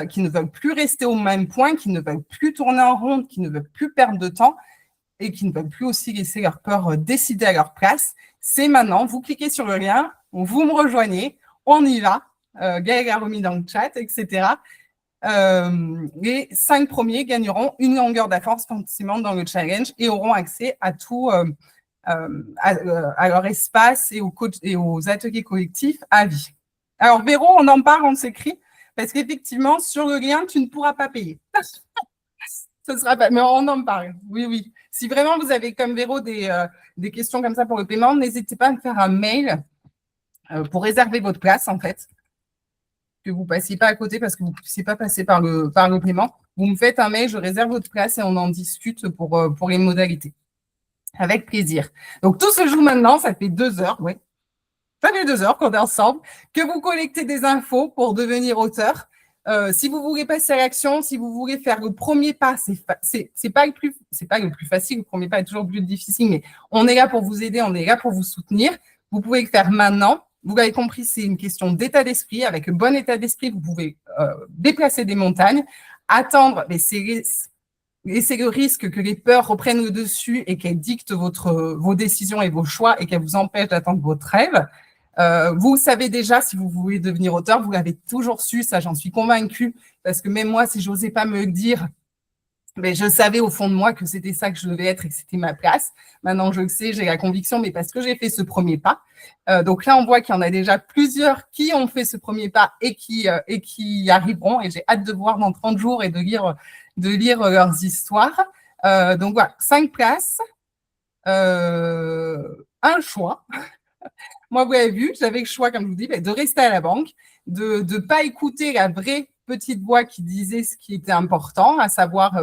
qui ne veulent plus rester au même point, qui ne veulent plus tourner en rond, qui ne veulent plus perdre de temps, et qui ne veulent plus aussi laisser leur peur décider à leur place, c'est maintenant. Vous cliquez sur le lien, vous me rejoignez, on y va. Gaël a remis dans le chat, etc. Les 5 premiers gagneront une longueur d'avance forcément dans le challenge et auront accès à tout, à leur espace et aux ateliers collectifs à vie. Alors, Véro, on en parle, on s'écrit, parce qu'effectivement, sur le lien, tu ne pourras pas payer. Ce sera pas, mais on en parle. Oui, oui. Si vraiment vous avez, comme Véro, des questions comme ça pour le paiement, n'hésitez pas à me faire un mail pour réserver votre place, en fait. Que vous ne passiez pas à côté parce que vous ne puissiez pas passer par le paiement. Vous me faites un mail, je réserve votre place et on en discute pour les modalités. Avec plaisir. Donc, tout se joue maintenant, ça fait 2 heures, oui. Ça fait 2 heures qu'on est ensemble, que vous collectez des infos pour devenir auteur. Si vous voulez passer à l'action, si vous voulez faire le premier pas, c'est pas le plus facile, le premier pas est toujours plus difficile, mais on est là pour vous aider, on est là pour vous soutenir. Vous pouvez le faire maintenant. Vous l'avez compris, c'est une question d'état d'esprit. Avec un bon état d'esprit, vous pouvez déplacer des montagnes, attendre, mais c'est le risque que les peurs reprennent le dessus et qu'elles dictent vos décisions et vos choix et qu'elles vous empêchent d'atteindre votre rêve. Vous savez déjà si vous voulez devenir auteur, vous l'avez toujours su, ça j'en suis convaincue, parce que même moi, si je n'osais pas me le dire, mais je savais au fond de moi que c'était ça que je devais être et que c'était ma place. Maintenant, je le sais, j'ai la conviction, mais parce que j'ai fait ce premier pas. Donc là, on voit qu'il y en a déjà plusieurs qui ont fait ce premier pas et qui y arriveront. Et j'ai hâte de voir dans 30 jours et de lire leurs histoires. Donc voilà, 5 places, un choix. Moi, vous l'avez vu, j'avais le choix, comme je vous dis, de rester à la banque, de ne pas écouter la vraie petite voix qui disait ce qui était important, à savoir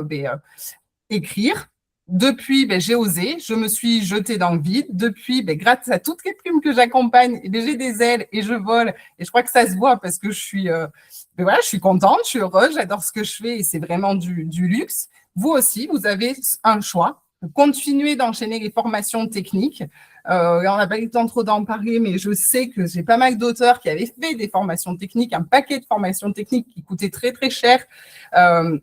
écrire. Depuis, j'ai osé, je me suis jetée dans le vide. Depuis, grâce à toutes les plumes que j'accompagne, j'ai des ailes et je vole. Et je crois que ça se voit parce que je suis contente, je suis heureuse, j'adore ce que je fais et c'est vraiment du luxe. Vous aussi, vous avez un choix. Continuez d'enchaîner les formations techniques. Là, on n'a pas eu le temps trop d'en parler, mais je sais que j'ai pas mal d'auteurs qui avaient fait des formations techniques, un paquet de formations techniques qui coûtaient très, très cher.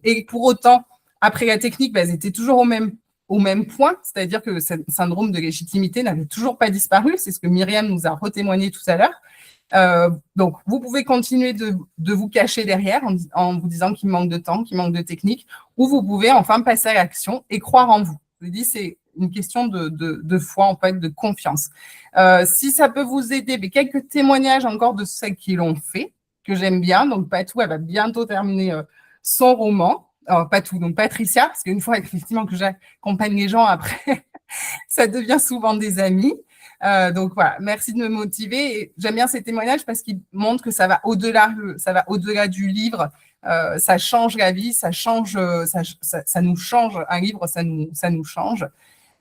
Et pour autant, après la technique, elles étaient toujours au même point, c'est-à-dire que ce syndrome de légitimité n'avait toujours pas disparu. C'est ce que Myriam nous a retémoigné tout à l'heure. Donc, vous pouvez continuer de vous cacher derrière en vous disant qu'il manque de temps, qu'il manque de technique, ou vous pouvez enfin passer à l'action et croire en vous. Je vous dis, c'est une question de foi, en fait, de confiance. Si ça peut vous aider, mais quelques témoignages encore de celles qui l'ont fait, que j'aime bien. Donc, Patou, elle va bientôt terminer son roman. Patou, donc Patricia, parce qu'une fois, effectivement, que j'accompagne les gens, après, ça devient souvent des amis. Donc voilà, merci de me motiver. Et j'aime bien ces témoignages parce qu'ils montrent que ça va au-delà du livre. Ça change la vie, ça nous change. Un livre, ça nous change.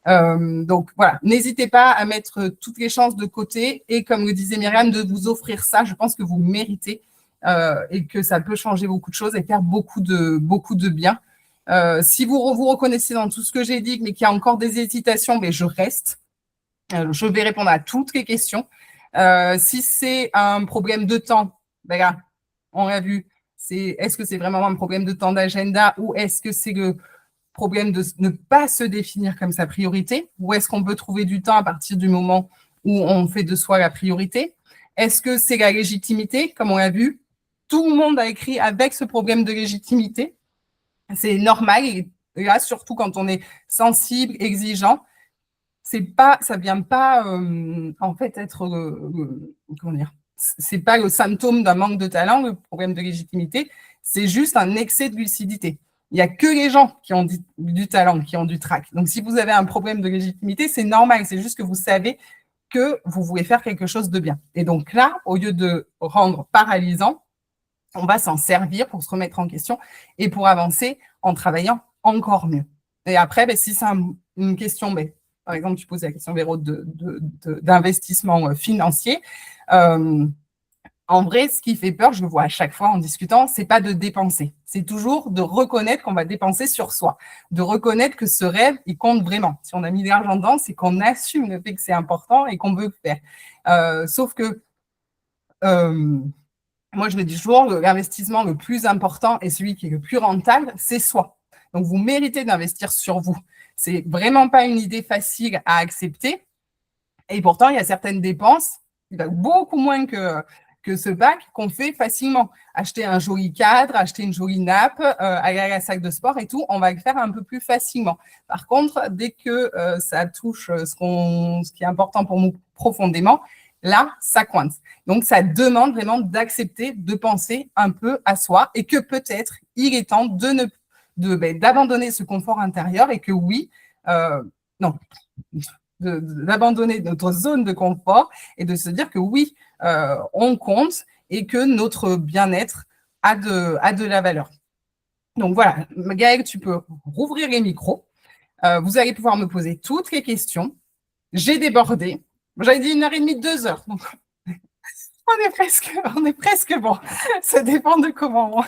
Donc voilà, n'hésitez pas à mettre toutes les chances de côté et, comme le disait Myriam, de vous offrir ça. Je pense que vous méritez et que ça peut changer beaucoup de choses et faire beaucoup de bien. Si vous reconnaissez dans tout ce que j'ai dit, mais qu'il y a encore des hésitations, mais je reste. Je vais répondre à toutes les questions. Si c'est un problème de temps, ben là, on l'a vu, est-ce que c'est vraiment un problème de temps d'agenda ou est-ce que c'est le problème de ne pas se définir comme sa priorité, ou est-ce qu'on peut trouver du temps à partir du moment où on fait de soi la priorité? Est-ce que c'est la légitimité, comme on l'a vu? Tout le monde a écrit avec ce problème de légitimité. C'est normal, et là, surtout quand on est sensible, exigeant, ça vient pas en fait être comment dire, c'est pas le symptôme d'un manque de talent, le problème de légitimité, c'est juste un excès de lucidité. Il n'y a que les gens qui ont du talent, qui ont du trac. Donc, si vous avez un problème de légitimité, c'est normal. C'est juste que vous savez que vous voulez faire quelque chose de bien. Et donc là, au lieu de rendre paralysant, on va s'en servir pour se remettre en question et pour avancer en travaillant encore mieux. Et après, si c'est une question, par exemple, tu poses la question, Véro, d'investissement financier. En vrai, ce qui fait peur, je le vois à chaque fois en discutant, c'est pas de dépenser. C'est toujours de reconnaître qu'on va dépenser sur soi, de reconnaître que ce rêve, il compte vraiment. Si on a mis de l'argent dedans, c'est qu'on assume le fait que c'est important et qu'on veut le faire. Sauf que moi, je le dis toujours, l'investissement le plus important et celui qui est le plus rentable, c'est soi. Donc, vous méritez d'investir sur vous. C'est vraiment pas une idée facile à accepter. Et pourtant, il y a certaines dépenses qui valent beaucoup moins que ce bac qu'on fait facilement. Acheter un joli cadre, acheter une jolie nappe, aller à la salle de sport et tout, on va le faire un peu plus facilement. Par contre, dès que ça touche ce qui est important pour nous profondément, là, ça coince. Donc, ça demande vraiment d'accepter de penser un peu à soi et que peut-être il est temps d'abandonner ce confort intérieur et que oui, d'abandonner notre zone de confort et de se dire que oui, on compte et que notre bien-être a de la valeur. Donc voilà, Gaëlle, tu peux rouvrir les micros. Vous allez pouvoir me poser toutes les questions. J'ai débordé. J'avais dit 1h30, 2 heures. Donc on est presque bon. Ça dépend de comment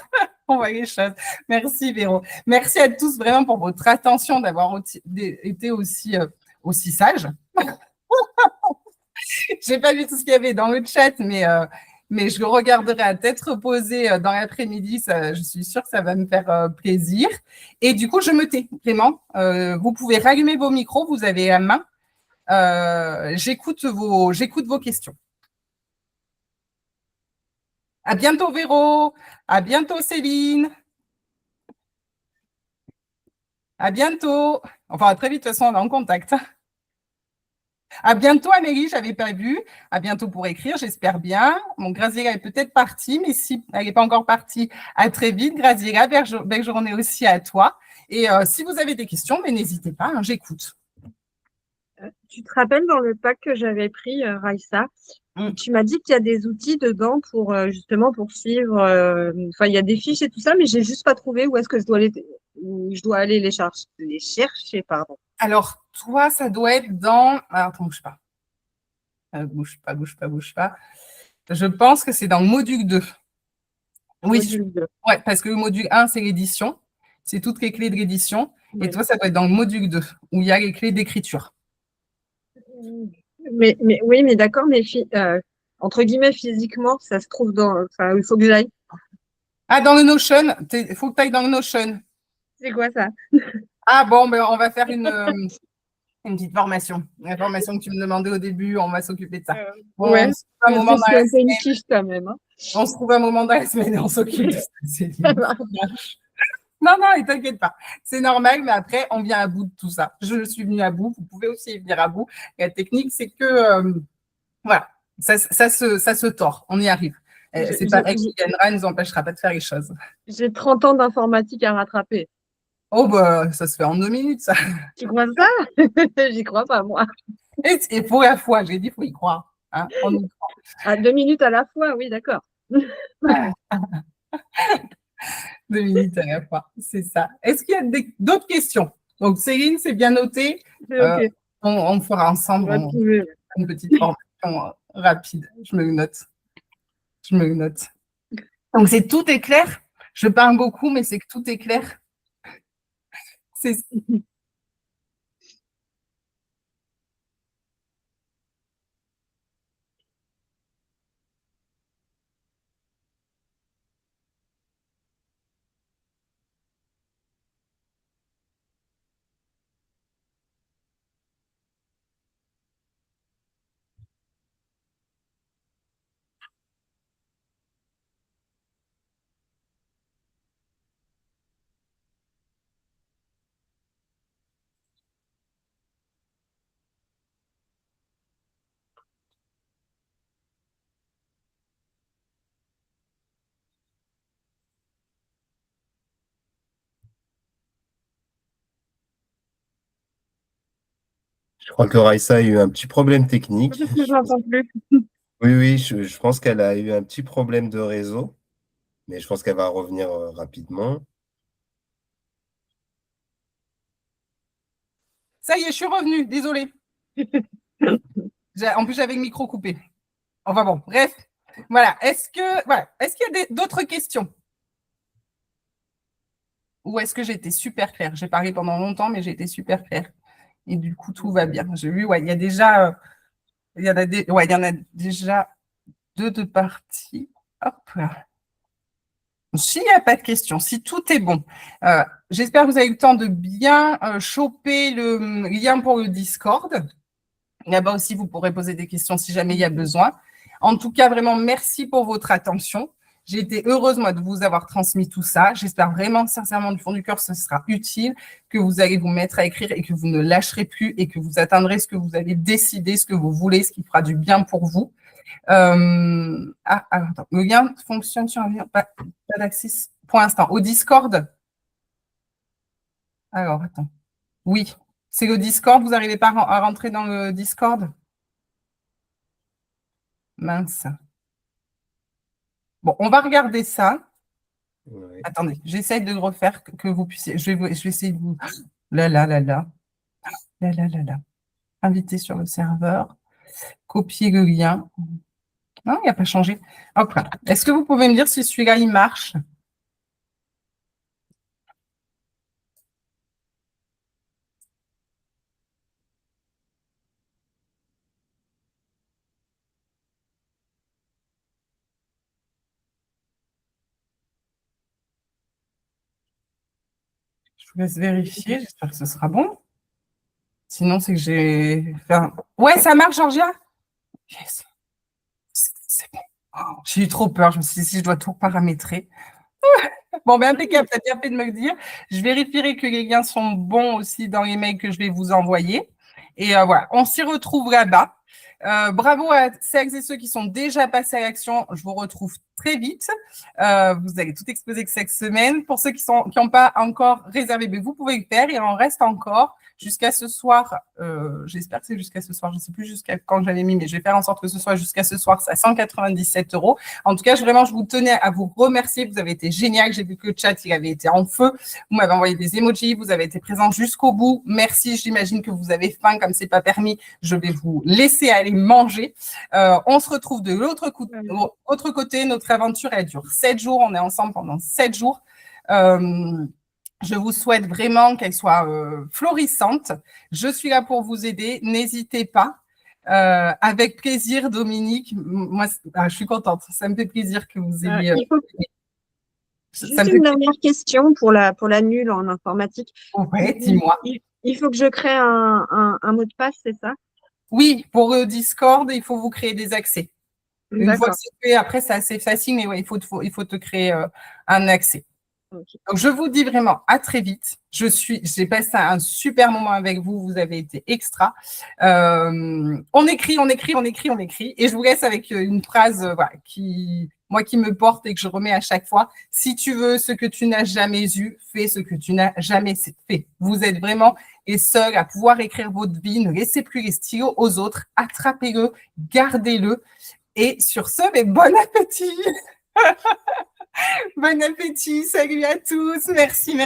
on voit les choses. Merci, Véro. Merci à tous vraiment pour votre attention, d'avoir été aussi sage. Je n'ai pas vu tout ce qu'il y avait dans le chat, mais je le regarderai à tête reposée dans l'après-midi. Je suis sûre que ça va me faire plaisir. Et du coup, je me tais, vraiment. Vous pouvez rallumer vos micros, vous avez la main. J'écoute vos questions. À bientôt, Véro. À bientôt, Céline. À bientôt. Enfin, à très vite, de toute façon, on est en contact. À bientôt, Amélie, j'avais pas vu. À bientôt pour écrire, j'espère bien. Mon Graziella est peut-être partie, mais si elle n'est pas encore partie, à très vite. Graziella, belle journée aussi à toi. Et si vous avez des questions, mais n'hésitez pas, hein, j'écoute. Tu te rappelles dans le pack que j'avais pris, Raïssa, tu m'as dit qu'il y a des outils dedans pour justement poursuivre. Enfin, il y a des fiches et tout ça, mais j'ai juste pas trouvé où est-ce que je dois aller les chercher, pardon. Alors, toi, ça doit être dans… Alors, attends, bouge pas. Bouge pas. Je pense que c'est dans le module 2. Oui, module 2. Ouais, parce que le module 1, c'est l'édition. C'est toutes les clés de l'édition. Oui. Et toi, ça doit être dans le module 2, où il y a les clés d'écriture. Oui, mais d'accord, mais entre guillemets, physiquement, ça se trouve enfin, il faut que j'aille. Ah, dans le Notion, il faut que tu ailles dans le Notion. C'est quoi ça? Ah bon, ben, on va faire une petite formation. La formation que tu me demandais au début, on va s'occuper de ça. Bon, Ouais, on se trouve un mais moment dans c'est la un peu une semaine. quiche quand même. Hein. On se trouve un moment dans la semaine et on s'occupe de ça. Non, non, et t'inquiète pas. C'est normal, mais après, on vient à bout de tout ça. Je suis venue à bout. Vous pouvez aussi venir à bout. Et la technique, c'est que, voilà, ça se tord. On y arrive. C'est pas elle qui gagnera, elle ne nous empêchera pas de faire les choses. J'ai 30 ans d'informatique à rattraper. Oh, bah, ça se fait en 2 minutes, ça. Tu crois ça? J'y crois pas, moi. Et pour la fois, j'ai dit, il faut y croire. Hein, on y croit. À 2 minutes à la fois, oui, d'accord. 2 minutes à la fois, c'est ça. Est-ce qu'il y a d'autres questions? Donc, Céline, c'est bien noté. C'est OK. On fera ensemble une petite formation rapide. Je me le note. Je me le note. Donc, tout est clair. Je parle beaucoup, mais c'est que tout est clair. C'est Je crois que Raissa a eu un petit problème technique. Je n'entends plus. Oui, oui, je pense qu'elle a eu un petit problème de réseau, mais je pense qu'elle va revenir rapidement. Ça y est, je suis revenue. Désolée. En plus, j'avais le micro coupé. Enfin bon, bref. Voilà. Est-ce qu'il y a d'autres questions? Ou est-ce que j'ai été super claire? J'ai parlé pendant longtemps, mais j'ai été super claire. Et du coup, tout va bien. J'ai vu, ouais, il y a déjà, il y en a déjà 2 de parties. Hop là. S'il n'y a pas de questions, si tout est bon, j'espère que vous avez eu le temps de bien choper le lien pour le Discord. Là-bas aussi, vous pourrez poser des questions si jamais il y a besoin. En tout cas, vraiment, merci pour votre attention. J'ai été heureuse, moi, de vous avoir transmis tout ça. J'espère vraiment, sincèrement, du fond du cœur, ce sera utile, que vous allez vous mettre à écrire et que vous ne lâcherez plus et que vous atteindrez ce que vous avez décidé, ce que vous voulez, ce qui fera du bien pour vous. Attends. Le lien fonctionne sur un lien, pas d'accès pour l'instant. Au Discord. Alors, attends. Oui, c'est le Discord. Vous n'arrivez pas à rentrer dans le Discord? Mince. Bon, on va regarder ça. Ouais. Attendez, j'essaie de refaire que vous puissiez. Je vais essayer de vous. Là, là, là, là. Là, là, là, là. Inviter sur le serveur. Copier le lien. Non, il n'a pas changé. Hop là. Est-ce que vous pouvez me dire si celui-là, il marche? Je vous laisse vérifier. J'espère que ce sera bon. Sinon, c'est que j'ai fait un... Ouais, ça marche, Georgia? Yes. C'est bon. Oh, j'ai eu trop peur. Je me suis dit, si je dois tout paramétrer. Bon, ben impeccable, tu as bien fait de me le dire. Je vérifierai que les liens sont bons aussi dans les mails que je vais vous envoyer. Et voilà, on s'y retrouve là-bas. Bravo à celles et ceux qui sont déjà passés à l'action. Je vous retrouve très vite. Vous allez tout exposer que cette semaine. Pour ceux qui n'ont pas encore réservé, mais vous pouvez le faire. Il en reste encore jusqu'à ce soir. J'espère que c'est jusqu'à ce soir. Je ne sais plus jusqu'à quand j'avais mis, mais je vais faire en sorte que ce soit jusqu'à ce soir. C'est à 197 €. En tout cas, je vous tenais à vous remercier. Vous avez été génial. J'ai vu que le chat, il avait été en feu. Vous m'avez envoyé des emojis. Vous avez été présents jusqu'au bout. Merci. J'imagine que vous avez faim. Comme c'est pas permis, je vais vous laisser aller manger. On se retrouve de l'autre côté. Notre aventure, elle dure 7 jours. On est ensemble pendant 7 jours. Je vous souhaite vraiment qu'elle soit florissante. Je suis là pour vous aider. N'hésitez pas. Avec plaisir, Dominique. Moi, je suis contente. Ça me fait plaisir que vous ayez. Juste une dernière question pour la nulle en informatique. Ouais, dis-moi. Il faut que je crée un mot de passe, c'est ça? Oui, pour Discord, il faut vous créer des accès. Une fois que c'est fait, après, c'est assez facile, mais ouais, il faut te créer un accès. Okay. Donc, je vous dis vraiment à très vite. J'ai passé un super moment avec vous. Vous avez été extra. On écrit. Et je vous laisse avec une phrase qui me porte et que je remets à chaque fois. Si tu veux ce que tu n'as jamais eu, fais ce que tu n'as jamais fait. Vous êtes vraiment les seuls à pouvoir écrire votre vie. Ne laissez plus les stylos aux autres. Attrapez-le, gardez-le. Et sur ce, mais bon appétit! Bon appétit, salut à tous, merci.